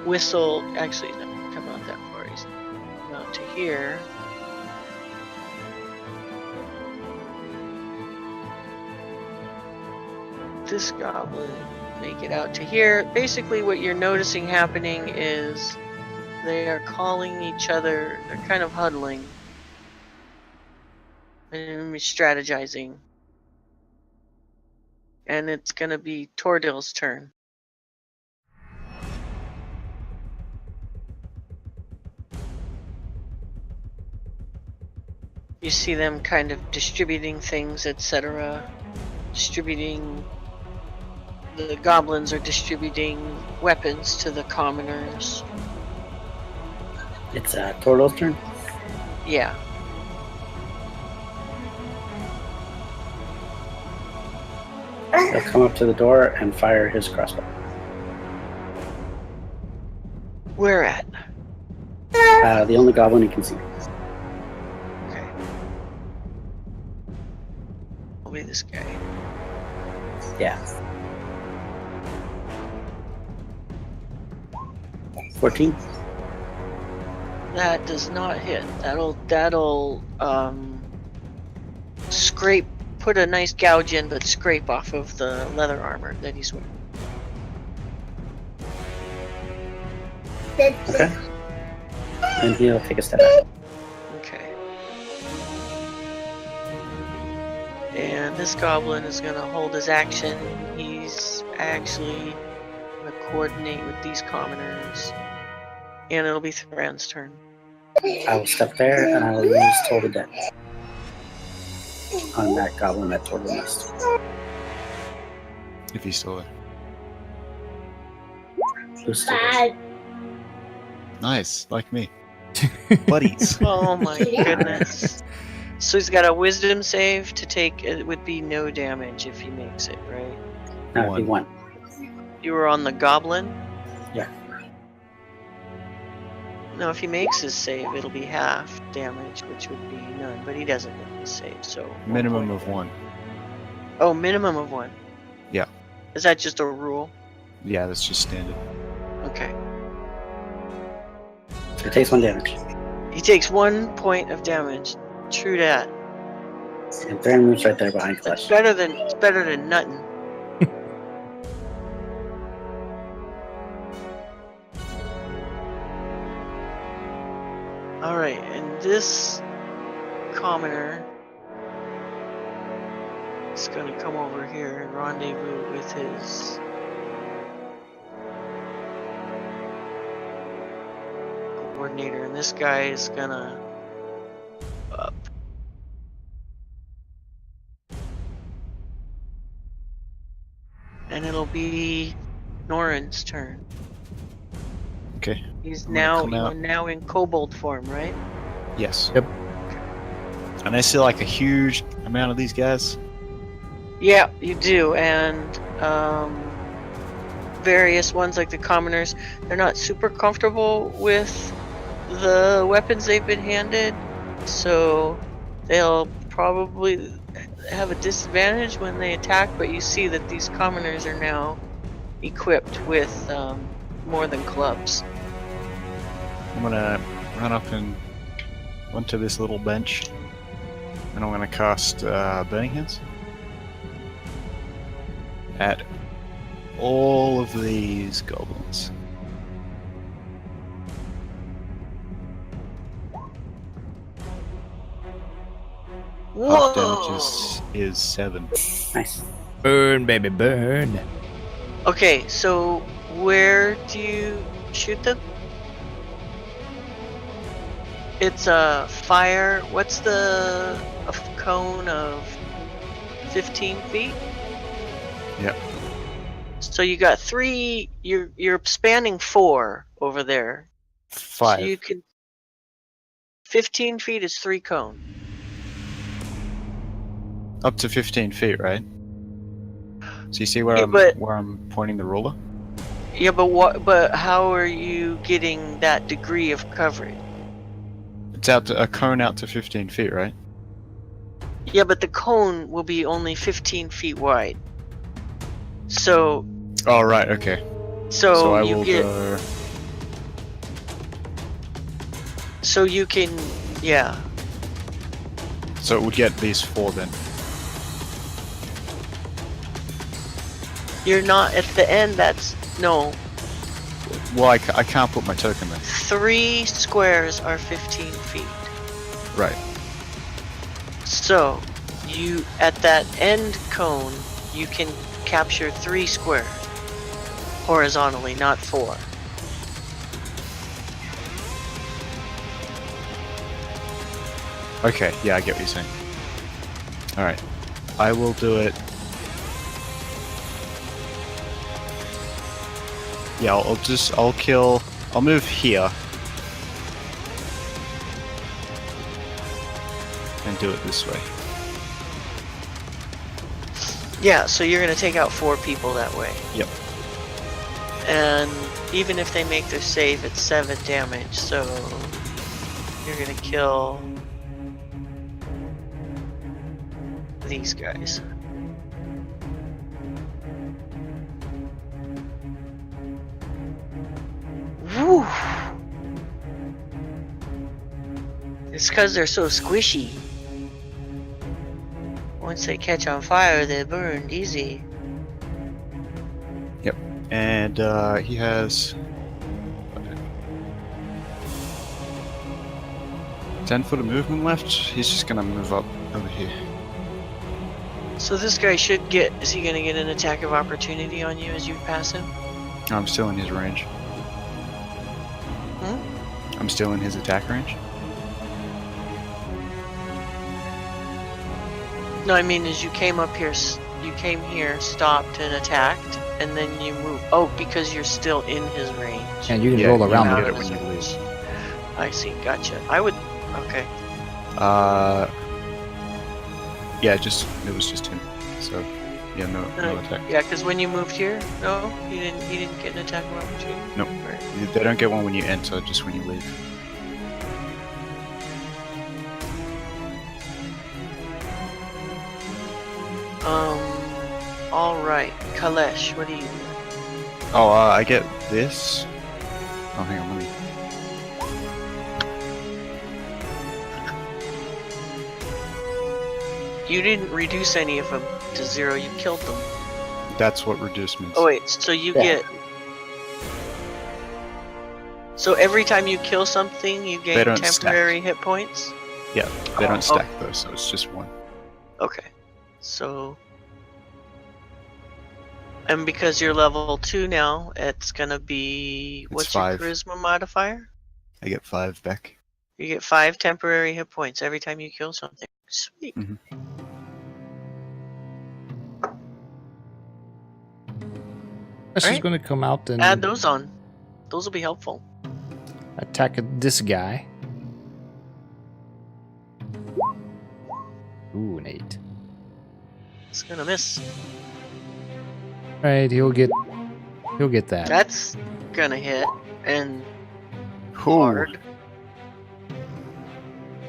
whistle. Actually, no, come out that far. He's come out to here. This goblin make it out to here. Basically, what you're noticing happening is they are calling each other. They're kind of huddling and strategizing. And it's gonna be Tordil's turn. You see them kind of distributing things, etc. The goblins are distributing weapons to the commoners. It's Tordil's turn. Yeah. He'll come up to the door and fire his crossbow. Where at? The only goblin he can see. Okay. I'll be this guy. Yeah. 14. That does not hit. That'll scrape, put a nice gouge in, but scrape off of the leather armor that he's wearing. Okay. And he'll take a step back. Okay. And this goblin is gonna hold his action. He's actually gonna coordinate with these commoners. And it'll be Thran's turn. I will step there and I will use Toll the Dead. on that goblin that totally missed. If he's still there. Who's still there? Nice, like me. Buddies. Oh my goodness. So he's got a wisdom save to take. It would be no damage if he makes it, right? No, he won. You were on the goblin? Yeah. No, if he makes his save, it'll be half damage, which would be none. But he doesn't make his save, so Minimum of 1. Oh, minimum of 1. Yeah. Is that just a rule? Yeah, that's just standard. Okay. It takes 1 damage. He takes 1 point of damage. True that. And Baron moves right there behind It's Flesh. better than nothing. Alright, and this commoner is gonna come over here and rendezvous with his coordinator, and this guy is gonna up. And it'll be Norin's turn. Okay. He's I'm gonna come out. now in kobold form, right? Yes. Yep. And I see like a huge amount of these guys. Yeah, you do, and various ones like the commoners, they're not super comfortable with the weapons they've been handed, so they'll probably have a disadvantage when they attack, but you see that these commoners are now equipped with more than clubs. I'm gonna run up and onto this little bench, and I'm gonna cast Burning Hands at all of these goblins. Half damage is 7. Nice. Burn, baby, burn. Okay, so where do you shoot them? It's a fire. What's a cone of 15 feet? Yep. So you got 3. You're spanning 4 over there. 5. So you can. 15 feet is 3 cone. Up to 15 feet, right? So you see where Yeah, where I'm pointing the ruler? Yeah, but what? But how are you getting that degree of coverage? It's out to a cone out to 15 feet, right? Yeah, but the cone will be only 15 feet wide. So. Oh, right. Okay. So I you will get. go. So you can, yeah. So it would get these 4 then. You're not at the end. That's no. Well, I can't put my token there. 3 squares are 15 feet. Right. So you at that end cone, you can capture 3 squares horizontally, not 4. Okay. Yeah, I get what you're saying. All right. I will do it. Yeah, I'll move here. And do it this way. Yeah, so you're gonna take out 4 people that way. Yep. And even if they make their save, it's 7 damage, so you're gonna kill these guys. Woo! It's because they're so squishy. Once they catch on fire, they burn easy. Yep. And he has 10 foot of movement left. He's just gonna move up over here. So this guy should get, is he gonna get an attack of opportunity on you as you pass him? I'm still in his range. I'm still in his attack range. No, I mean, as you came up here, you came here, stopped, and attacked, and then you move. Oh, because you're still in his range. And you can Yeah, roll you around get with it it. when you leave. I see, gotcha. I would. Okay. Yeah, it was just him. So, yeah, no attack. Yeah, because when you moved here, no, he didn't get an attack of opportunity. No. Right. They don't get one when you enter, just when you leave. All right, Kalesh, what do you do? Oh, I get this. Oh, hang on, let me. You didn't reduce any of them to 0. You killed them. That's what reduce means. Oh wait, so you Yeah. get. So every time you kill something, you gain don't temporary hit points. Yeah, they Oh, don't stack though, so it's just one. Okay, so. And because you're level 2 now, it's gonna be It's what's 5. your charisma modifier? I get 5 back. You get 5 temporary hit points every time you kill something. Sweet. She's Alright. going to come out and Add those on. Those will be helpful. attack this guy. Ooh, an 8. It's gonna miss. Right, he'll get that. That's gonna hit and Cool. hard.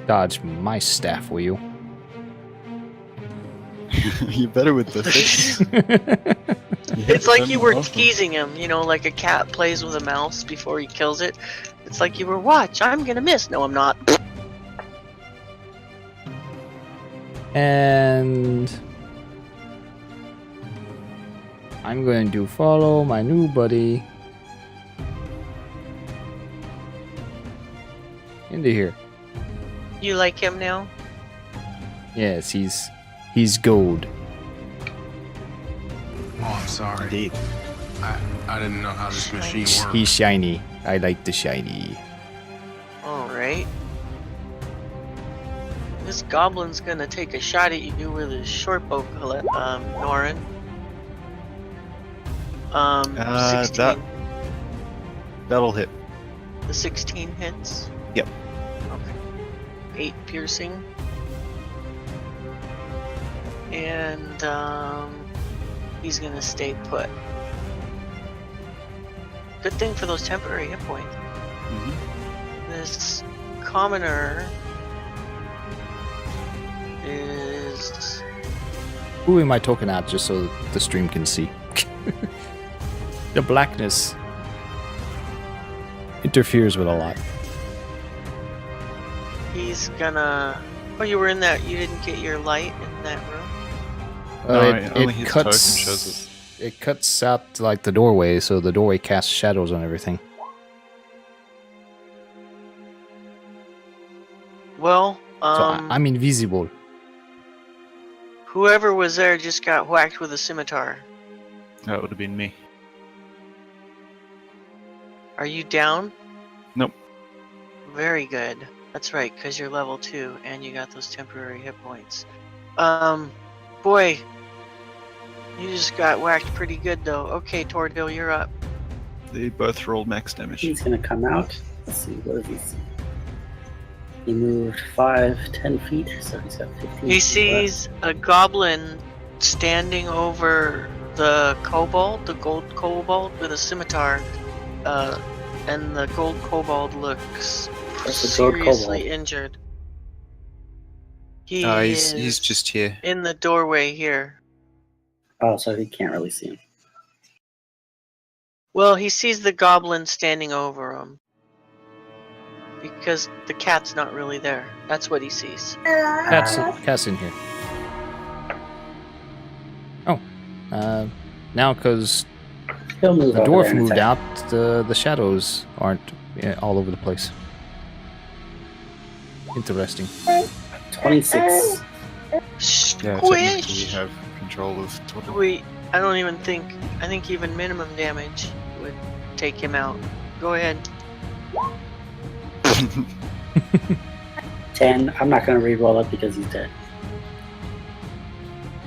Dodge my staff, will you? You're better with the fish. It's like you were teasing him, like a cat plays with a mouse before he kills it. It's like you were, watch, I'm gonna miss. No, I'm not. And I'm going to follow my new buddy into here. You like him now? Yes, he's gold. Oh, I'm sorry. Indeed. I didn't know how this machine worked. He's shiny. I like the shiny. Alright. This goblin's gonna take a shot at you with his short bow, Norin. 16. That'll hit. The 16 hits? Yep. Okay. 8 piercing. And, he's gonna stay put. Good thing for those temporary hit points. This commoner is... Who am I token out just so the stream can see? The blackness interferes with a lot. He's gonna... Oh, you were in that... You didn't get your light in that room? No, only his token shows it cuts out like the doorway, so the doorway casts shadows on everything. Well, So I'm invisible. whoever was there just got whacked with a scimitar. That would have been me. Are you down? Nope. Very good. That's right, because you're level 2 and you got those temporary hit points. Boy, you just got whacked pretty good though. Okay, Tordil, you're up. They both rolled max damage. He's gonna come out. Let's see, what does he see? He moved 10 feet, so he's got 15 He feet left. sees a goblin standing over the kobold, the gold kobold, with a scimitar. And the gold kobold looks That's the gold seriously kobold. injured. He's He's just here. in the doorway here. Oh, so he can't really see him. Well, he sees the goblin standing over him. Because the cat's not really there. That's what he sees. Cat's in here. Oh, now because He'll move the over dwarf there and moved attack. out, the shadows aren't all over the place. Interesting. 26. Yeah, Squish! technically we have control of total. Wait, I don't even think. I think even minimum damage would take him out. Go ahead. 10. I'm not gonna re-roll it because he's dead.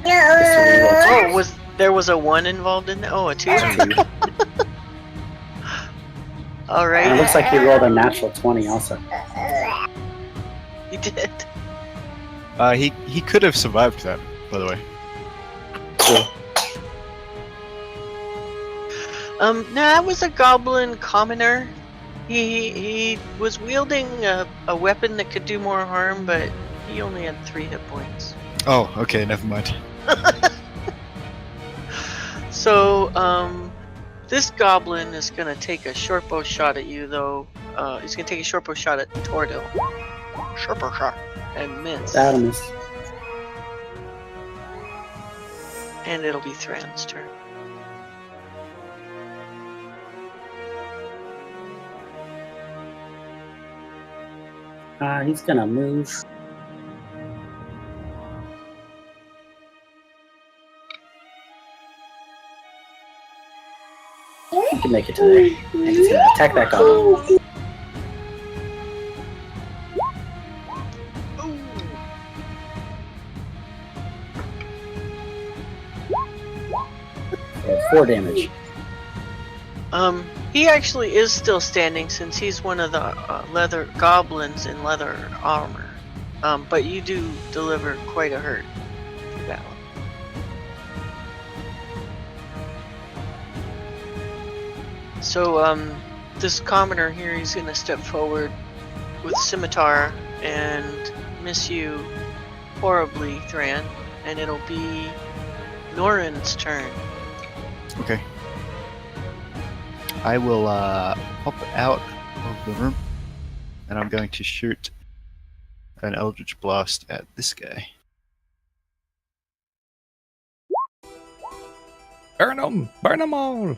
Oh, there was a 1 involved in that? Oh, a 2? And Alright, it looks like he rolled a natural 20 also. you did. He could have survived that, by the way. No, that was a goblin commoner. He was wielding a weapon that could do more harm, but he only had 3 hit points. Oh, okay, never mind. So, this goblin is gonna take a short bow shot at you, though. He's gonna take a short bow shot at Tordil. Short bow shot. And miss. That'll miss. And it'll be Thran's turn. He's gonna move. He can make it to there. And he's gonna attack that goblin. For 4 damage. He actually is still standing since he's one of the leather goblins in leather armor. But you do deliver quite a hurt to that one. So, this commoner here, he's gonna step forward with scimitar and miss you horribly, Thran, and it'll be Norin's turn. Okay. I will pop out of the room, and I'm going to shoot an Eldritch Blast at this guy. Burn them! Burn them all!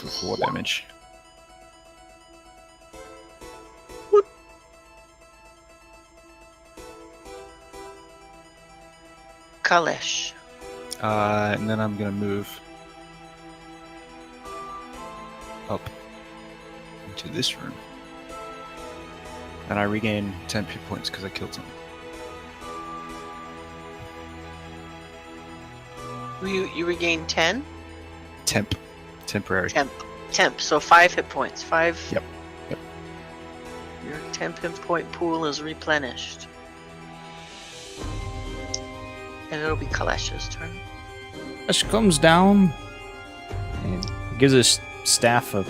For 4 damage. Kalesh. And then I'm gonna move up into this room. And I regain 10 hit points because I killed him. You regain 10? Temporary. Temp. So 5 hit points. 5. Yep. Your 10 hit point pool is replenished. And it'll be Kalesh's turn. Ash comes down and gives his staff a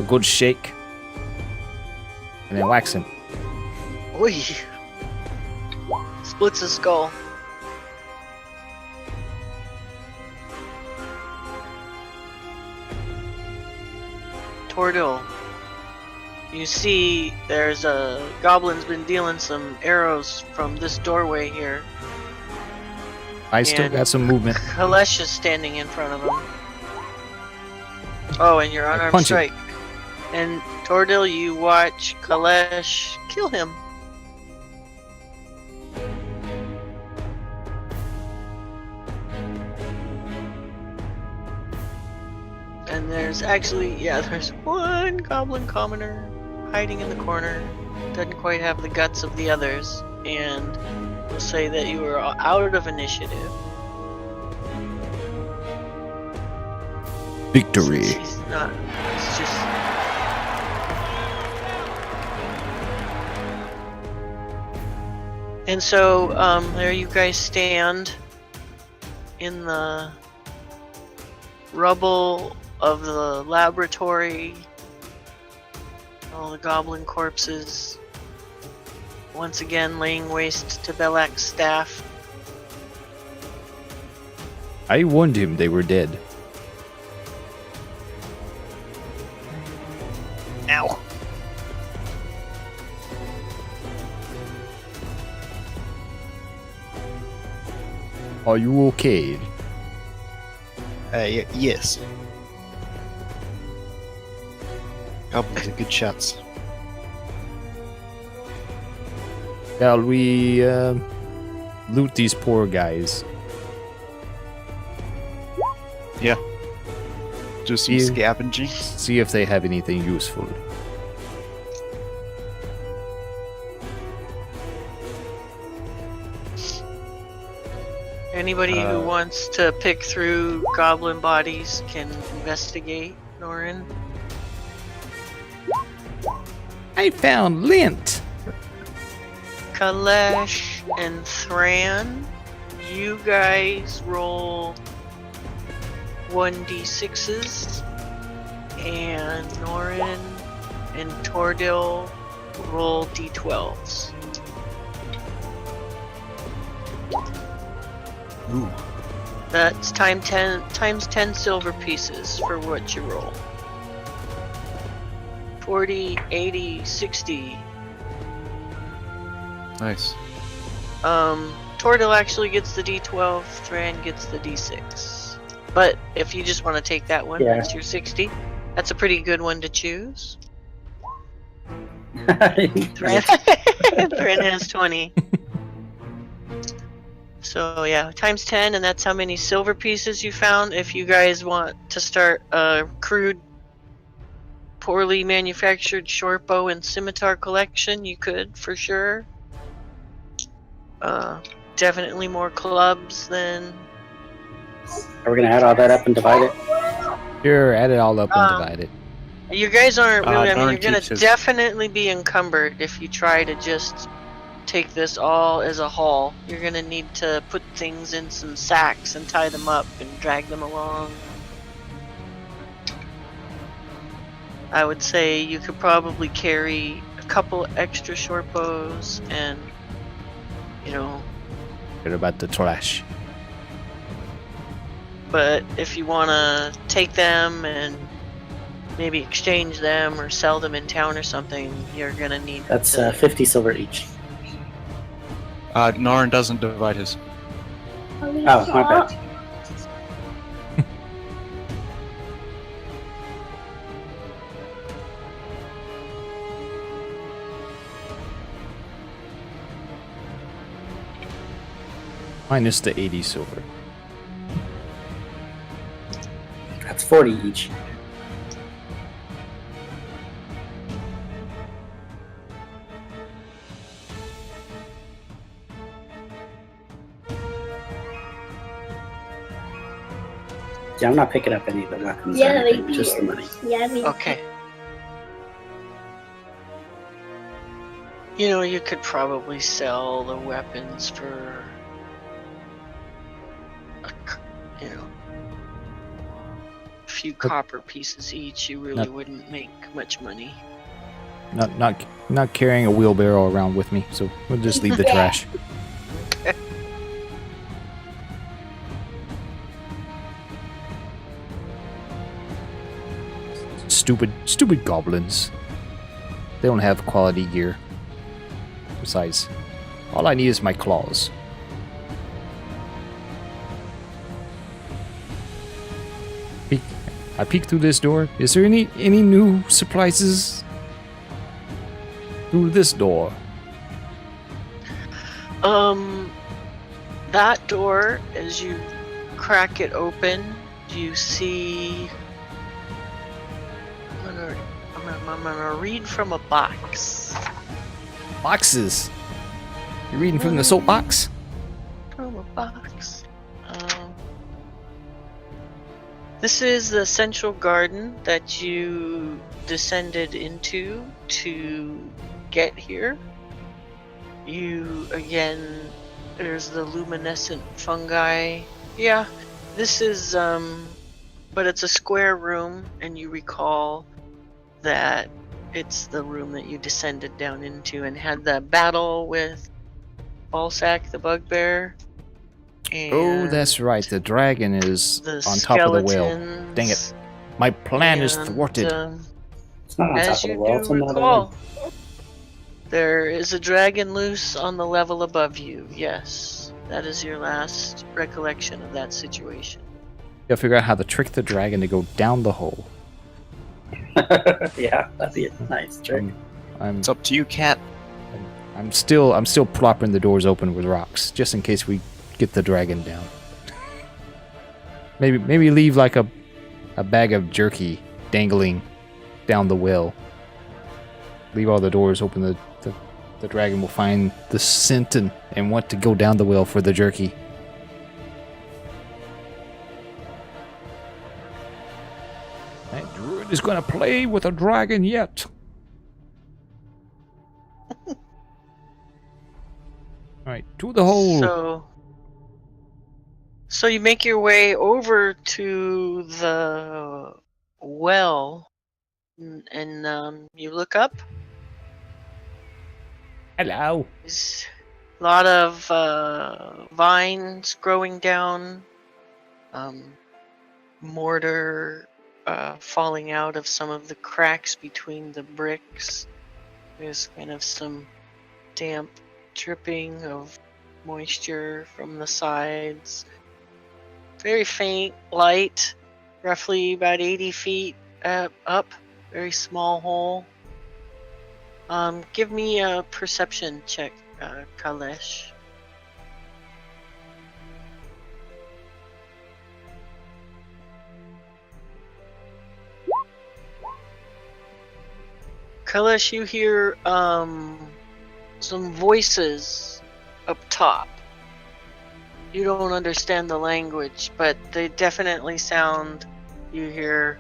good shake. And then whacks him. Oi! Splits his skull. Tordil, you see there's a goblin's been dealing some arrows from this doorway here. I still And got some movement. Kalesh is standing in front of him. Oh, and you're unarmed punch him. strike. And Tordil, you watch Kalesh kill him. And there's actually, there's one goblin commoner hiding in the corner. Doesn't quite have the guts of the others. And we'll say that you are out of initiative. Victory. He's not, it's just... And so, there you guys stand in the rubble of the laboratory. All the goblin corpses once again laying waste to Belak's staff. I warned him they were dead. Ow! Are you okay? Yes. Goblins are good shots. Shall we loot these poor guys? Yeah. Do some Yeah. scavenging. See if they have anything useful. Anybody who wants to pick through goblin bodies can investigate, Norin. I found lint. Kalesh and Thran, you guys roll 1d6s, and Norin and Tordil roll d12s. Ooh. That's times 10 silver pieces for what you roll. 40, 80, 60. Nice. Tordil actually gets the d12, Thran gets the d6. But if you just want to take that one, that's your 60. That's a pretty good one to choose. Thran has 20. So yeah, times 10, and that's how many silver pieces you found. If you guys want to start a crude, poorly manufactured short bow and scimitar collection, you could, for sure. Definitely more clubs than... Are we gonna add all that up and divide it? Sure, add it all up and divide it. You guys aren't really, I mean, you're gonna keeps his- definitely be encumbered if you try to just take this all as a haul. You're gonna need to put things in some sacks and tie them up and drag them along. I would say you could probably carry a couple extra short bows and, you know, What about the trash? but if you want to take them and maybe exchange them or sell them in town or something, you're gonna need That's to... 50 silver each. Norin doesn't divide his. Oh, my bad. Minus the 80 silver. That's 40 each. Yeah, I'm not picking up any of the weapons. or anything, just the money. Okay. You know, you could probably sell the weapons for, you know, a few copper pieces each. You really wouldn't make much money. Not carrying a wheelbarrow around with me, so we'll just leave the trash. Stupid goblins. They don't have quality gear. Besides, all I need is my claws. I peek through this door. Is there any new surprises through this door? That door, as you crack it open, you see... I'm gonna read from a box. Boxes. You're reading from the soapbox? From a box. This is the central garden that you descended into to get here. There's the luminescent fungi. Yeah, this is, but it's a square room, and you recall that it's the room that you descended down into and had the battle with Balsac the bugbear. Oh, that's right. The dragon is on top of the whale. Dang it. My plan is thwarted. It's not on As top of you the wall, do it's another recall, one. there is a dragon loose on the level above you. Yes, that is your last recollection of that situation. You gotta figure out how to trick the dragon to go down the hole. Yeah, that'd be a nice trick. It's up to you, cat. I'm still plopping the doors open with rocks, just in case we get the dragon down. Maybe leave like a bag of jerky dangling down the well. Leave all the doors open. The dragon will find the scent and want to go down the well for the jerky. Nobody's gonna play with a dragon yet. Alright, to the hole. So you make your way over to the well, and you look up. Hello. There's a lot of vines growing down, mortar falling out of some of the cracks between the bricks. There's kind of some damp dripping of moisture from the sides. Very faint light, roughly about 80 feet up. Very small hole. Give me a perception check, Kalesh. Kalesh, you hear some voices up top. You don't understand the language, but they definitely sound. You hear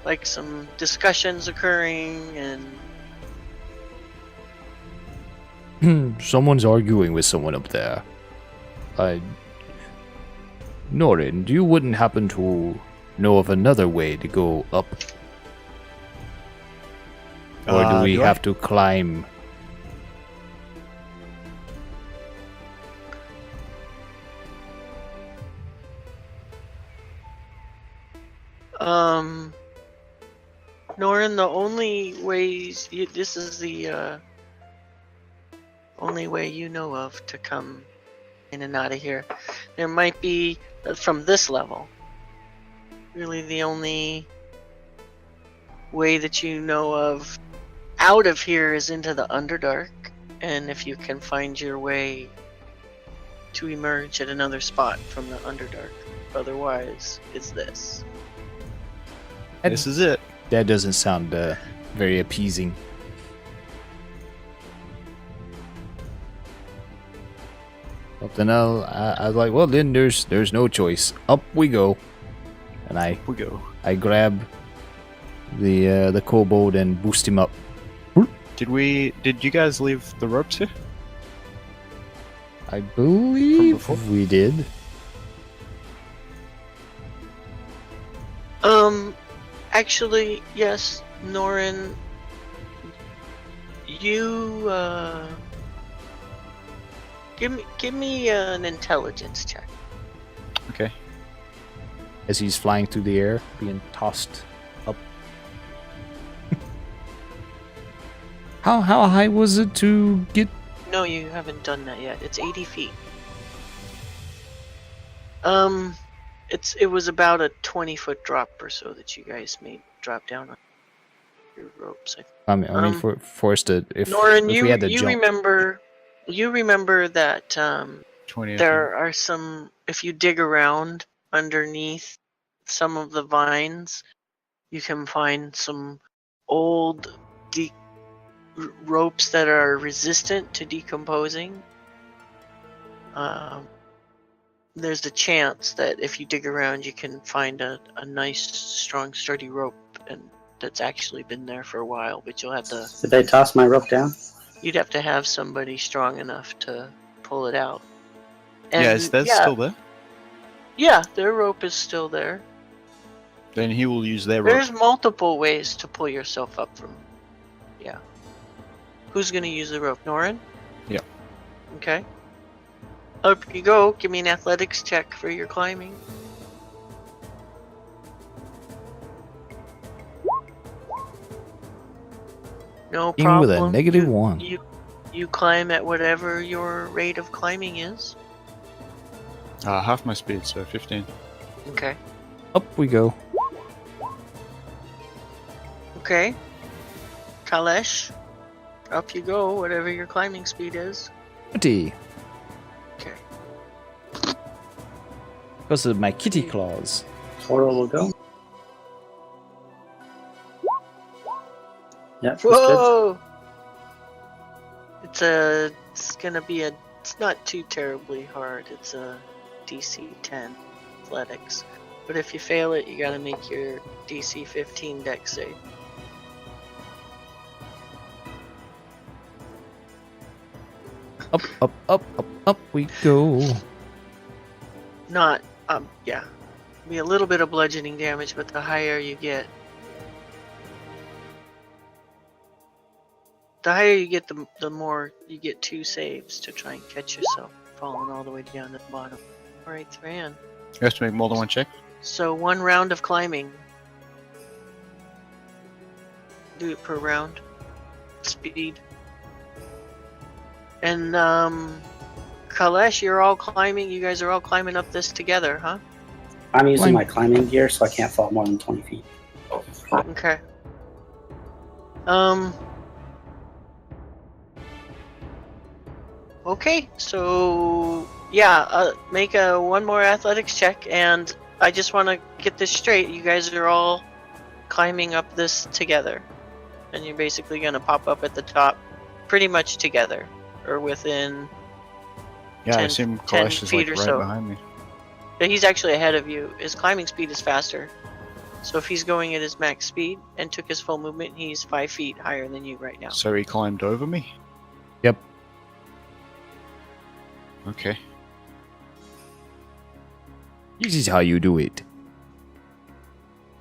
like some discussions occurring, and Someone's arguing with someone up there. Norin, you wouldn't happen to know of another way to go up? Or do we have to climb? Norin, the only ways this is the only way you know of to come in and out of here. There might be from this level. Really, the only way that you know of out of here is into the Underdark, and if you can find your way to emerge at another spot from the Underdark. Otherwise, it's this. This is it. That doesn't sound very appeasing. But then I was like, well, then there's no choice. Up we go, and I grab the kobold and boost him up. Did you guys leave the ropes here? I believe we did. Actually, yes, Norin. You give me an intelligence check. Okay. As he's flying through the air, being tossed up. How high was it to get? No, you haven't done that yet. It's 80 feet. It was about a 20-foot drop or so that you guys made drop down on your ropes. I mean, for us to if Norin, we had to you jump. remember that 20. there are some. If you dig around underneath some of the vines, you can find some old ropes that are resistant to decomposing. There's a chance that if you dig around, you can find a nice, strong, sturdy rope, and that's actually been there for a while. But you'll have to. Did they toss my rope down? You'd have to have somebody strong enough to pull it out. And Yeah, is that still there? Yeah, their rope is still there. Then he will use their rope. There's multiple ways to pull yourself up from. Yeah. Who's gonna use the rope, Norin? Yeah. Okay. Up you go. Give me an athletics check for your climbing. No problem. With a negative 1. You climb at whatever your rate of climbing is. Half my speed, so 15. Okay. Up we go. Okay. Kalesh, up you go, whatever your climbing speed is. 20. Okay. Because of my kitty claws. Total will go. Yep. Whoa! It's gonna be a It's not too terribly hard. It's a DC 10 athletics. But if you fail it, you gotta make your DC 15 dex save. Up, up, up, up, up we go. Not, yeah. Be a little bit of bludgeoning damage, but the higher you get, the more you get 2 saves to try and catch yourself falling all the way down to the bottom. Alright, Thran. You have to make more than one check. So 1 round of climbing. Do it per round. Speed. And, Kalesh, you're all climbing. You guys are all climbing up this together, huh? I'm using my climbing gear, so I can't fall more than 20 feet. Okay. Okay, so yeah, make one more athletics check, and I just want to get this straight. You guys are all climbing up this together, and you're basically going to pop up at the top, pretty much together, or within. Yeah, 10 I assume Kalash is feet like or right so. behind me. But he's actually ahead of you. His climbing speed is faster, so if he's going at his max speed and took his full movement, he's 5 feet higher than you right now. So he climbed over me? Yep. Okay. This is how you do it.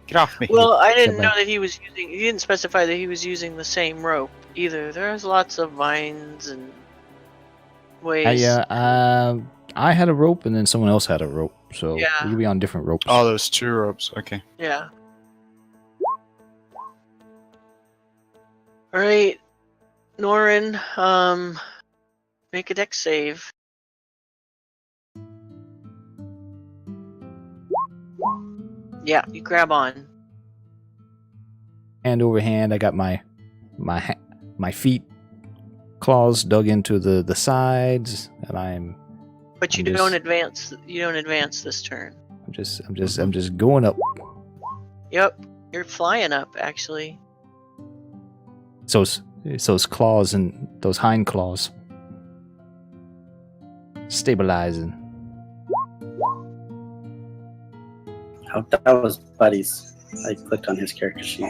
Get off me. Well, I didn't Come know back. that he was using. He didn't specify that he was using the same rope either. There's lots of vines and ways. I had a rope, and then someone else had a rope, so Yeah. we could be on different ropes. Oh, those 2 ropes. Okay. Yeah. All right, Norin. Make a dex save. Yeah, you grab on. Hand over hand, I got my feet claws dug into the sides, and I'm But you I'm don't just- advance. You don't advance this turn. I'm just going up. Yep, you're flying up actually. So it's those claws and those hind claws stabilizing. Oh, that was Buddy's. I clicked on his character sheet.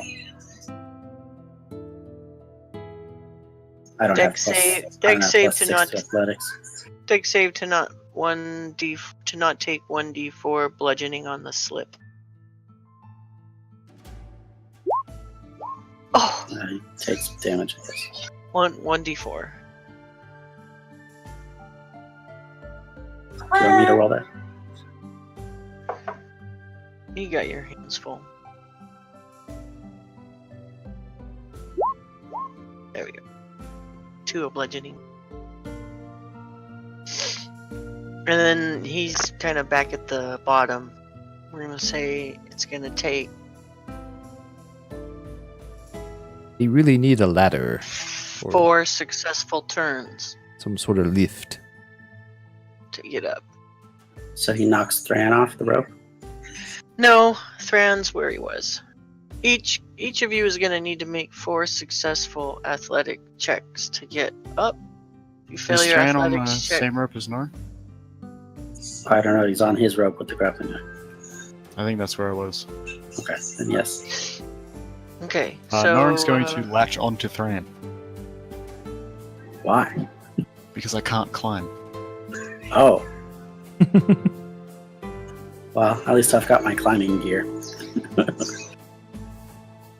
I don't have Dex plus, save- I don't dex have save plus to 6 not- to athletics. Dex save to not take 1d4 bludgeoning on the slip. Oh, He takes damage, I guess. 1d4. Do you want me to roll that? You got your hands full. There we go. 2 of bludgeoning. And then he's kind of back at the bottom. We're gonna say it's gonna take You really need a ladder, or 4 successful turns some sort of lift. to get up. So he knocks Thran off the rope. No, Thran's where he was. Each of you is gonna need to make 4 successful athletic checks to get up. You fail Is your Tran on the athletics check. same rope as Nor? I don't know. He's on his rope with the grappling hook. I think that's where I was. Okay, then yes. Okay, so Norin's going to latch onto Thran Why? because I can't climb. Oh. Well, at least I've got my climbing gear.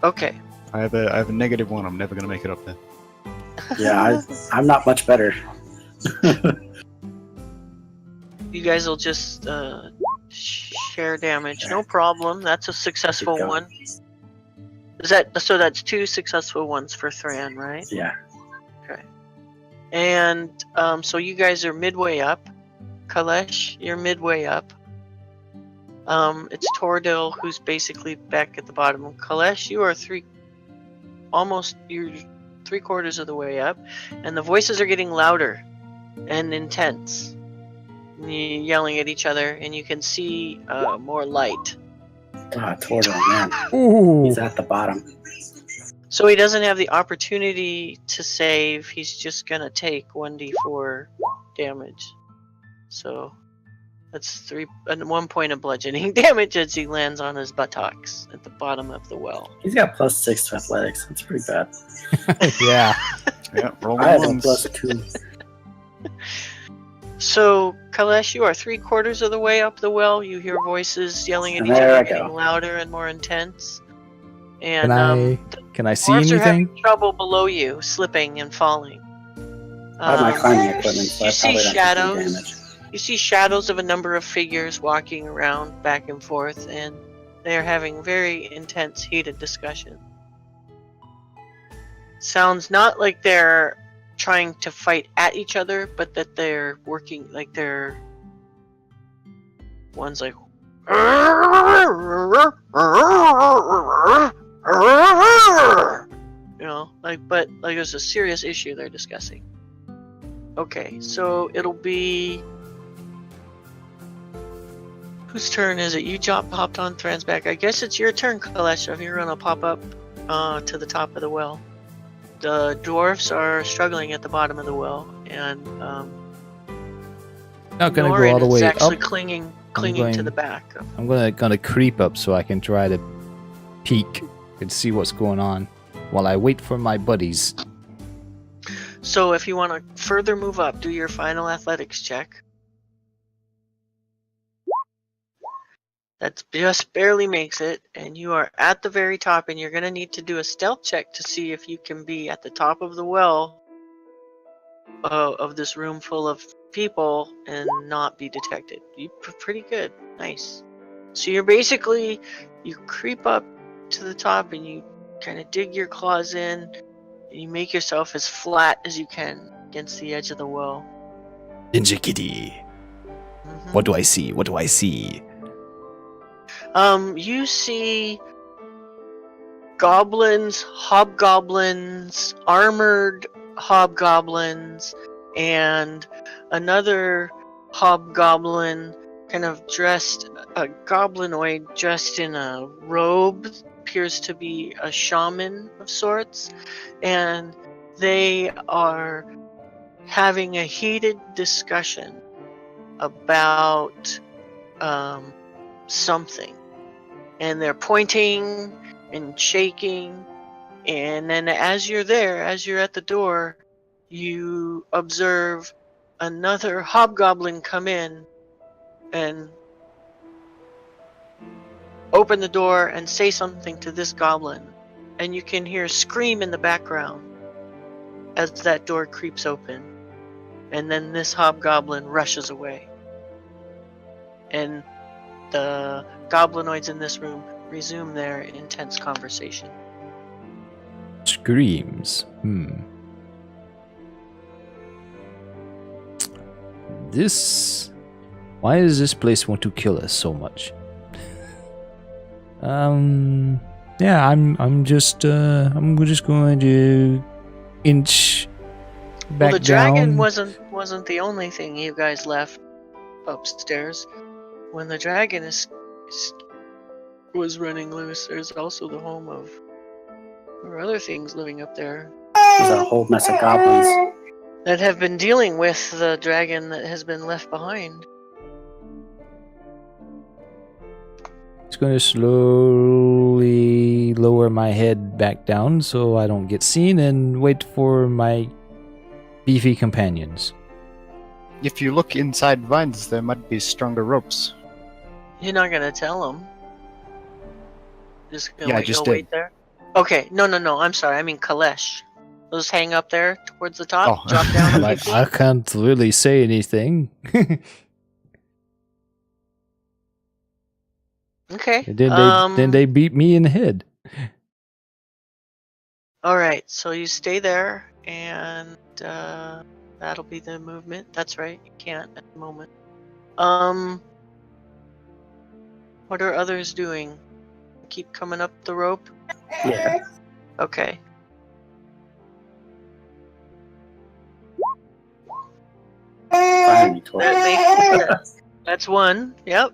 Okay, I have a -1. I'm never going to make it up there. Yeah, I'm not much better. you guys will just share damage. No problem. That's a successful going. one. Is that so? That's 2 successful ones for Thran, right? Yeah. And so you guys are midway up. Kalesh, you're midway up. It's Tordil who's basically back at the bottom. Kalesh, you are you're 3/4 of the way up, and the voices are getting louder and intense. You're yelling at each other, and you can see more light. Ah, Tordil, man. Ooh. He's at the bottom. So he doesn't have the opportunity to save. He's just gonna take 1d4 damage. So that's 1 point of bludgeoning damage as he lands on his buttocks at the bottom of the well. He's got +6 to athletics. That's pretty bad. Yeah. Yeah, roll I have a ones. +2. So, Kalesh, you are 3/4 of the way up the well. You hear voices yelling at And each there other, I getting go. louder and more intense. And Can I see dwarves are having anything? trouble below you, slipping and falling. I have my climbing equipment, so you I see probably don't take any shadows. damage. You see shadows of a number of figures walking around back and forth, and they are having very intense, heated discussion. Sounds not like they're trying to fight at each other, but that they're working, like they're... One's like... You know, but there's a serious issue they're discussing. Okay, so it'll be... Whose turn is it? You hopped on Thran's back. I guess it's your turn, Kalesh, if you're gonna pop up to the top of the well. The dwarfs are struggling at the bottom of the well, and Not gonna Norin go all the is way actually up. clinging to going- the back. I'm gonna creep up so I can try to peek and see what's going on while I wait for my buddies. So if you want to further move up, do your final athletics check. That just barely makes it, and you are at the very top, and you're going to need to do a stealth check to see if you can be at the top of the well of this room full of people and not be detected. You're pretty good. Nice. So you're basically, you creep up to the top and you kind of dig your claws in, and you make yourself as flat as you can against the edge of the well. Ninja Kitty. Mhm. What do I see? What do I see? You see goblins, hobgoblins, armored hobgoblins, and another hobgoblin kind of dressed, a goblinoid dressed in a robe, appears to be a shaman of sorts, and they are having a heated discussion about something. And they're pointing and shaking, and then as you're there, as you're at the door, you observe another hobgoblin come in and open the door and say something to this goblin, and you can hear a scream in the background as that door creeps open, and then this hobgoblin rushes away, and the goblinoids in this room resume their intense conversation. Screams. This... Why does this place want to kill us so much? Yeah, I'm just going to inch back Well, the dragon down. wasn't the only thing you guys left upstairs. When the dragon was running loose, there's also the home of other things living up there There's a whole mess of goblins. that have been dealing with the dragon that has been left behind. It's going to slowly lower my head back down so I don't get seen and wait for my beefy companions. If you look inside vines, there might be stronger ropes. You're not gonna tell them. Just gonna Yeah, I just wait did. there. Okay, no. I'm sorry. I mean Kalesh. Those hang up there towards the top. Oh. Drop down. a Like, few I feet? can't really say anything. Okay. Then they beat me in the head. All right. So you stay there, and that'll be the movement. That's right. You can't at the moment. What are others doing? Keep coming up the rope? Yeah. Okay. Find me, Tor. That's one. Yep.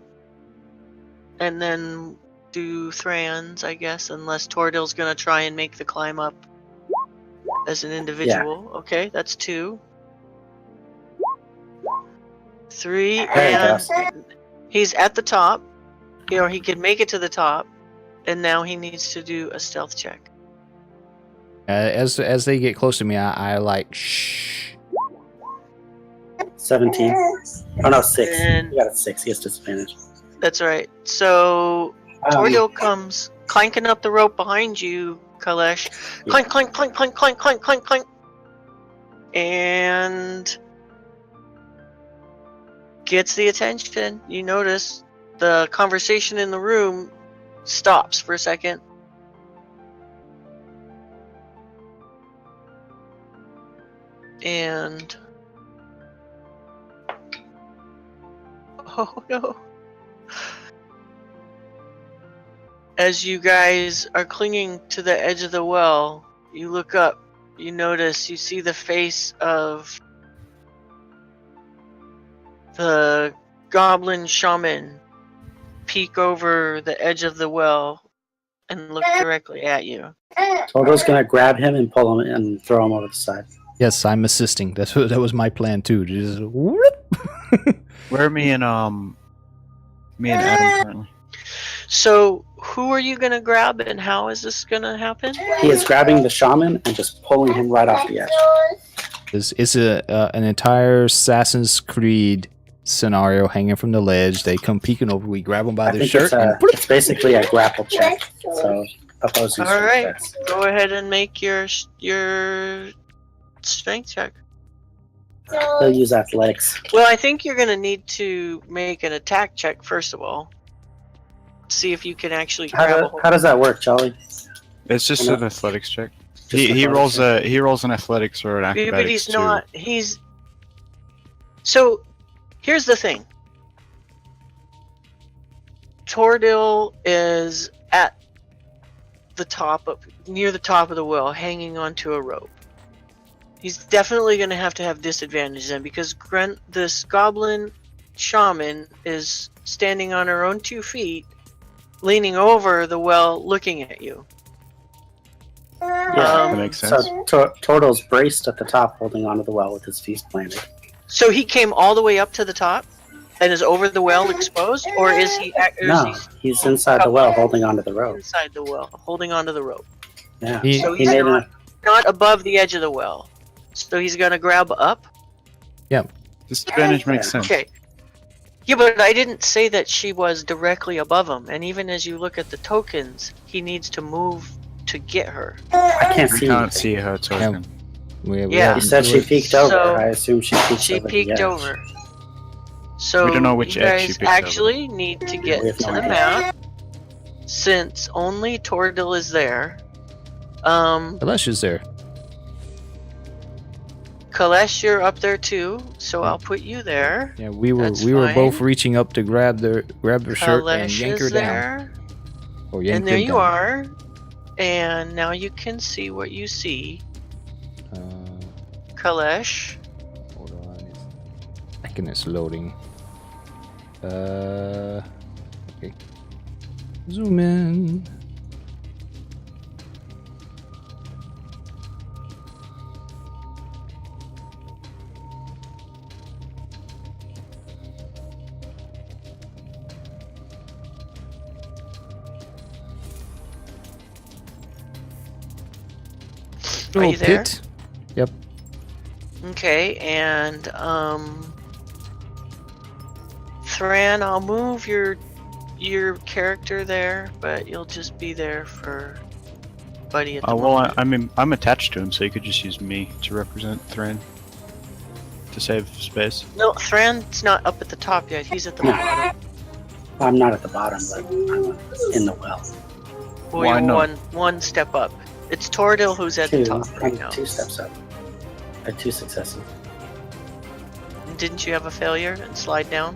And then do Thran's, I guess, unless Tordil's gonna try and make the climb up as an individual. Okay, that's two. 3, There he and goes. he's at the top, or he could make it to the top, and now he needs to do a stealth check. As they get close to me, I like shh. 17. Oh no, 6. And He got a 6. He has disadvantage. that's right. So Tordil comes clanking up the rope behind you, Kalesh. Clank, clank, clank, clank, clank, clank, clank, clank. And gets the attention. You notice the conversation in the room stops for a second. And oh no. As you guys are clinging to the edge of the well, you look up, you notice, you see the face of the goblin shaman peek over the edge of the well and look directly at you. Toto's gonna grab him and pull him and throw him over the side. Yes, I'm assisting. That was my plan too. Just whoop. Where are me and Adam currently? So, who are you gonna grab and how is this gonna happen? He is grabbing the shaman and just pulling him right off the edge. It's an entire Assassin's Creed scenario hanging from the ledge. They come peeking over. We grab them by I their think shirt. And it's basically a grapple check. So opposing All right, checks. go ahead and make your strength check. He'll use athletics. Well, I think you're gonna need to make an attack check first of all. See if you can actually grab a hold. How does that work, Charlie? It's just an athletics check. Just He athletics rolls he rolls an athletics or an Yeah, acrobatics but he's too. not. So, here's the thing. Tordil is at the top near the top of the well, hanging onto a rope. He's definitely going to have disadvantage then, because this goblin shaman is standing on her own 2 feet, leaning over the well, looking at you. Yeah, That makes sense. So Torto's braced at the top, holding onto the well with his feet planted. So he came all the way up to the top and is over the well exposed, or is he? No, he's inside the well, holding onto the rope. Inside the well, holding onto the rope. Yeah, So he he's made not above the edge of the well. So he's gonna grab up. Disadvantage makes sense. Okay. Yeah, but I didn't say that she was directly above him. And even as you look at the tokens, he needs to move to get her. I can't We see. can't anything. see her token. Yeah. He said she peeked over. So, I assume she peeked She over. peeked the edge. over. So We don't know which you edge she guys peeked over. actually need to get We have to no the idea. map, since only Tordil is there. Kalesh is there. Kalesh, you're up there too, so I'll put you there. Yeah, we were That's were both fine. reaching up to grab her shirt and Kalesh yank her is down. there. Or yank And there him you down. are. And now you can see what you see. Kalesh. Hold on, I reckon it's loading. Okay. Zoom in. Are you Little there? pit. Yep. Okay, and Thran, I'll move your character there, but you'll just be there for Buddy at the moment. I'm attached to him, so you could just use me to represent Thran to save space. No, Thran's not up at the top yet. He's at the No. bottom. I'm not at the bottom, but I'm in the well. Well, Why you're not? one step up. It's Tordil who's at the top right I'm now. 2 steps up. I had 2 successes. Didn't you have a failure and slide down?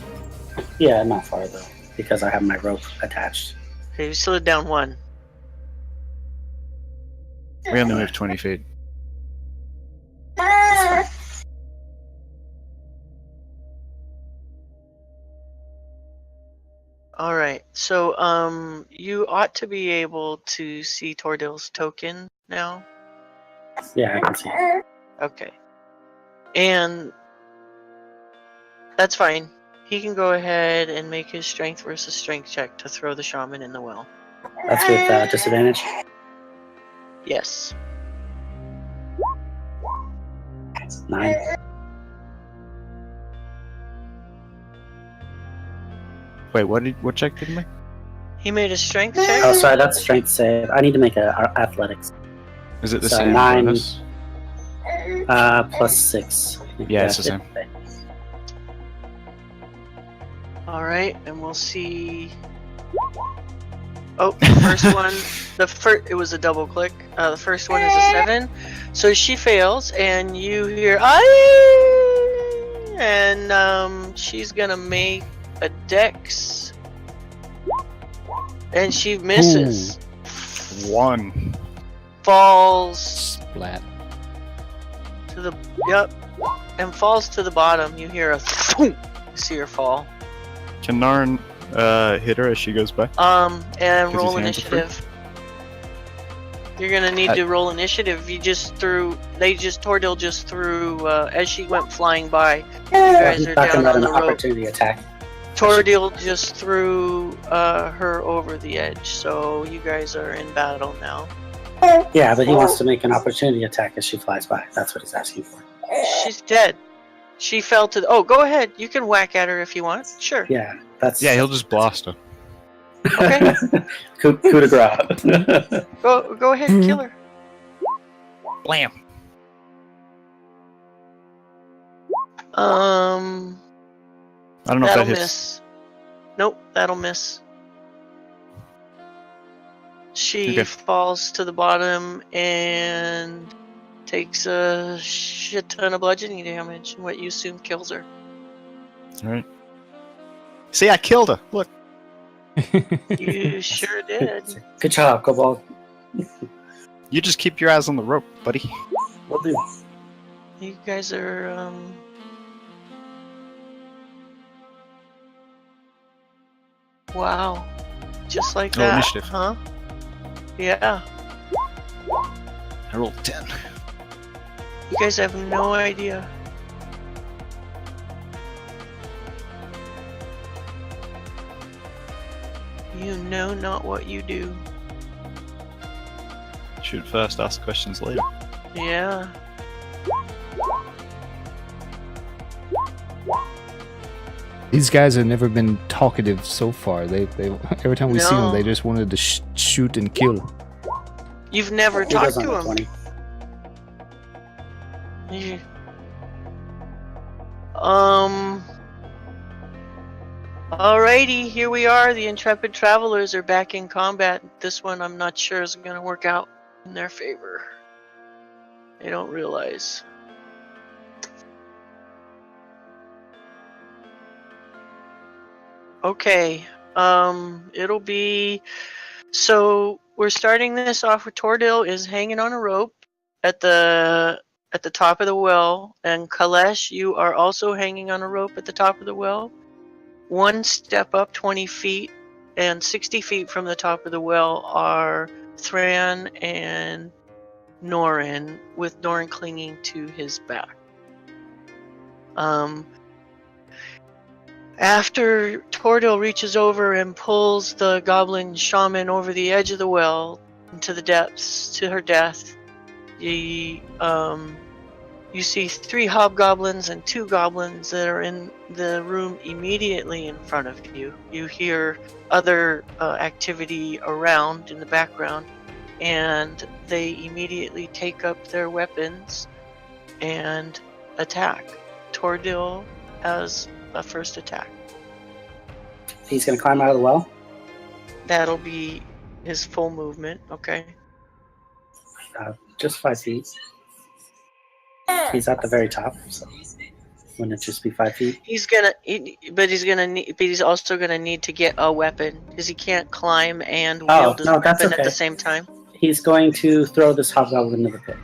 Yeah, not far though, because I have my rope attached. Okay, you slid down 1. We only moved 20 feet. Alright, so you ought to be able to see Tordil's token now. Yeah, I can see it. Okay. And That's fine. He can go ahead and make his strength versus strength check to throw the shaman in the well. That's with disadvantage. Yes. 9. Wait, what check did he make? He made a strength check. Oh, sorry, that's strength save. I need to make a athletics. Is it the So same 9. bonus? Plus 6. Yeah, it's the same. All right, and we'll see. Oh, the first one. It was a double click. The first one is a 7, so she fails, and you hear "Aye!" and she's gonna make a dex, and she misses. 1. Falls Splat. to the and falls to the bottom. You hear a thump. You see her fall. Can Narn hit her as she goes by? And Because roll his hands are free? initiative. You're gonna need to roll initiative. Tordil just threw, as she went flying by. You guys He's are talking down about on an the rope. opportunity attack. Tordil just threw her over the edge, so you guys are in battle now. Yeah, but he wants to make an opportunity attack as she flies by. That's what he's asking for. She's dead. She fell to. Oh, go ahead. You can whack at her if you want. Sure. Yeah, that's. Yeah, he'll just blast her. Okay. coup de grace. Go ahead and kill her. Blam! I I don't know if that'll that hits. miss. Nope, that'll miss. She Okay. falls to the bottom and takes a shit ton of bludgeoning damage, what you assume kills her. Alright. See, I killed her! Look! You sure did. Good job, Cobalt. You just keep your eyes on the rope, buddy. Will do. You guys are, wow. Just like Oh, that, initiative. huh? Yeah. I rolled 10. You guys have no idea. You know not what you do. Should first ask questions later. Yeah. These guys have never been talkative so far. They every time we see them, No. they just wanted to shoot and kill. You've never He talked goes on to a him. 20. You- Alrighty, here we are. The intrepid travelers are back in combat. This one I'm not sure is gonna work out in their favor. They don't realize. Okay, it'll be... So, we're starting this off with Tordil is hanging on a rope at the top of the well, and Kalesh, you are also hanging on a rope at the top of the well. One step up 20 feet, and 60 feet from the top of the well are Thran and Norin, with Norin clinging to his back. After Tordil reaches over and pulls the goblin shaman over the edge of the well into the depths to her death, you see 3 hobgoblins and 2 goblins that are in the room immediately in front of you. You hear other activity around in the background, and they immediately take up their weapons and attack. Tordil has a first attack. He's going to climb out of the well. That'll be his full movement, okay? Just 5 feet. He's at the very top, so wouldn't it just be 5 feet? But he's also gonna need to get a weapon because he can't climb and wield Oh, his no, that's weapon at okay. the same time. He's going to throw this hobgoblin into the pit.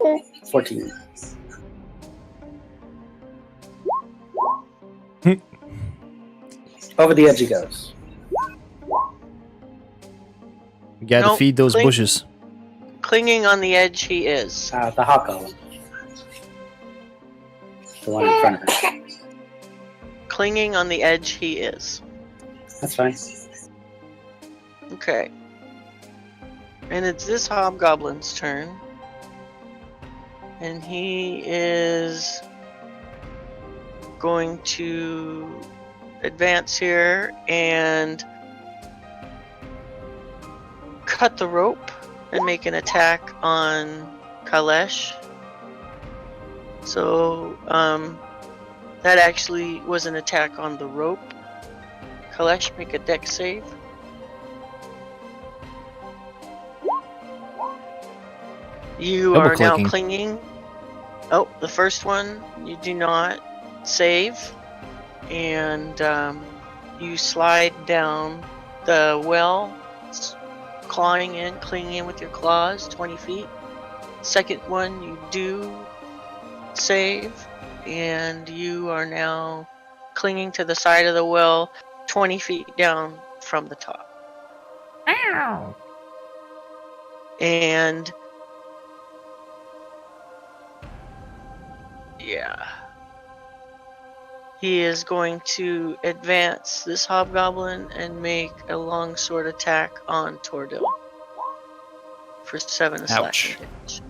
Oh. 14. Over the edge he goes. We gotta Nope, feed those Clink. bushes. Clinging on the edge he is. The hobgoblin. The one in front of her. Clinging on the edge he is. That's fine. Okay. And it's this hobgoblin's turn. And he is going to advance here and cut the rope and make an attack on Kalesh. So, that actually was an attack on the rope. Kalesh, make a dex save. You are now Double-clicking. clinging. Oh, the first one you do not save, and you slide down the well, clawing in, clinging in with your claws, 20 feet. Second one you do save, and you are now clinging to the side of the well, 20 feet down from the top. Ow! And yeah, he is going to advance this hobgoblin and make a longsword attack on Tordil for 7 slashing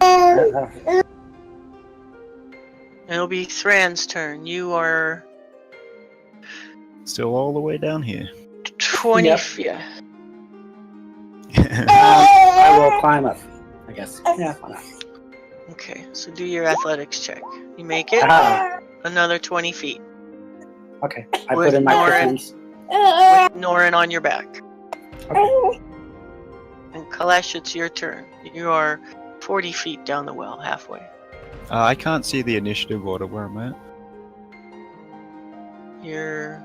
damage. It'll be Thran's turn. You are Still all the way down here. 20 Yep. feet. I will climb up, I guess. Yeah, why not? Okay, so do your athletics check. You make it. Ah, Another 20 feet. okay. I With put in my Norin. cookies. With Norin on your back. Okay. And Kalesh, it's your turn. You are 40 feet down the well, halfway. I can't see the initiative order where I'm at. You're...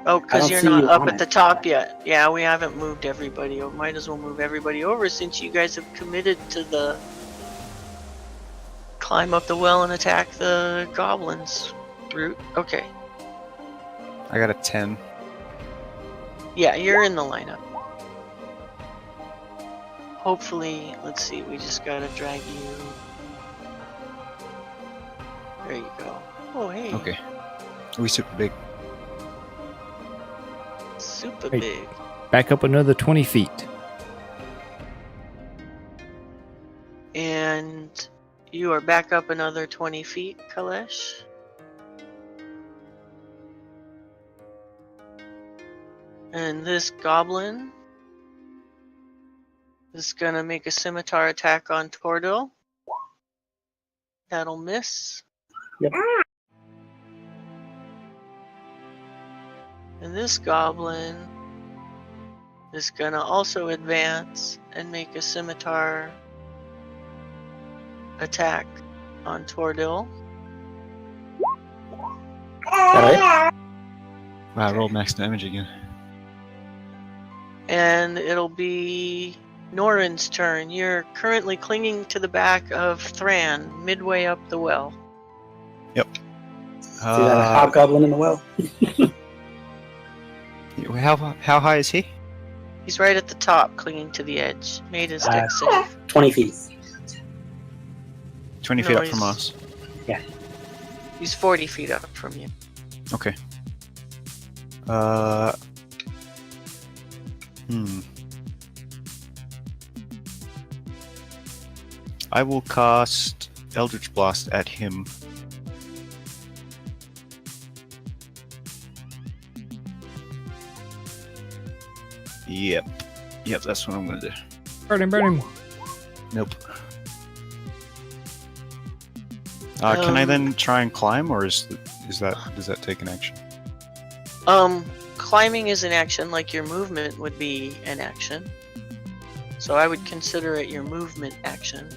Oh, I because don't you're see not you up on at it. the top yet. Yeah, we haven't moved everybody over. Might as well move everybody over since you guys have committed to the climb up the well and attack the goblins route. Okay. I got a 10. Yeah, you're in the lineup. Hopefully, let's see, we just gotta drag you. There you go. Oh, hey. Okay. We super big. Super Hey. big. Back up another 20 feet. And you are back up another 20 feet, Kalesh. And this goblin is gonna make a scimitar attack on Tordil. That'll miss. Yep. And this goblin is gonna also advance and make a scimitar attack on Tordil. That Wow, I rolled max damage again. And it'll be Norin's turn. You're currently clinging to the back of Thran, midway up the well. See that hobgoblin in the well? How high is he? He's right at the top, clinging to the edge. Made his dex save. 20 feet. 20 No, feet up from he's- us. He's 40 feet up from you. Okay. I will cast Eldritch Blast at him. Yep, that's what I'm gonna do. Burn him, burn him. Nope. Can I then try and climb, or does that take an action? Climbing is an action like your movement would be an action. So I would consider it your movement action.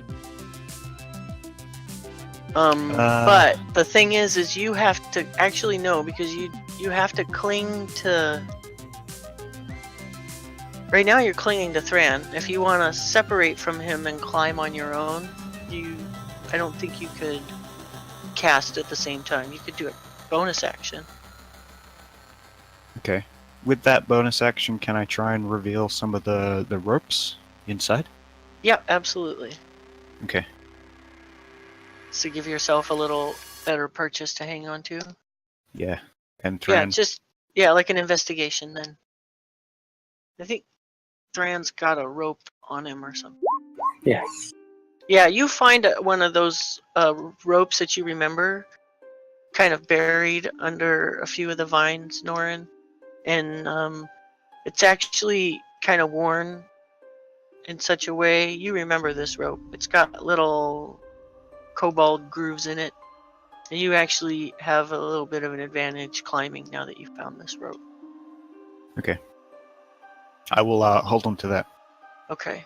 But the thing is you have to actually know, because you have to cling to. Right now you're clinging to Thran. If you want to separate from him and climb on your own, I don't think you could cast at the same time. You could do a bonus action. Okay. with that bonus action, can I try and reveal some of the ropes inside? Yeah, absolutely. Okay. So give yourself a little better purchase to hang on to. Yeah. And Yeah, Thran. like an investigation then. I think Thran's got a rope on him or something. Yeah. Yeah, you find one of those ropes that you remember kind of buried under a few of the vines, Norin. And it's actually kind of worn in such a way. You remember this rope. It's got little cobalt grooves in it. And you actually have a little bit of an advantage climbing now that you found this rope. Okay. I will hold on to that. Okay.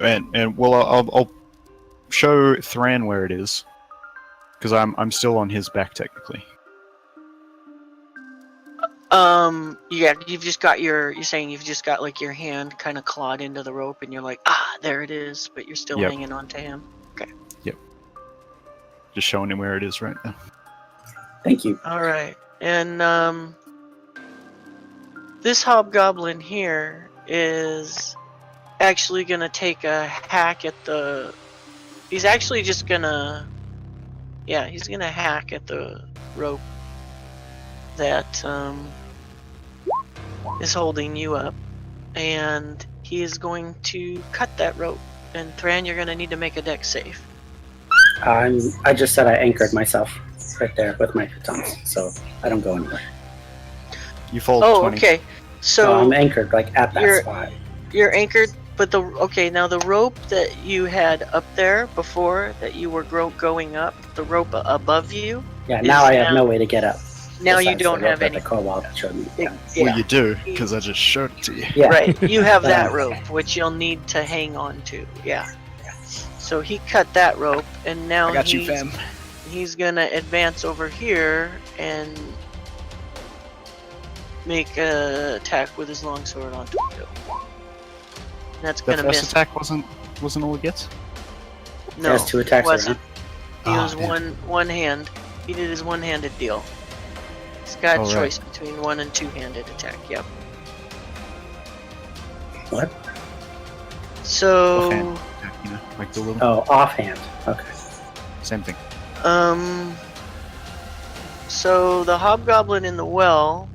And well, I'll show Thran where it is, because I'm still on his back technically. Yeah, you're saying you've just got like your hand kind of clawed into the rope and you're like, there it is, but you're still Yep. hanging on to him. Okay. Yep. Just showing him where it is right now. Thank you. All right. And this hobgoblin here is actually gonna take a hack at the. He's actually just gonna. Yeah, he's gonna hack at the rope that is holding you up, and he is going to cut that rope. And Thran, you're gonna need to make a dex save. I just said I anchored myself right there with my pitons, so I don't go anywhere. You fall 20. Okay. So I'm anchored like at that spot. You're anchored, but now the rope that you had up there before that you were going up, the rope above you. Yeah, now I have no way to get up. Now you besides don't the rope have that any. The cobalt showed me. Yeah. Well, you do, because I just showed it to you. Yeah. Right, you have that rope, which you'll need to hang on to. Yeah. So he cut that rope, and now I got you, fam. He's gonna advance over here and make a attack with his longsword on Tordo. That's The gonna first miss. attack wasn't all it gets? No, There's 2 attacks there, wasn't. huh? He was man. one hand. He did his one-handed deal. He's got a All right. choice between one and two-handed attack. Yep. What? So, Offhand attack, you know, like the little Oh, offhand. Okay. same thing. so the hobgoblin in the well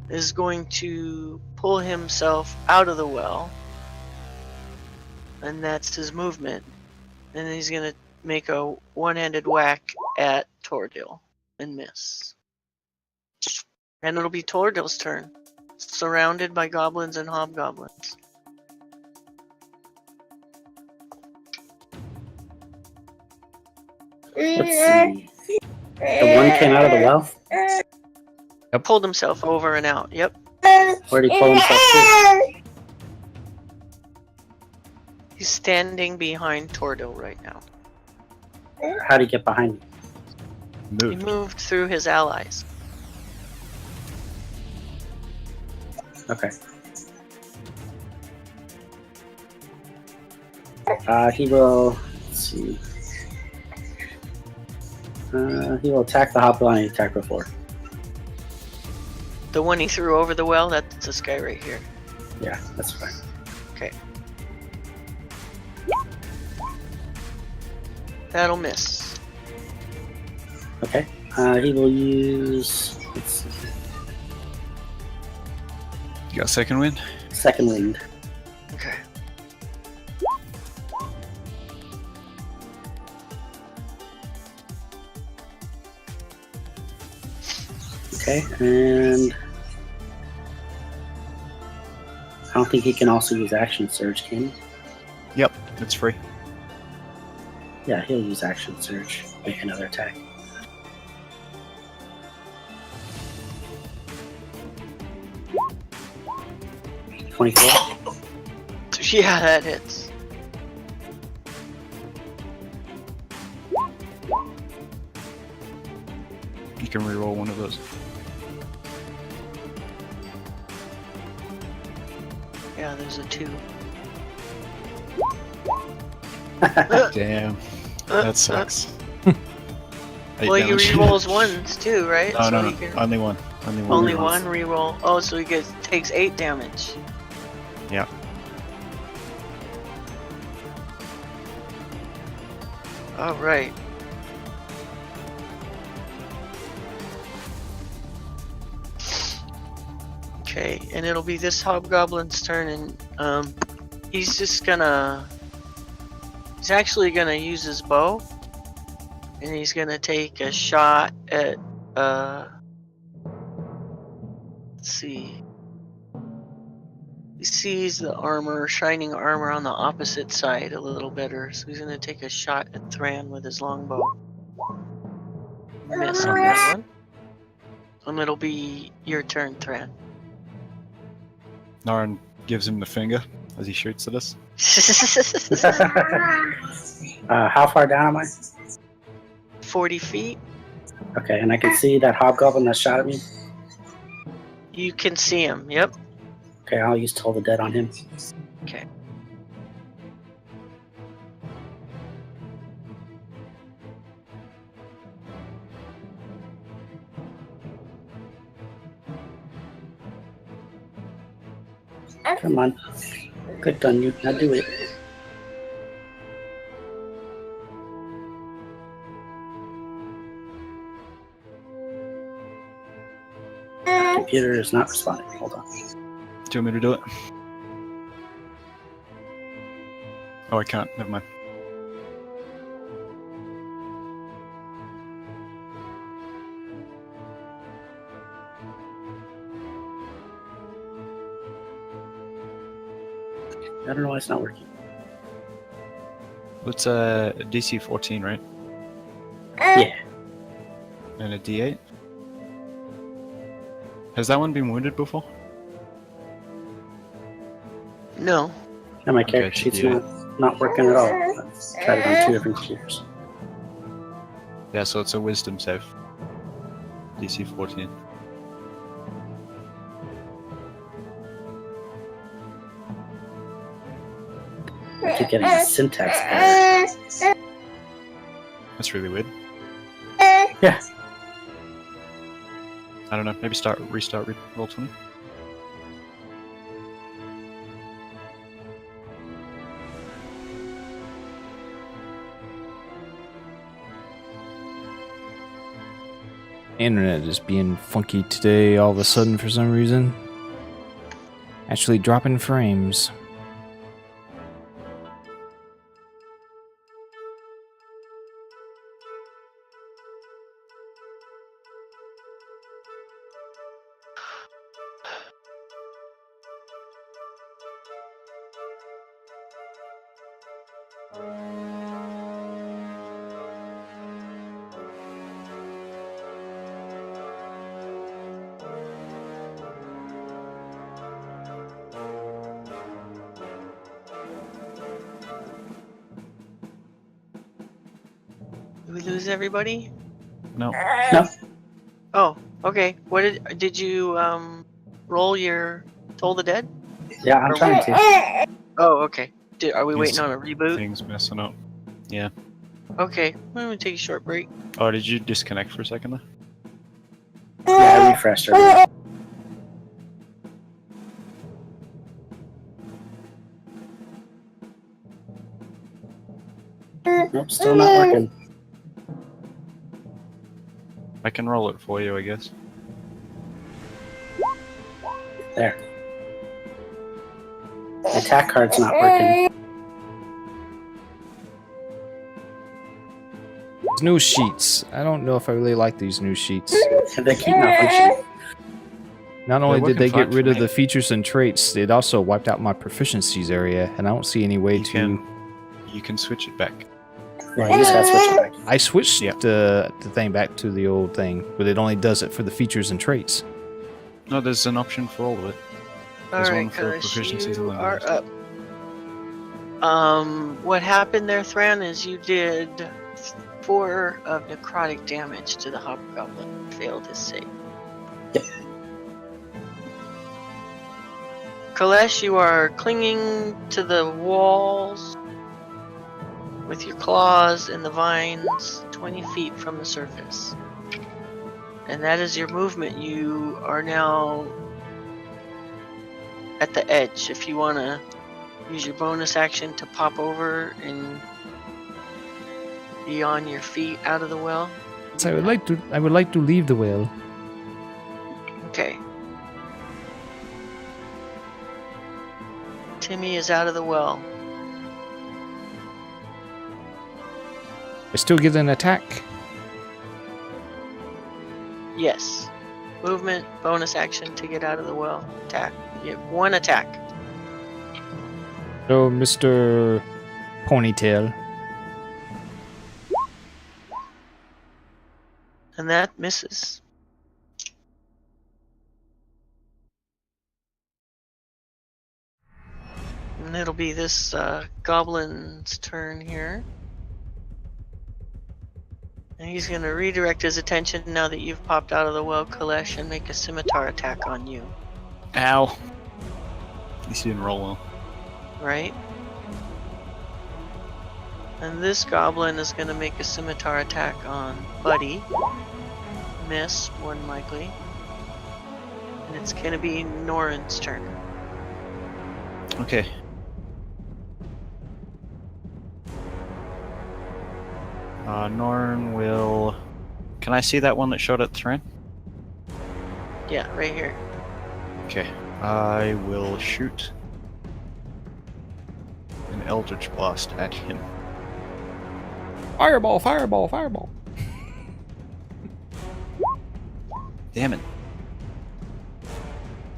is going to pull himself out of the well, and that's his movement. And he's gonna make a one-handed whack at Tordil and miss. And it'll be Tordil's turn, surrounded by goblins and hobgoblins. Let's see. The one came out of the well? Pulled himself over and out. Yep. Where'd he pull himself to? He's standing behind Tordil right now. How'd he get behind me? He Moved. moved through his allies. Okay. He will. Let's see. He will attack the hobgoblin he attacked before. The one he threw over the well, that's this guy right here. Yeah, that's fine. Okay. That'll miss. Okay. He will use. Let's see. You got second wind? Second wind. Okay. Okay, and I don't think he can also use action surge, can he? Yep, it's free. Yeah, he'll use action surge. Make another attack. $24. Yeah, that hits. You can reroll one of those. Yeah, there's a 2. Damn, that sucks. Well, he re-rolls ones too, right? No, So no, he can- only one. Only one reroll. Oh, so he takes 8 damage. Yeah. All right. Okay, and it'll be this hobgoblin's turn, and he's actually gonna use his bow, and he's gonna take a shot at let's see. He sees the shining armor on the opposite side a little better, so he's gonna take a shot at Thran with his longbow. Miss on that one. And it'll be your turn, Thran. Naran gives him the finger as he shoots at us. How far down am I? 40 feet. Okay, and I can see that hobgoblin that shot at me. You can see him, yep. Okay, I'll use Toll the Dead on him. Okay. Come on. Clicked on you. Now do it. Computer is not responding. Hold on. Do you want me to do it? Oh, I can't. Never mind. I don't know why it's not working. It's a DC 14, right? Yeah. And a D8. Has that one been wounded before? No. And my Okay, character sheet's yeah. not working at all. I've tried it on 2 different computers. Yeah, so it's a wisdom save. DC 14. I keep getting a syntax error. That's really weird. Yeah. I don't know, maybe restart roll 20. Internet is being funky today all of a sudden for some reason. Actually dropping frames. Did we lose everybody? No. No. Oh, okay. What did you roll your Toll the Dead? Yeah, I'm trying to. Oh, okay. Are we Yes. waiting on a reboot? Things messing up. Yeah. Okay, I'm gonna take a short break. Oh, did you disconnect for a second there? Yeah, I refreshed her. Nope, still not working. I can roll it for you, I guess. There. The attack card's not working. These new sheets. I don't know if I really like these new sheets. They keep malfunctioning. Not only They're did they working get fine rid for of me. the features and traits, it also wiped out my proficiencies area, and I don't see any way You can switch it back. Yeah, you just gotta switch it back. I switched Yeah. the thing back to the old thing, but it only does it for the features and traits. No, there's an option for all of it. There's one Alright, for guys, proficiencies you and are levels. up. What happened there, Thran, is you did 4 of necrotic damage to the hobgoblin. Failed his save. Yep. Kalesh, you are clinging to the walls with your claws in the vines 20 feet from the surface. And that is your movement. You are now at the edge. If you want to use your bonus action to pop over and be on your feet out of the well. So I would like to leave the well. Okay. Timmy is out of the well. I still get an attack. Yes. Movement, bonus action to get out of the well. Attack. You have one attack. So, Mr. Ponytail. And that misses. And it'll be this goblin's turn here. And he's going to redirect his attention now that you've popped out of the well, Kalesh, and make a scimitar attack on you. Ow. At least you didn't roll well. Right? And this goblin is going to make a scimitar attack on Buddy. Miss, more than likely. And it's going to be Norin's turn. Okay. Norn will... Can I see that one that showed at Thran? Yeah, right here. Okay. I will shoot an Eldritch Blast at him. Fireball, fireball, fireball. Damn it.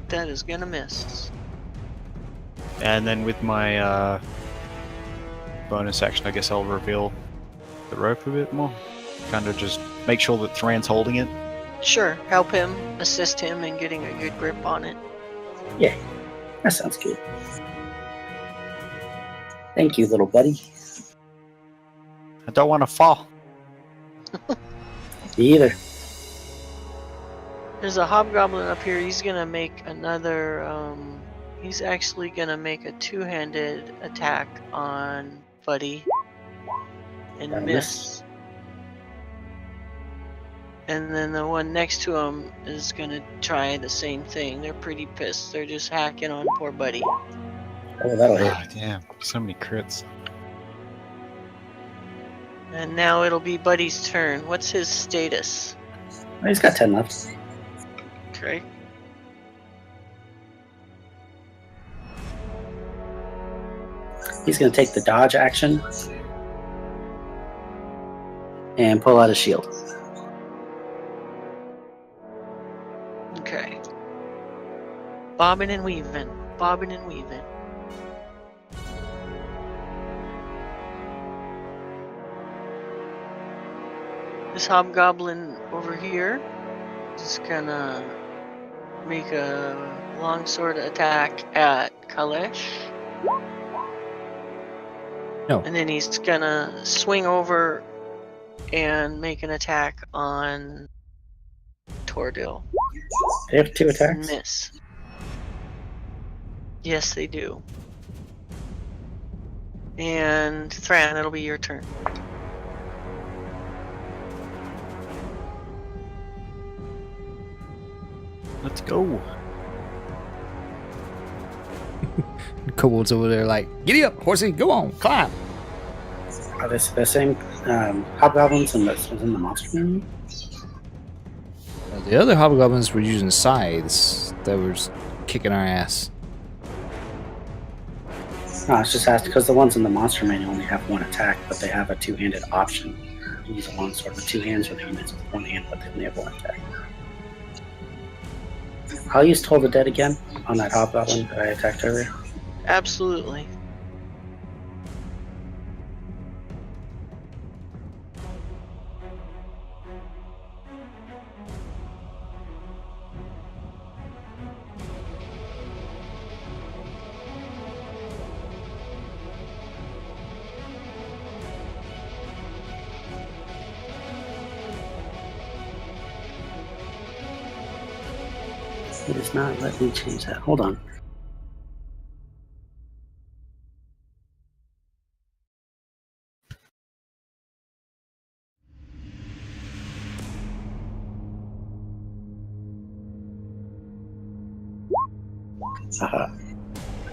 That is going to miss. And then with my bonus action, I guess I'll reveal the rope a bit more. Kind of just make sure that Thran's holding it. Sure, help him, assist him in getting a good grip on it. Yeah, that sounds good. Thank you, little buddy. I don't want to fall. Me either. There's a hobgoblin up here. He's gonna make another. He's actually gonna make a two-handed attack on Buddy and That miss. And then the one next to him is gonna try the same thing. They're pretty pissed. They're just hacking on poor Buddy. Oh, that'll hit. Ah, damn. So many crits. And now it'll be Buddy's turn. What's his status? Oh, he's got 10 left. Okay. He's going to take the dodge action and pull out his shield. Okay. Bobbing and weaving. Bobbing and weaving. This hobgoblin over here is gonna make a longsword attack at Kalesh. No. And then he's gonna swing over and make an attack on Tordil. They have 2 attacks. Miss. Yes, they do. And Thran, it'll be your turn. Let's go. Kobolds over there like, giddy up, horsey, go on, climb. Are they the same hobgoblins in the monster manual? The other hobgoblins were using scythes that were just kicking our ass. No, it's just asked because the ones in the monster manual only have 1 attack, but they have a 2-handed option. You can use a longsword with 2 hands, or they can use it with 1 hand, but they only have 1 attack. I'll use Toll the Dead again on that hobgoblin that I attacked earlier. Absolutely. It does not let me change that. Hold on.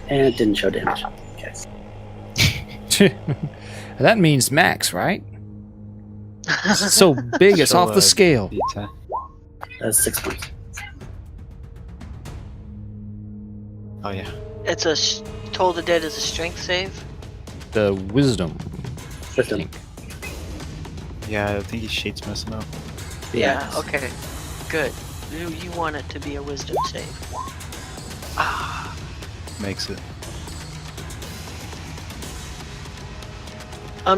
And it didn't show damage. Okay. That means max, right? So big, it's off the scale. That's 6 points. Oh yeah. It's a Toll the Dead is a strength save. The wisdom. Wisdom. Yeah, I think his sheet's messing up. Yeah. Okay. Good. You want it to be a wisdom save. Ah. Makes it.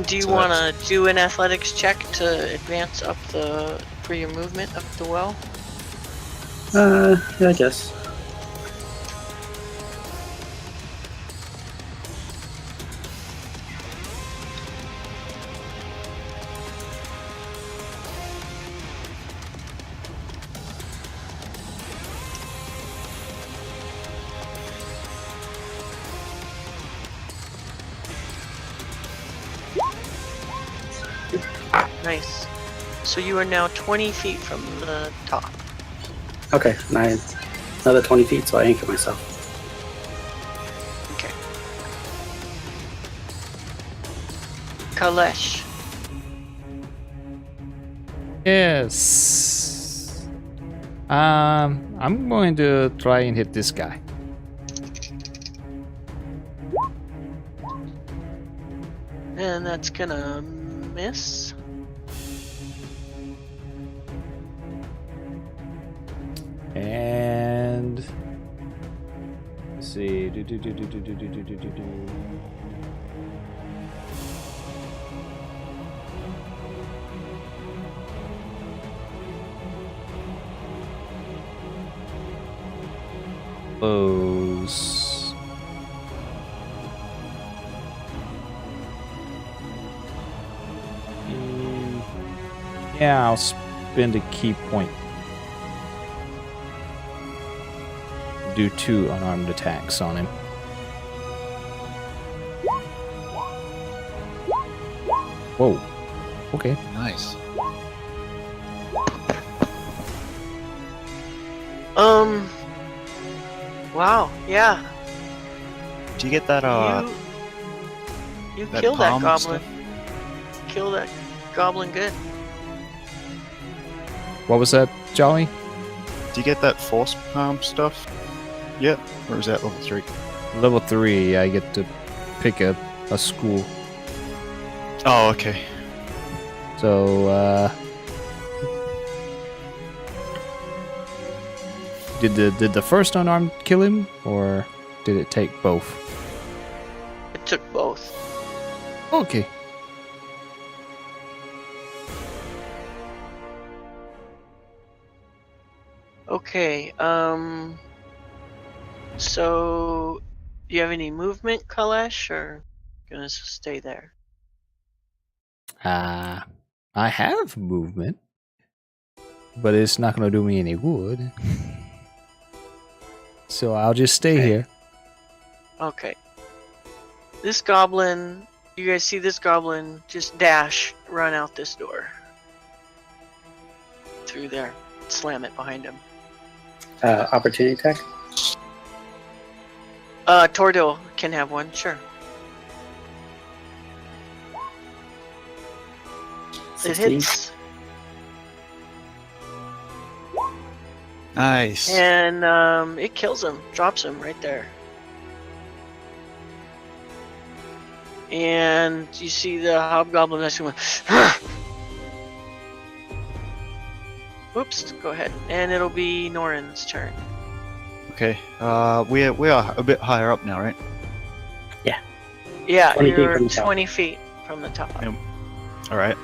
Do you So want to do an athletics check to advance up for your movement up the well? Yeah, I guess. Nice. So you are now 20 feet from the top. Okay, another 20 feet, so I anchor myself. Okay. Kalesh. Yes. I'm going to try and hit this guy. And that's gonna miss. And let's see. Close. Yeah, I'll spend a key point. Do 2 unarmed attacks on him. Whoa. Okay. Nice. Wow. Yeah. Do you get that You that kill that palm goblin. stuff? Kill that goblin good. What was that, Jolly? Do you get that force palm stuff yet? Or is that level 3? Level 3, I get to pick a school. Oh, okay. So, did the first unarmed kill him, or did it take both? It took both. Okay. Okay, so do you have any movement, Kalesh, or gonna stay there? I have movement, but it's not gonna do me any good. So I'll just stay Okay. here. Okay. This goblin, you guys see this goblin just dash, run out this door. Through there. Slam it behind him. Opportunity attack? Tordil can have one, sure. It 16. hits. Nice. And it kills him, drops him right there. And you see the hobgoblin next to him. Oops, go ahead. And it'll be Norin's turn. Okay. We are a bit higher up now, right? Yeah, 20 feet you're from the top. 20 feet from the top. Yep. All right.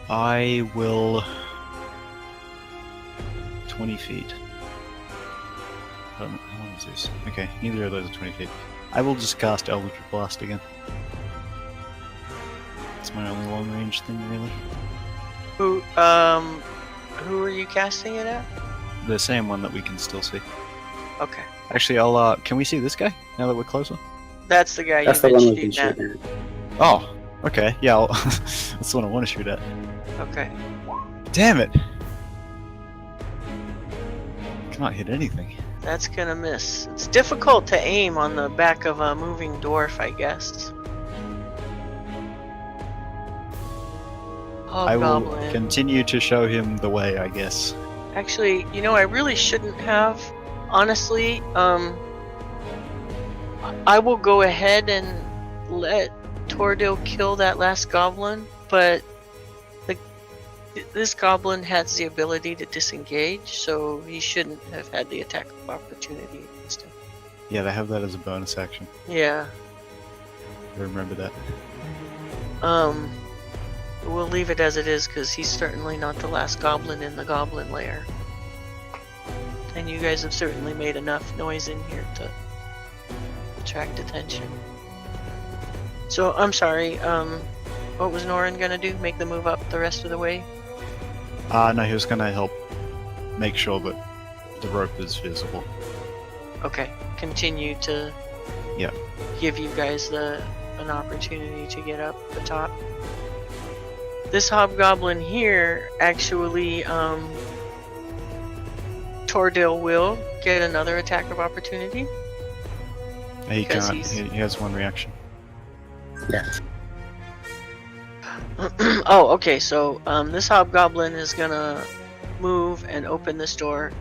I will 20 feet. How long is this? Okay, neither of those are 20 feet. I will just cast Eldritch Blast again. It's my only long range thing, really. Who are you casting it at? The same one that we can still see. Okay. Actually, I'll can we see this guy now that we're closer? That's the guy That's you've the been one we can shooting shoot at. at. Oh, okay. Yeah, that's the one I want to shoot at. Okay. Damn it! Can't hit anything. That's gonna miss. It's difficult to aim on the back of a moving dwarf, I guess. I will Hobgoblin. continue to show him the way, I guess. Actually, you know, I really shouldn't have. Honestly, I will go ahead and let Tordil kill that last goblin, but this goblin has the ability to disengage, so he shouldn't have had the attack of opportunity against him. Yeah, they have that as a bonus action. Yeah. I remember that. We'll leave it as it is, because he's certainly not the last goblin in the goblin lair. And you guys have certainly made enough noise in here to attract attention. So, I'm sorry, what was Norin gonna do? Make the move up the rest of the way? No, he was gonna help make sure that the rope is visible. Okay, continue to Yep. give you guys an opportunity to get up the top. This hobgoblin here, actually, Tordil will get another attack of opportunity. He Because can't. He has one reaction. Yeah. Oh, okay, so this hobgoblin is gonna move and open this door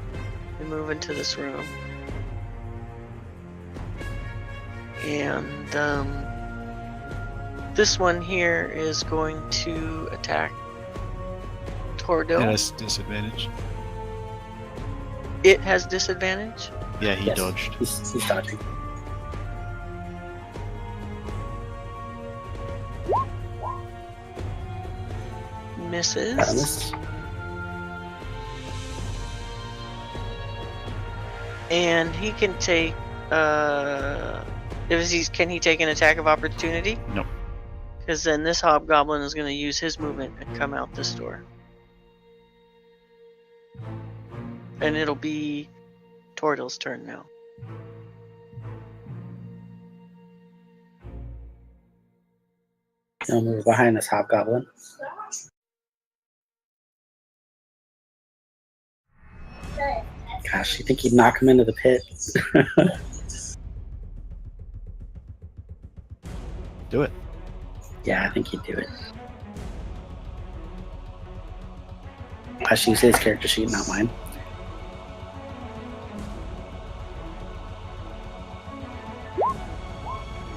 and move into this room. And this one here is going to attack Tordil. It has disadvantage. It has disadvantage. Yeah, he Yes. dodged. He's dodging. Misses. Promise. And he can take can he take an attack of opportunity? Nope. Because then this hobgoblin is going to use his movement and come out this door. And it'll be Tordil's turn now. He'll move behind this hobgoblin. Gosh, you think he'd knock him into the pit? Do it. Yeah, I think he'd do it. I should use his character sheet, not mine.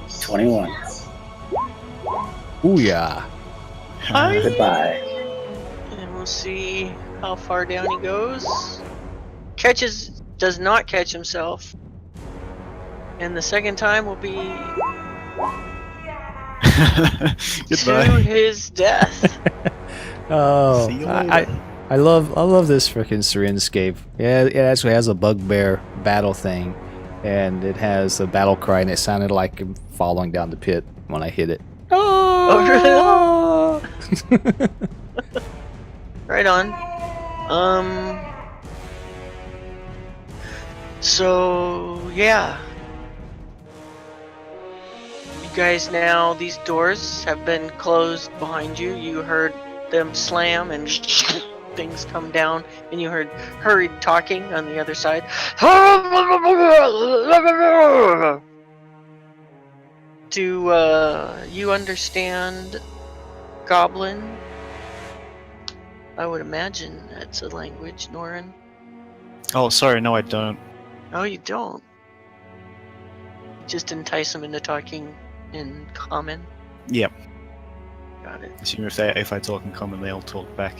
$21. Ooh yeah. Hi. Goodbye. And we'll see how far down he goes. Does not catch himself. And the second time will be to Goodbye. his death. Oh, See you I later. love this freaking Syrinscape. Yeah, it actually has a bugbear battle thing, and it has a battle cry, and it sounded like him falling down the pit when I hit it. Oh, really? Right on. So yeah. You guys now, these doors have been closed behind you. You heard them slam and things come down, and you heard hurried talking on the other side. Do you understand Goblin? I would imagine that's a language, Norin. Oh, sorry. No, I don't. Oh, you don't? Just entice them into talking in common? Yep. Got it. Assume if I talk in common, they'll talk back.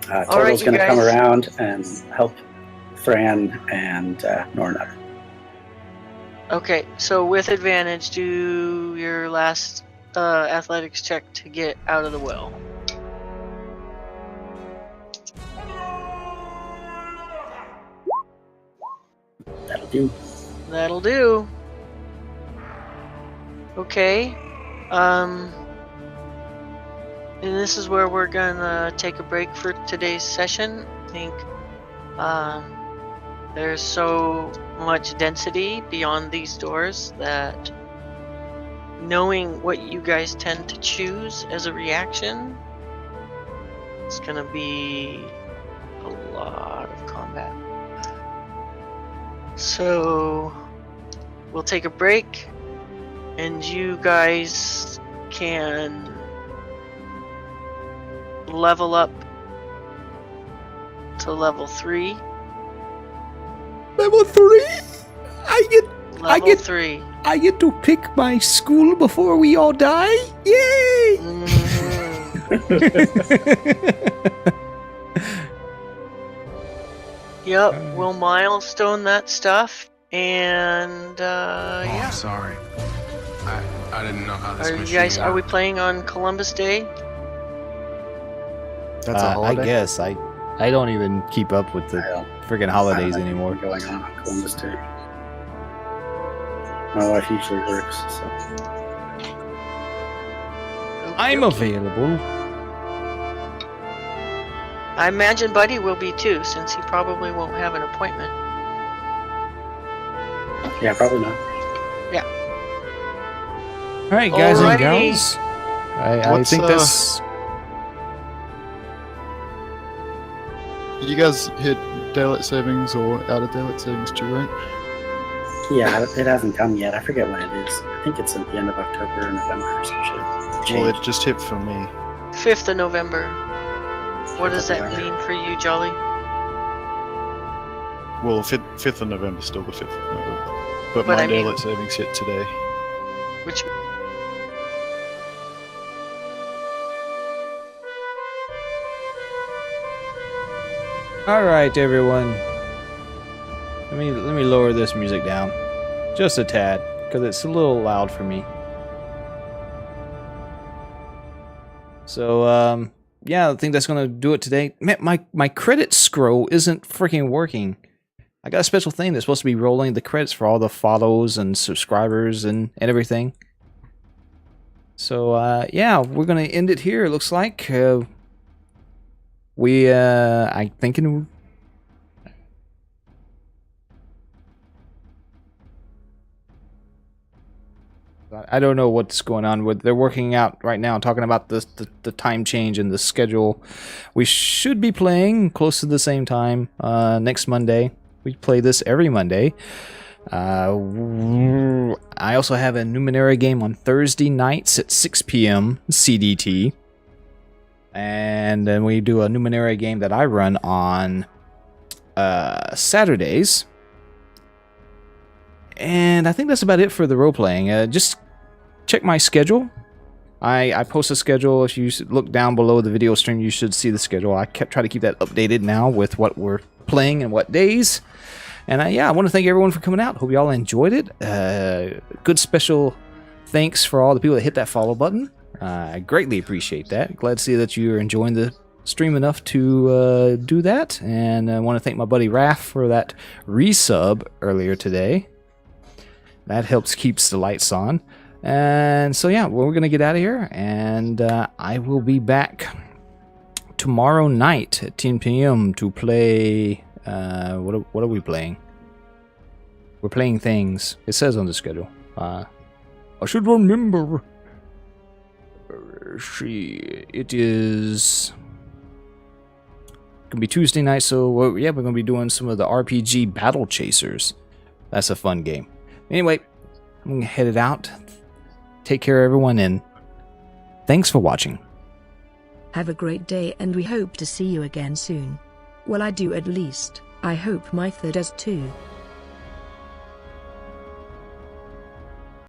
Alright, Torgal's you going to come guys. around and help Thran and Norna. Okay, so with advantage, do your last athletics check to get out of the well. That'll do. That'll do. Okay. And this is where we're gonna take a break for today's session. I think there's so much density beyond these doors that knowing what you guys tend to choose as a reaction It's gonna be a lot of combat. So we'll take a break, and you guys can level up to level 3. Level 3? Level 3. I get to pick my school before we all die? Yay! Yep, we'll milestone that stuff, and Oh, yeah. I'm sorry. I didn't know how this Are you machine guys? Are we worked. playing on Columbus Day? That's a I holiday. guess. I don't even keep up with the friggin' holidays anymore. Going on Columbus Day. My wife usually works, so. I'm available. I imagine Buddy will be too, since he probably won't have an appointment. Yeah, probably not. All right, guys and Alrighty. gals. I What's, think that's. Did you guys hit daylight savings or out of daylight savings too, right? Yeah, it hasn't come yet. I forget when it is. I think it's at the end of October or November or some shit. Well, Changed. it just hit for me. 5th of November. What does that mean for you, Jolly? Well, 5th of November, still the 5th of November. But But my I mean- daylight savings hit today. Which All right, everyone. Let me lower this music down, just a tad, because it's a little loud for me. So, yeah, I think that's gonna do it today. Man, my credit scroll isn't freaking working. I got a special thing that's supposed to be rolling the credits for all the follows and subscribers and everything. So, yeah, we're gonna end it here. It looks like I'm thinking. I don't know what's going on with. They're working out right now, talking about the time change and the schedule. We should be playing close to the same time next Monday. We play this every Monday. I also have a Numenera game on Thursday nights at 6 p.m. CDT. And then we do a Numenera game that I run on Saturdays. And I think that's about it for the role-playing. Just check my schedule. I post a schedule. If you look down below the video stream, you should see the schedule. I try to keep that updated now with what we're playing and what days. And yeah, I want to thank everyone for coming out. Hope you all enjoyed it. Good special thanks for all the people that hit that follow button. I greatly appreciate that. Glad to see that you're enjoying the stream enough to do that. And I want to thank my buddy Raph for that resub earlier today. That helps keeps the lights on. And so yeah, we're going to get out of here. And I will be back tomorrow night at 10 p.m. to play... what are we playing? We're playing things. It says on the schedule. I should remember. It is gonna be Tuesday night, so yeah, we're gonna be doing some of the RPG Battle Chasers. That's a fun game. Anyway, I'm gonna head it out. Take care, everyone, and thanks for watching. Have a great day, and we hope to see you again soon. Well, I do at least. I hope my third does too.